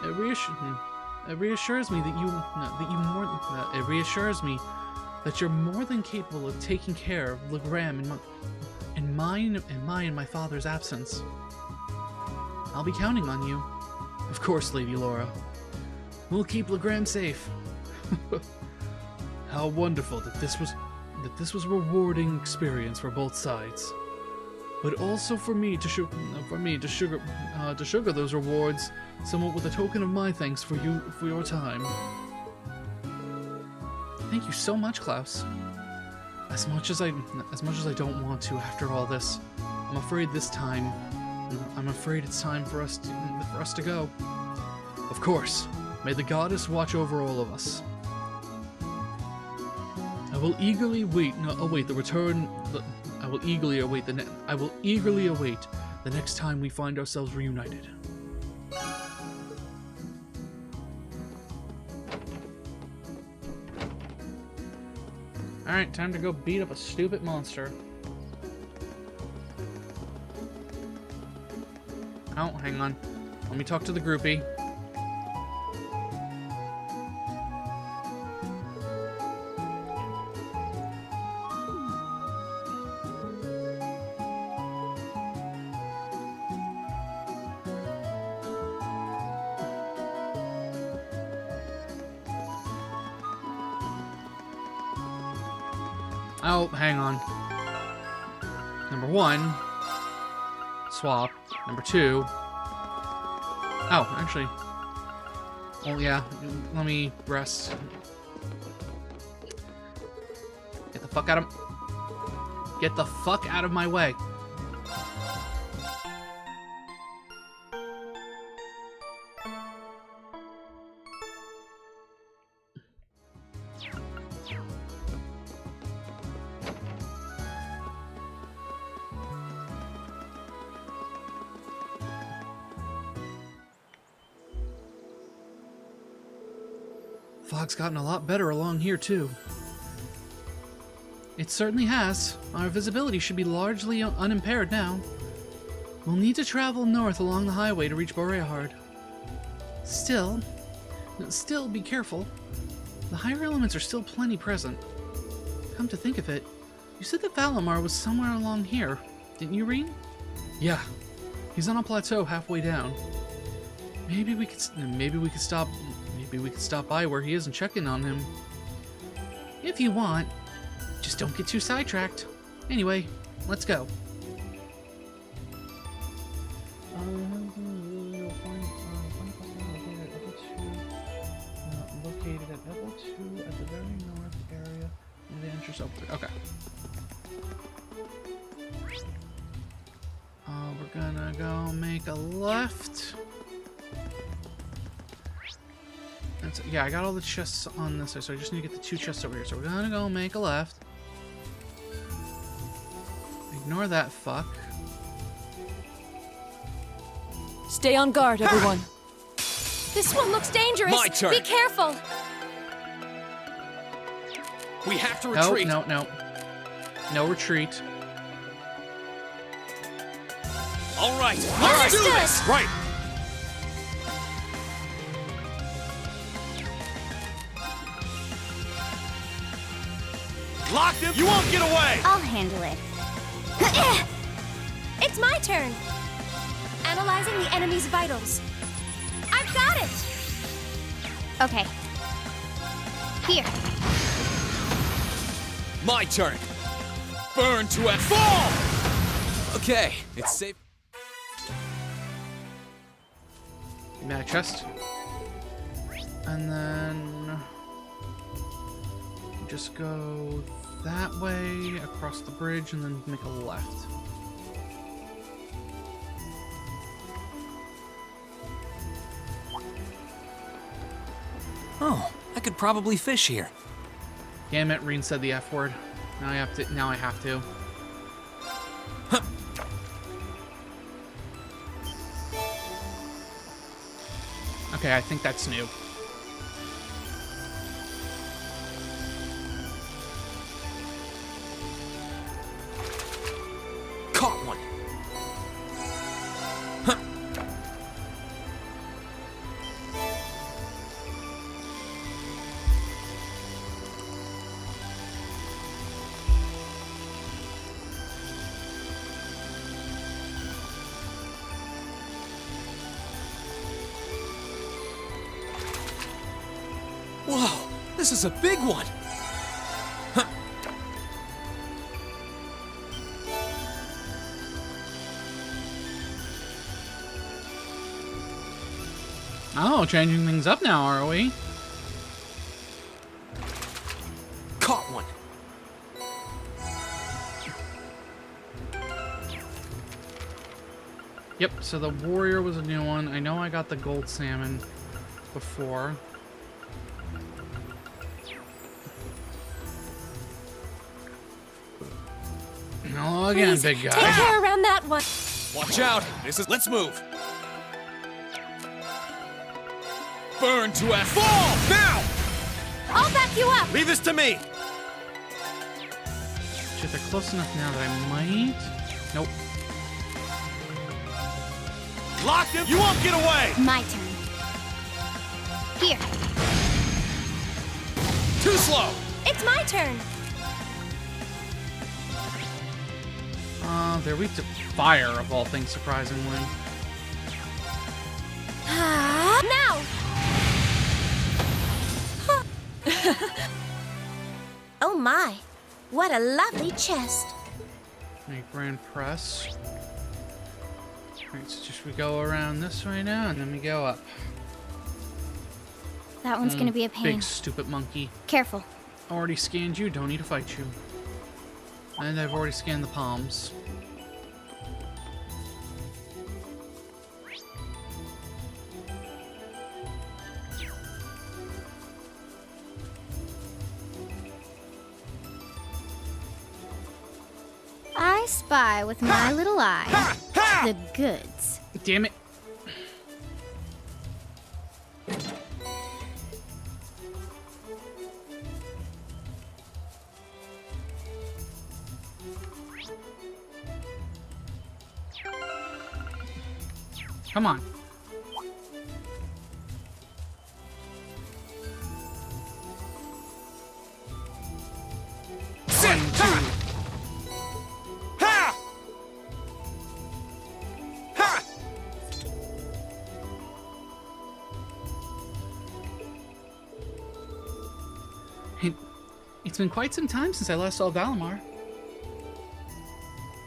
it reassures me that you're more than capable of taking care of GLEGam in my father's absence. I'll be counting on you. Of course, Lady Laura. We'll keep GLEGam safe. How wonderful that this was a rewarding experience for both sides. but also for me to sugar those rewards somewhat with a token of my thanks for your time. Thank you so much, Klaus. As much as I don't want to after all this, I'm afraid it's time for us to go. Of course, may the goddess watch over all of us. I will eagerly await the next time we find ourselves reunited. Alright, time to go beat up a stupid monster. Oh, hang on. Let me talk to the groupie. Oh, hang on. Number 1, swap. Number 2. Oh, actually. Oh, yeah. Let me rest. Get the fuck out of my way. Fog's gotten a lot better along here, too. It certainly has. Our visibility should be largely unimpaired now. We'll need to travel north along the highway to reach Boreahard. Still, be careful. The higher elements are still plenty present. Come to think of it, you said that Valimar was somewhere along here, didn't you, Reen? Yeah. He's on a plateau halfway down. Maybe we could stop by where he is and check in on him. If you want. Just don't get too sidetracked. Anyway, let's go. Located at level 2 at the very north area of the entrance over there. Okay. We're gonna go make a left. Yeah, I got all the chests on this side, so I just need to get the 2 chests over here. So we're gonna go make a left. Ignore that fuck. Stay on guard, everyone. This one looks dangerous. My turn. Be careful. We have to retreat. No retreat. All right. Let's do this. Right. Locked him. You won't get away. I'll handle it. It's my turn. Analyzing the enemy's vitals. I've got it. Okay. Here. My turn. Burn to a fall. Okay, it's safe. Give me that chest. And then just go that way across the bridge and then make a left. Oh, I could probably fish here. Damn it, Reen said the F word. Now I have to. Huh. Okay, I think that's new. Caught one. Huh. Whoa, this is a big one. Huh. Oh, changing things up now, are we? Caught one. Yep, so the warrior was a new one. I know I got the gold salmon before. Hello again, Please, big guy. take care around that one. Watch out. Let's move. Burn to ash. Fall now. I'll back you up. Leave this to me. Shit, they're close enough now that I might. Nope. Lock him. You won't get away. My turn. Here. Too slow. It's my turn. They're weak to fire, of all things, surprisingly. Now. Oh my, what a lovely chest. Make grand press. Alright, so just we go around this way now, and then we go up. That one's gonna be a pain. Big stupid monkey. Careful. Already scanned you, don't need to fight you. And I've already scanned the palms. I spy with my little eye the goods. Damn it. Come on. One, two. It's been quite some time since I last saw Valimar.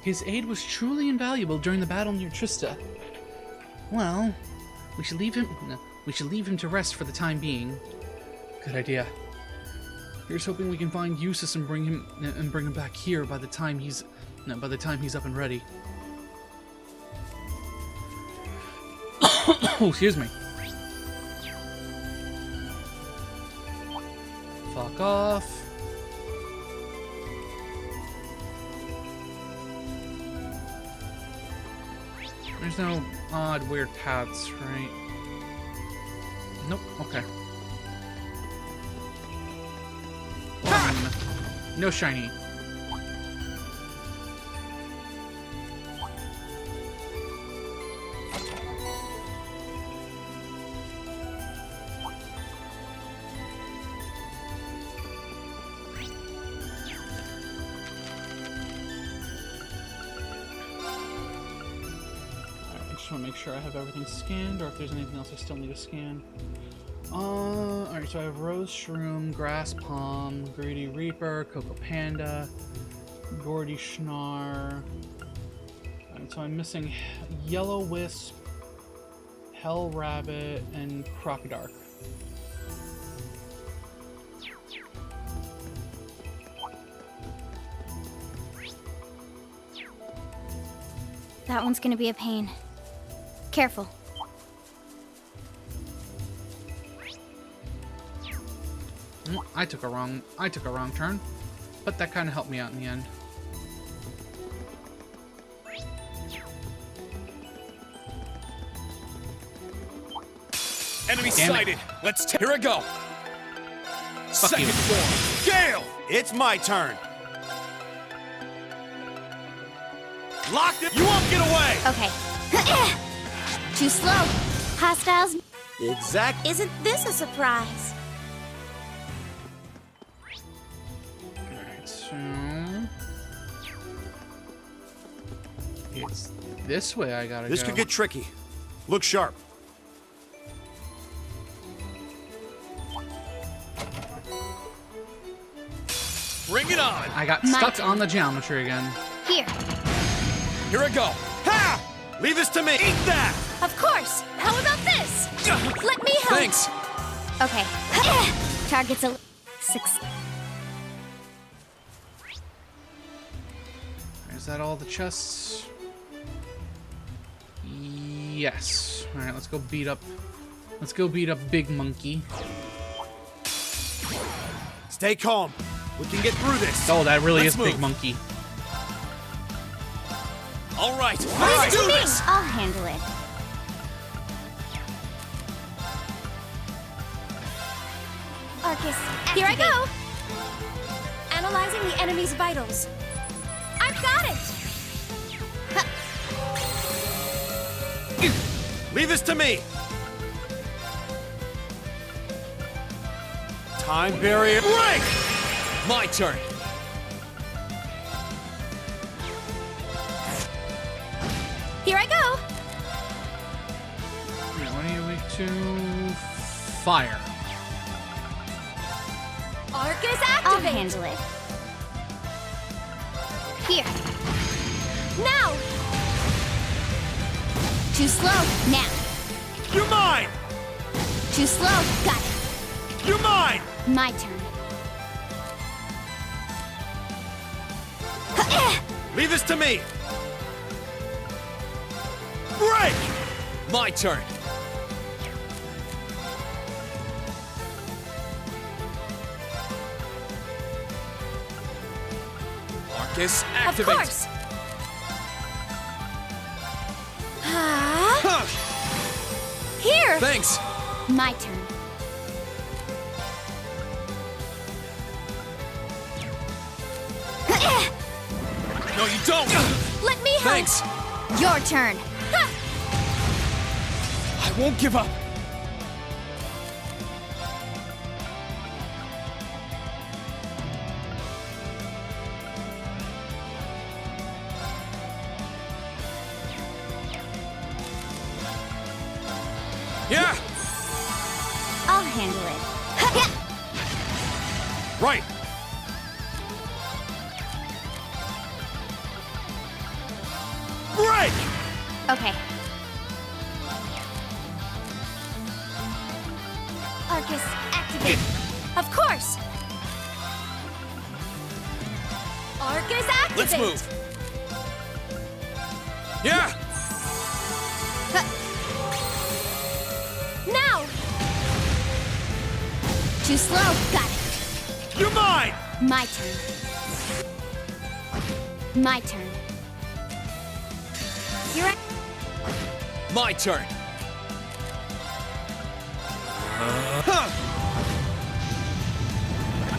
His aid was truly invaluable during the battle near Trista. Well, we should leave him to rest for the time being. Good idea. Here's hoping we can find Eustace and bring him back here by the time he's up and ready. Oh, excuse me. Fuck off. There's no odd, weird paths, right? Nope, okay. One. No shiny. I want to make sure I have everything scanned, or if there's anything else I still need to scan. Alright, so I have Rose Shroom, Grass Palm, Greedy Reaper, Cocoa Panda, Gordy Schnar. Alright, so I'm missing Yellow Wisp, Hell Rabbit, and Crocodile. That one's gonna be a pain. Careful. I took a wrong turn, but that kind of helped me out in the end. Enemy sighted. Let's here we go. Fuck Second you. floor. Gale, it's my turn. Locked it. You won't get away. Okay. Too slow. Hostiles. Exact. Isn't this a surprise? Alright, so it's this way I gotta go. This could get tricky. Look sharp. Bring it on. I got stuck on the geometry again. Here. Here we go. Ha! Leave this to me. Eat that. Of course. How about this? Let Thanks! Okay. Target's a... 6. Is that all the chests? Yes. Alright, let's go beat up... Let's go beat up Big Monkey. Stay calm. We can get through this. Oh, that really Let's is move. Big Monkey. All right, Leave let's it do to me. this! I'll handle it. Arcus, Here I activate. go! Analyzing the enemy's vitals. I've got it! Leave this to me. Time barrier. Break! My turn! Here I go! Alright, what are you weak to? Fire. Arcus, I'll activate! handle it. Here. Now! Too slow. Now. You're mine! Too slow. Got it. You're mine! My turn. Leave this to me. Break! My turn! Arcus, activate! Of course! Ah. Here! Thanks! My turn. No, you don't! Let me help! Thanks! Your turn. I won't give up! Yeah! I'll handle it. Right! Break! Okay. Arcus, activate. Of course! Arcus, activate! Let's move! Yeah! Now! Too slow. Got it. You're mine! My turn. My turn. You're right. My turn!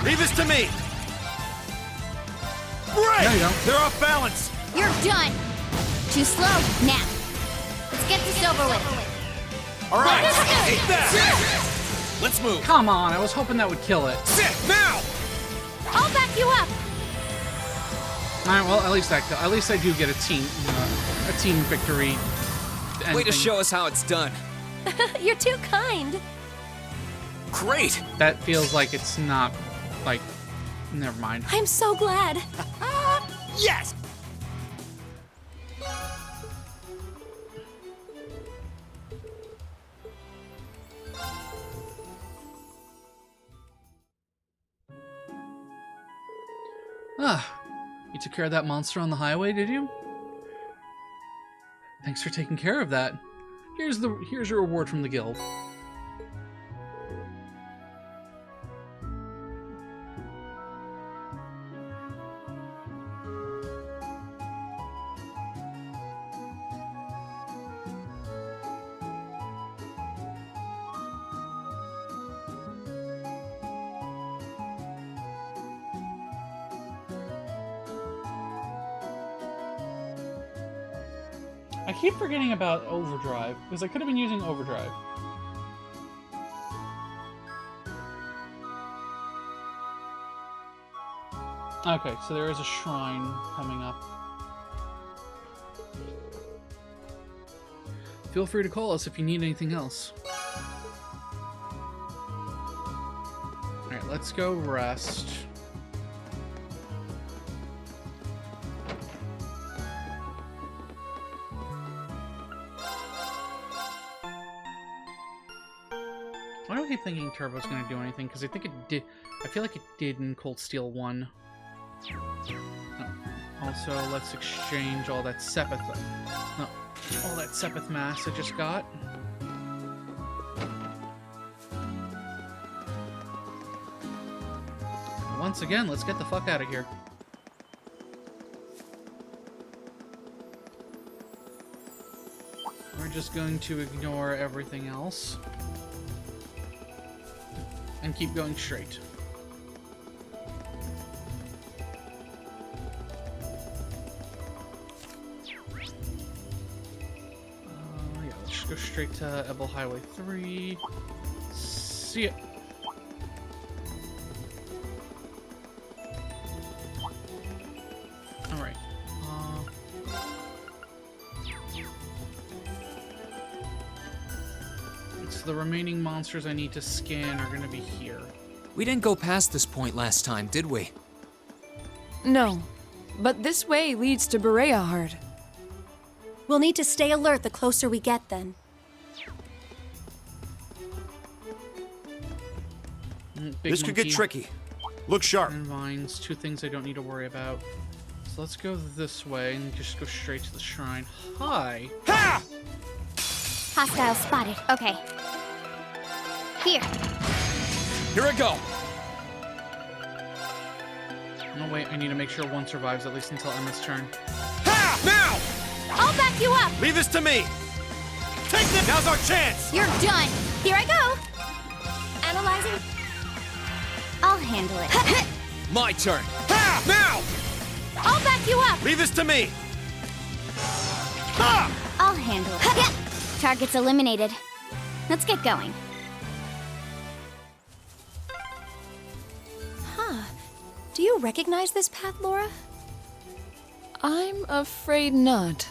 Leave this to me. Break! No, you don't. They're off balance. You're done. Too slow. Now. Let's get this over with. All right. Let's go. Take that. Let's move! Come on, I was hoping that would kill it. Sit now! I'll back you up! Alright, well, at least I do get a team victory. Way to ending. show us how it's done. You're too kind. Great! That feels like it's not, like, never mind. I'm so glad. Yes! Ah, you took care of that monster on the highway, did you? Thanks for taking care of that. Here's your reward from the guild. I keep forgetting about overdrive, because I could have been using overdrive. Okay, so there is a shrine coming up. Feel free to call us if you need anything else. Alright, let's go rest. Why do I keep thinking Turbo's gonna do anything? Because I think it did. I feel like it did in Cold Steel 1. Oh. Also, let's exchange all that Sepith. No, all that Sepith mass I just got. Once again, let's get the fuck out of here. We're just going to ignore everything else and keep going straight. Yeah, let's just go straight to Ebel Highway 3. See ya. Alright. So the remaining monsters I need to scan are gonna be here. We didn't go past this point last time, did we? No, but this way leads to Berea Heart. We'll need to stay alert the closer we get, then. This could get tricky. Look sharp. And vines, two things I don't need to worry about. So let's go this way and just go straight to the shrine. Hi! Ha! Hostile spotted. Okay. Here. Here I go. No, wait, I need to make sure one survives at least until Emma's turn. Ha! Now! I'll back you up! Leave this to me! Take them! Now's our chance! You're done! Here I go! Analyzing. I'll handle it. My turn. Ha! Now! I'll back you up! Leave this to me! Ha! I'll handle it. Target's eliminated. Let's get going. Huh. Do you recognize this path, Laura? I'm afraid not.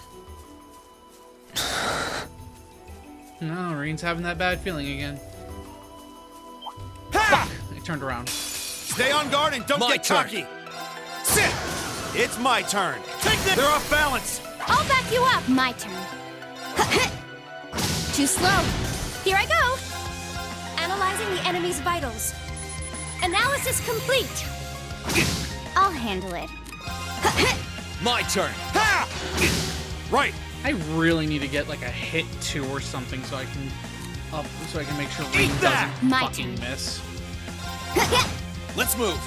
No, Reen's having that bad feeling again. Ha! Fuck! I turned around. Stay on guard and don't My get turn. cocky! Sit! It's my turn! Take them! They're off balance! I'll back you up! My turn. Too slow. Here I go! Analyzing the enemy's vitals. Analysis complete! I'll handle it. My turn. Ha! Right. I really need to get like a hit 2 or something so I can make sure Reen doesn't My fucking turn. miss. Let's move.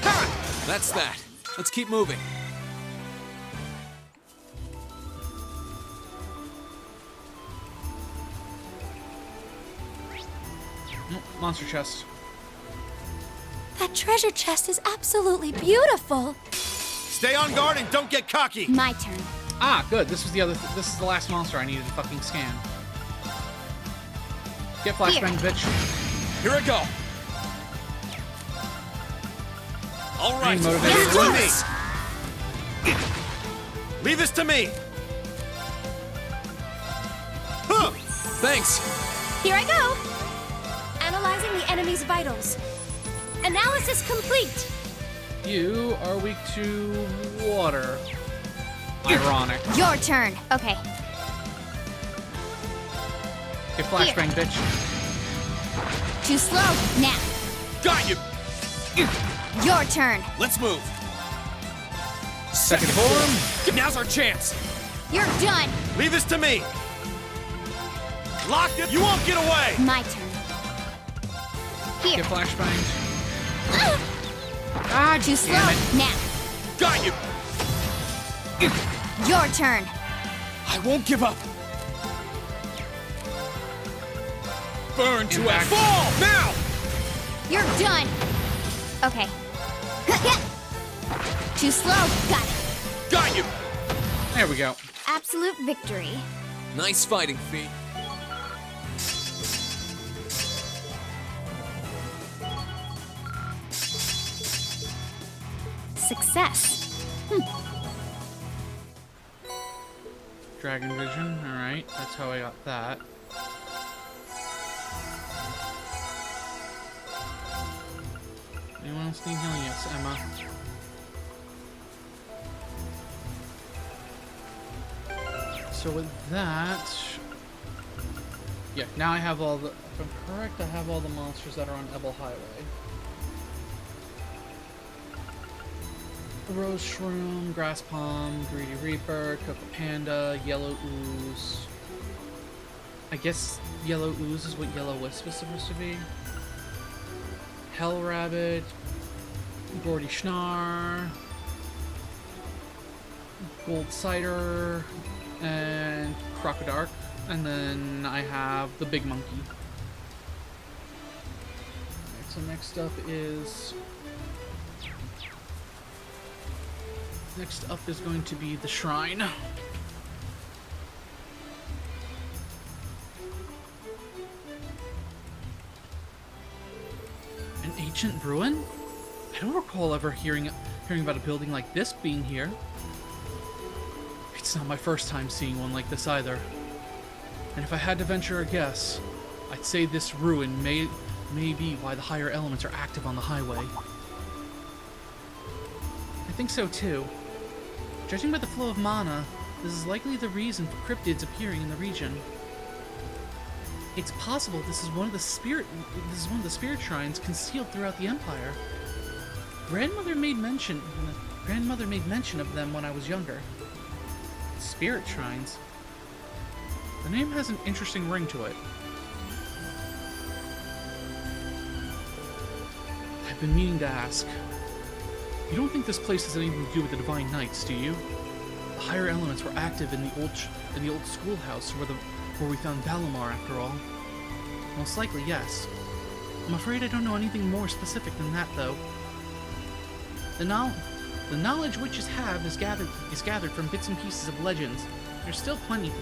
That's that. Let's keep moving. Nope, monster chest. That treasure chest is absolutely beautiful. Stay on guard and don't get cocky! My turn. Ah, good. This is the last monster I needed to fucking scan. Get flashbang, bitch. Here I go. All right. Leave this to me. Leave this to me. Huh. Thanks. Here I go! Analyzing the enemy's vitals. Analysis complete! You are weak to water. Ironic. Your turn. Okay. Get flashbang, bitch. Too slow. Now. Got you. Your turn. Let's move. Second form. Now's our chance. You're done. Leave this to me. Locked it. You won't get away. My turn. Here. Get flashbanged. Ah, too slow. Now. Got you. Your turn. I won't give up. Burn to a fall now. You're done. Okay. Too slow. Got it. Got you. There we go. Absolute victory. Nice fighting, Fee. Success. Dragon vision. Alright, that's how I got that. Anyone else need healing? Yes, Emma. So with that, Yeah, now I have all the... If I'm correct, I have all the monsters that are on Ebel Highway. Rose Shroom, Grass Palm, Greedy Reaper, Coco Panda, Yellow Ooze. I guess Yellow Ooze is what Yellow Wisp is supposed to be. Hell Rabbit, Gordy Schnar, Gold Cider, and Crocodark. And then I have the Big Monkey. Alright, so next up is... Next up is going to be the Shrine. An ancient ruin? I don't recall ever hearing about a building like this being here. It's not my first time seeing one like this either. And if I had to venture a guess, I'd say this ruin may be why the higher elements are active on the highway. I think so too. Judging by the flow of mana, this is likely the reason for cryptids appearing in the region. It's possible this is one of the spirit shrines concealed throughout the Empire. Grandmother made mention of them when I was younger. Spirit shrines. The name has an interesting ring to it. I've been meaning to ask. You don't think this place has anything to do with the Divine Knights, do you? The higher elements were active in the old schoolhouse where we found Balamar, after all. Most likely, yes. I'm afraid I don't know anything more specific than that, though. The knowledge witches have is gathered from bits and pieces of legends. There's still plenty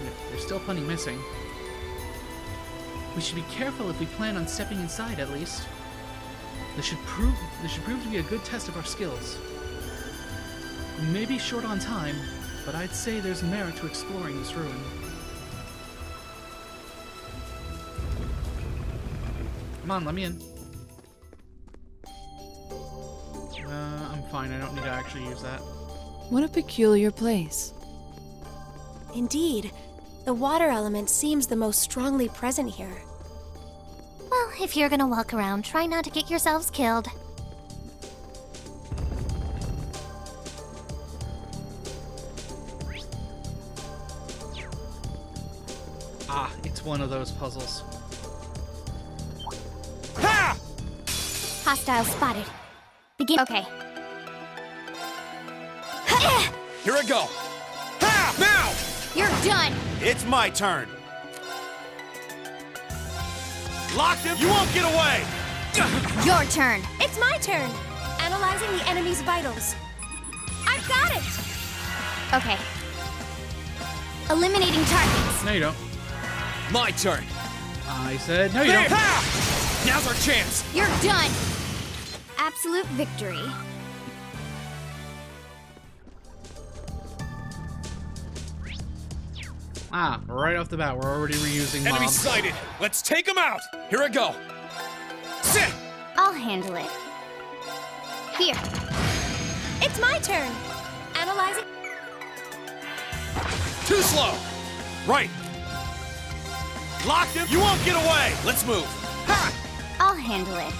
missing. We should be careful if we plan on stepping inside, at least. This should prove to be a good test of our skills. We may be short on time, but I'd say there's merit to exploring this ruin. Come on, let me in. I'm fine. I don't need to actually use that. What a peculiar place. Indeed. The water element seems the most strongly present here. Well, if you're gonna walk around, try not to get yourselves killed. Ah, it's one of those puzzles. Ha! Hostile spotted. Begin. Okay. Here I go. Ha! Now! You're done! It's my turn. Lock him! You won't get away! Your turn. It's my turn! Analyzing the enemy's vitals. I've got it! Okay. Eliminating targets. No, you don't. My turn. I said no, you don't. Ha! Now's our chance. You're done. Absolute victory. Ah, right off the bat, we're already reusing Enemy mobs. sighted. Let's take him out. Here I go. Sit. I'll handle it. Here. It's my turn! Analyzing... Too slow. Right. Locked him. You won't get away. Let's move. Ha! I'll handle it.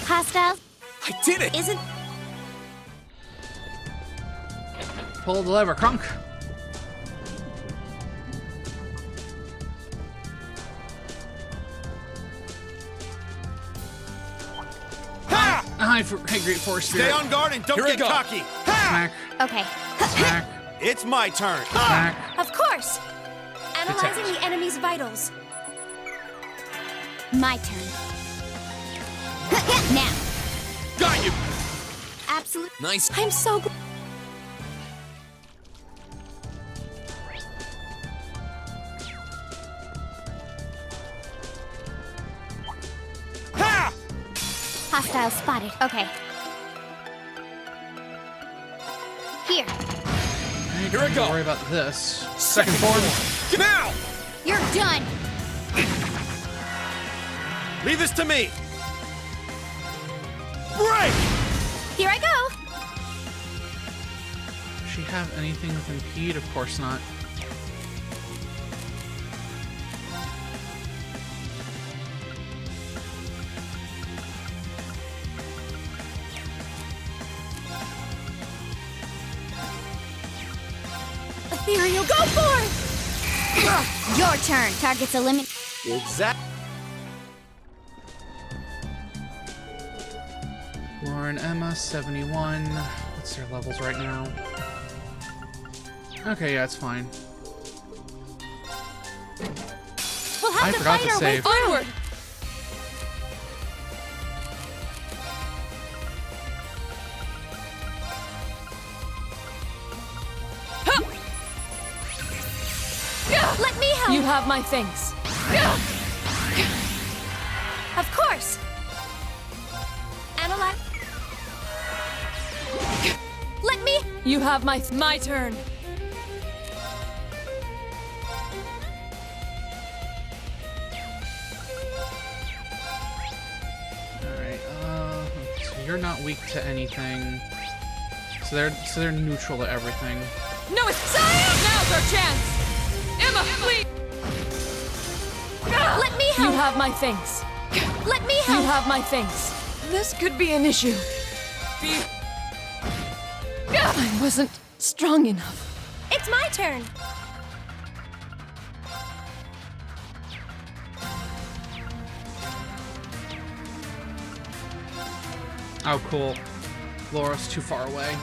Hostile. I did it. Isn't... Pull the lever, Crunk. Hey, Great Force Spirit. Stay on guard and don't get cocky. Smack. Okay. Smack. It's my turn. Smack. Of course! Analyzing the enemy's vitals. My turn. Now. Got you. Absolute. Nice. I'm so glad. Hostile spotted. Okay. Here. Here I go. Don't worry about this. Second form. Now. You're done. Leave this to me. Break. Here I go! Does she have anything with impede? Of course not. ethereal. Go for it! Your turn. Target's eliminated. Exactly. Lauren, Emma, 71. What's their levels right now? Okay, yeah, it's fine. We'll have I to forgot fight to our save. way forward. Let me help. You have my things. Of course. Analyze. Let me. You have my turn. Alright, so you're not weak to anything. So they're neutral to everything. No, it's now's our chance. Emma, please. Let me help. You have my things. Let me help. You have my things. This could be an issue. I wasn't strong enough. It's my turn. Oh, cool. Laura's too far away.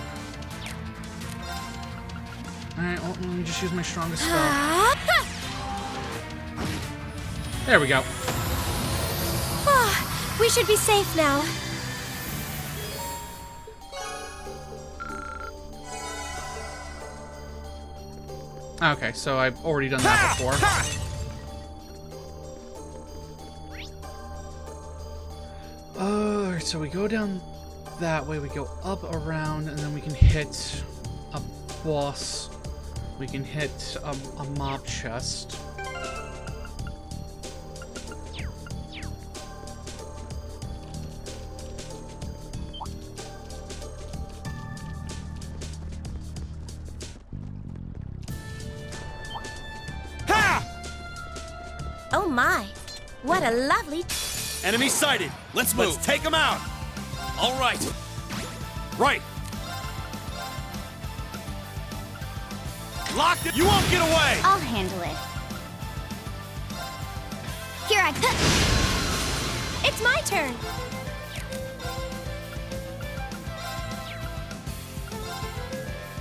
Alright, well, let me just use my strongest spell. There we go. Ah, we should be safe now. Okay, so I've already done that before. Alright, so we go down that way, we go up, around, and then we can hit a boss. We can hit a mob chest. Oh my, what a lovely... Enemy sighted. Let's move. Let's take them out. All right. Right. Locked it. You won't get away. I'll handle it. Here I come. It's my turn.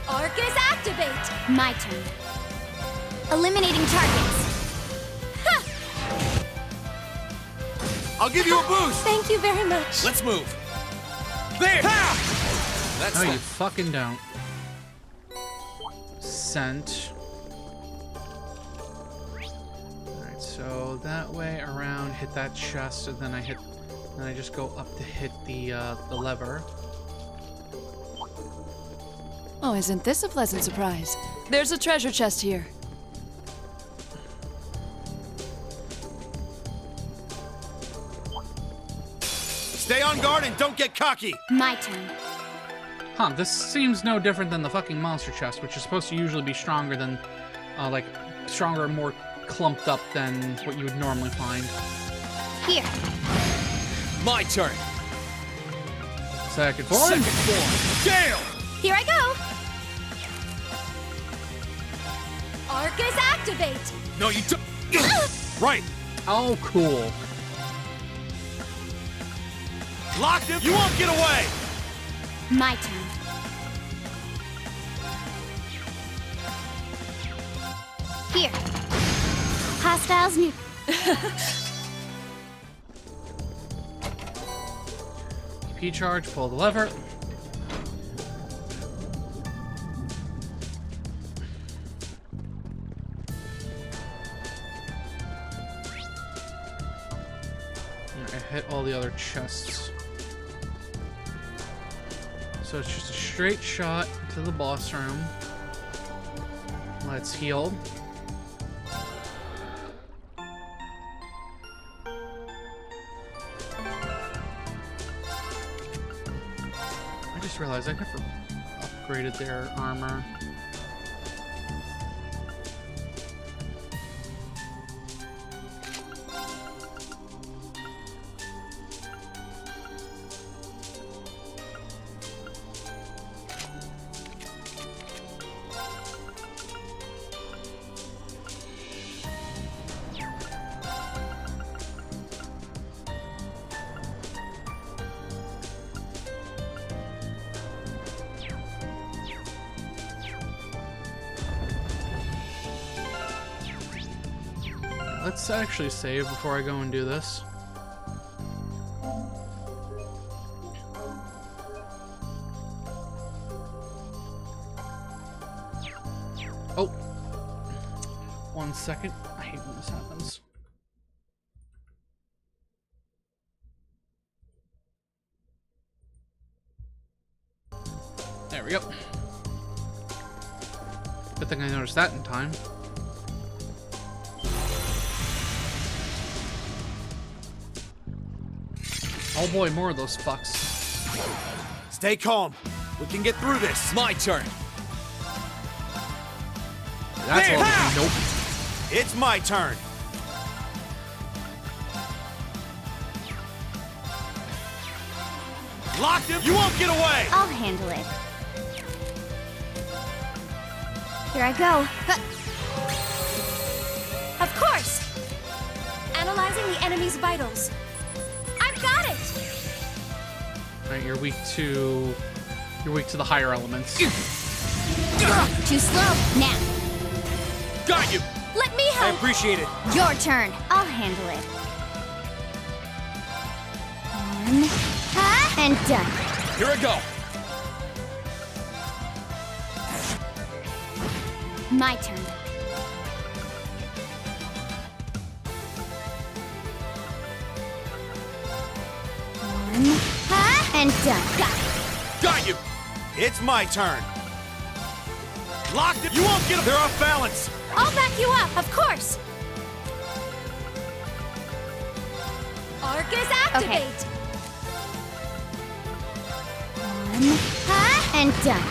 Arcus activate. My turn. Eliminating targets. I'll give you a boost. Thank you very much. Let's move. There. That's No, fine. you fucking don't. Sent. Alright, so that way around, hit that chest, and then I just go up to hit the lever. Oh, isn't this a pleasant surprise? There's a treasure chest here. Stay on guard and don't get cocky. My turn. Huh, this seems no different than the fucking monster chest, which is supposed to usually be stronger than, like, stronger and more clumped up than what you would normally find. Here. My turn. Second form. Second form. Gale. Here I go. Arcus activate. No, you don't. Right. Oh, cool. Locked him. You won't get away. My turn. Here. Hostiles new. P charge, pull the lever. I hit all the other chests. So it's just a straight shot to the boss room. Let's heal. I just realized I never upgraded their armor. Let's actually save before I go and do this. Oh. 1 second. I hate when this happens. There we go. Good thing I noticed that in time. Oh boy, more of those fucks. Stay calm. We can get through this. My turn. That's all. Nope. It's my turn. Locked him. You won't get away. I'll handle it. Here I go. Of course! Analyzing the enemy's vitals. I've got it! Alright, you're weak to the higher elements. Too slow. Now. Got you. Let me help. I appreciate it. Your turn. I'll handle it. And done. Here I go. My turn. And done. Got you. It's my turn. Locked it. You won't get them. They're off balance. I'll back you up, of course! Arcus activate! And done.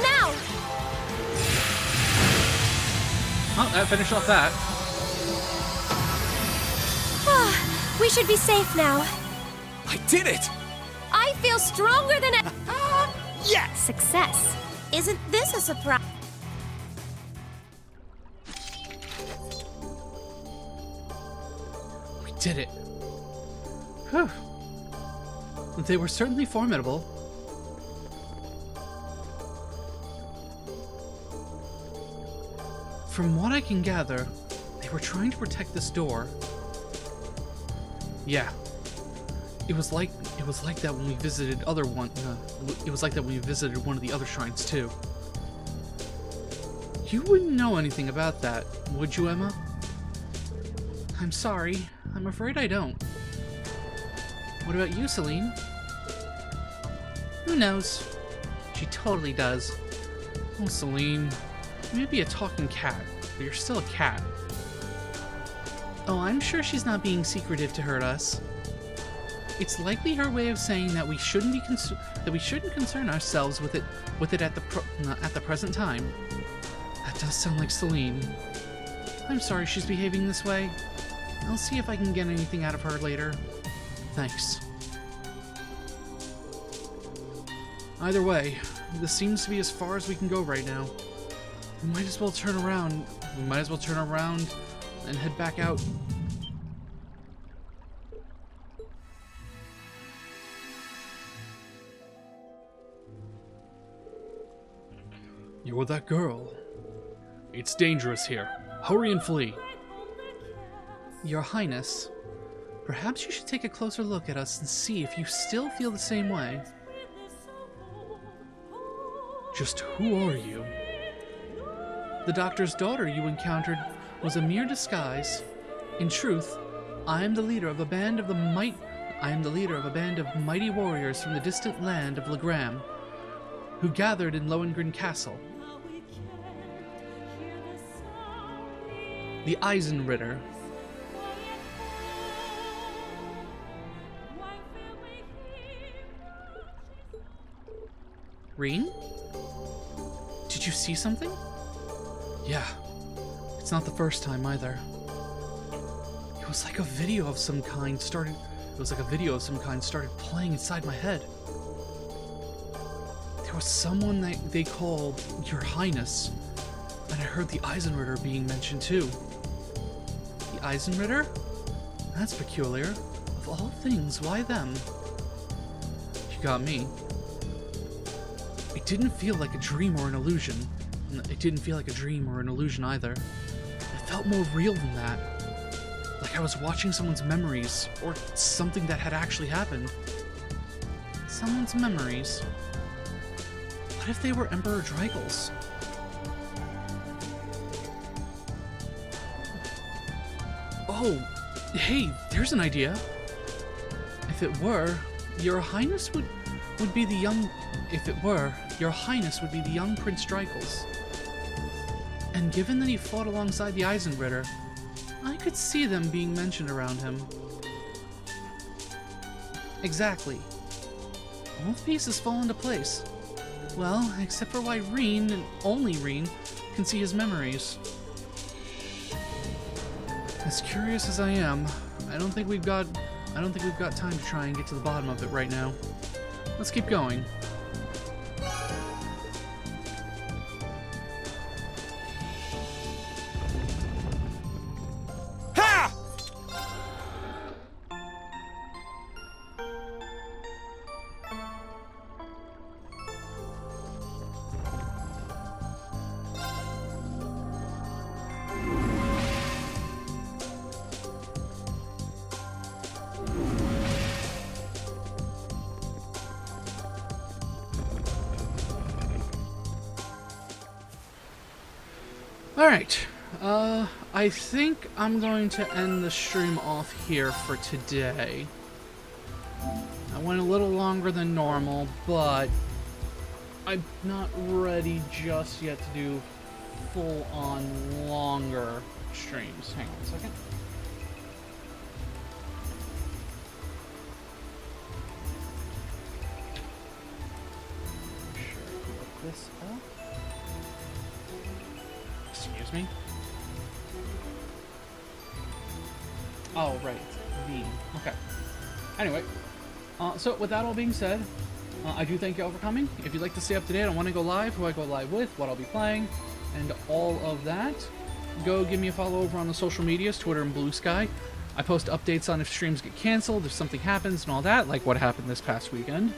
Now! Oh, that finished off that. We should be safe now. I did it! I feel stronger than a... Yes! Success. Isn't this a surprise? We did it. Whew. They were certainly formidable. From what I can gather, they were trying to protect this door. Yeah. It was like that when we visited other one. It was like that when we visited one of the other shrines too. You wouldn't know anything about that, would you, Emma? I'm sorry. I'm afraid I don't. What about you, Celine? Who knows? She totally does. Oh, Celine. You may be a talking cat, but you're still a cat. Oh, I'm sure she's not being secretive to hurt us. It's likely her way of saying that we shouldn't be concern ourselves with it at the present time. That does sound like Celine. I'm sorry she's behaving this way. I'll see if I can get anything out of her later. Thanks. Either way, this seems to be as far as we can go right now. We might as well turn around. We might as well turn around and head back out. You're that girl. It's dangerous here. Hurry and flee. Your Highness, perhaps you should take a closer look at us and see if you still feel the same way. Just who are you? The doctor's daughter you encountered was a mere disguise. In truth, I am the leader of a band of mighty warriors from the distant land of GLEGAM, who gathered in Lohengrin Castle. The Eisenritter. Reen? Did you see something? Yeah. It's not the first time either. It was like a video of some kind started playing inside my head. There was someone that they called Your Highness, and I heard the Eisenritter being mentioned too. The Eisenritter? That's peculiar. Of all things, why them? You got me. It didn't feel like a dream or an illusion. It didn't feel like a dream or an illusion either. It felt more real than that. Like I was watching someone's memories, or something that had actually happened. Someone's memories. What if they were Emperor Draigul's? Oh, hey, there's an idea. If it were, Your Highness would be the young... If it were, Your Highness would be the young Prince Draigul's. And given that he fought alongside the Eisenritter, I could see them being mentioned around him. Exactly. All the pieces fall into place. Well, except for why Reen, and only Reen, can see his memories. As curious as I am, I don't think we've got time to try and get to the bottom of it right now. Let's keep going. Ha! Alright, I think I'm going to end the stream off here for today. I went a little longer than normal, but I'm not ready just yet to do full-on longer streams. Hang on a second. Sure, put this up. Excuse me? Oh, right. It's V. Okay. Anyway, so with that all being said, I do thank you all for coming. If you'd like to stay up to date on when I go live, who I go live with, what I'll be playing, and all of that, go give me a follow over on the social medias, Twitter and Blue Sky. I post updates on if streams get canceled, if something happens, and all that, like what happened this past weekend.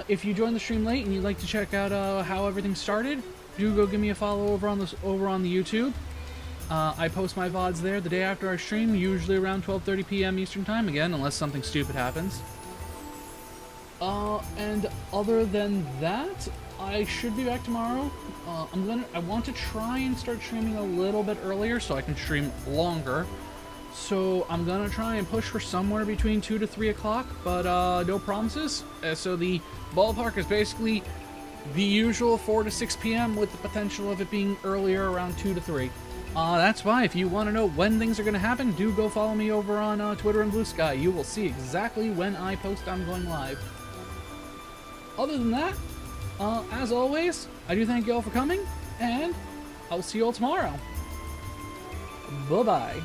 If you joined the stream late and you'd like to check out how everything started, do go give me a follow over on the YouTube. I post my VODs there the day after our stream, usually around 12:30 p.m. Eastern Time, again, unless something stupid happens. And other than that, I should be back tomorrow. I want to try and start streaming a little bit earlier so I can stream longer. So I'm gonna try and push for somewhere between 2 to 3 o'clock, but no promises. So the ballpark is basically the usual 4 to 6 p.m. with the potential of it being earlier around 2 to 3. That's why if you want to know when things are going to happen, do go follow me over on Twitter and Blue Sky. You will see exactly when I post I'm going live. Other than that, as always, I do thank you all for coming, and I'll see you all tomorrow. Bye-bye.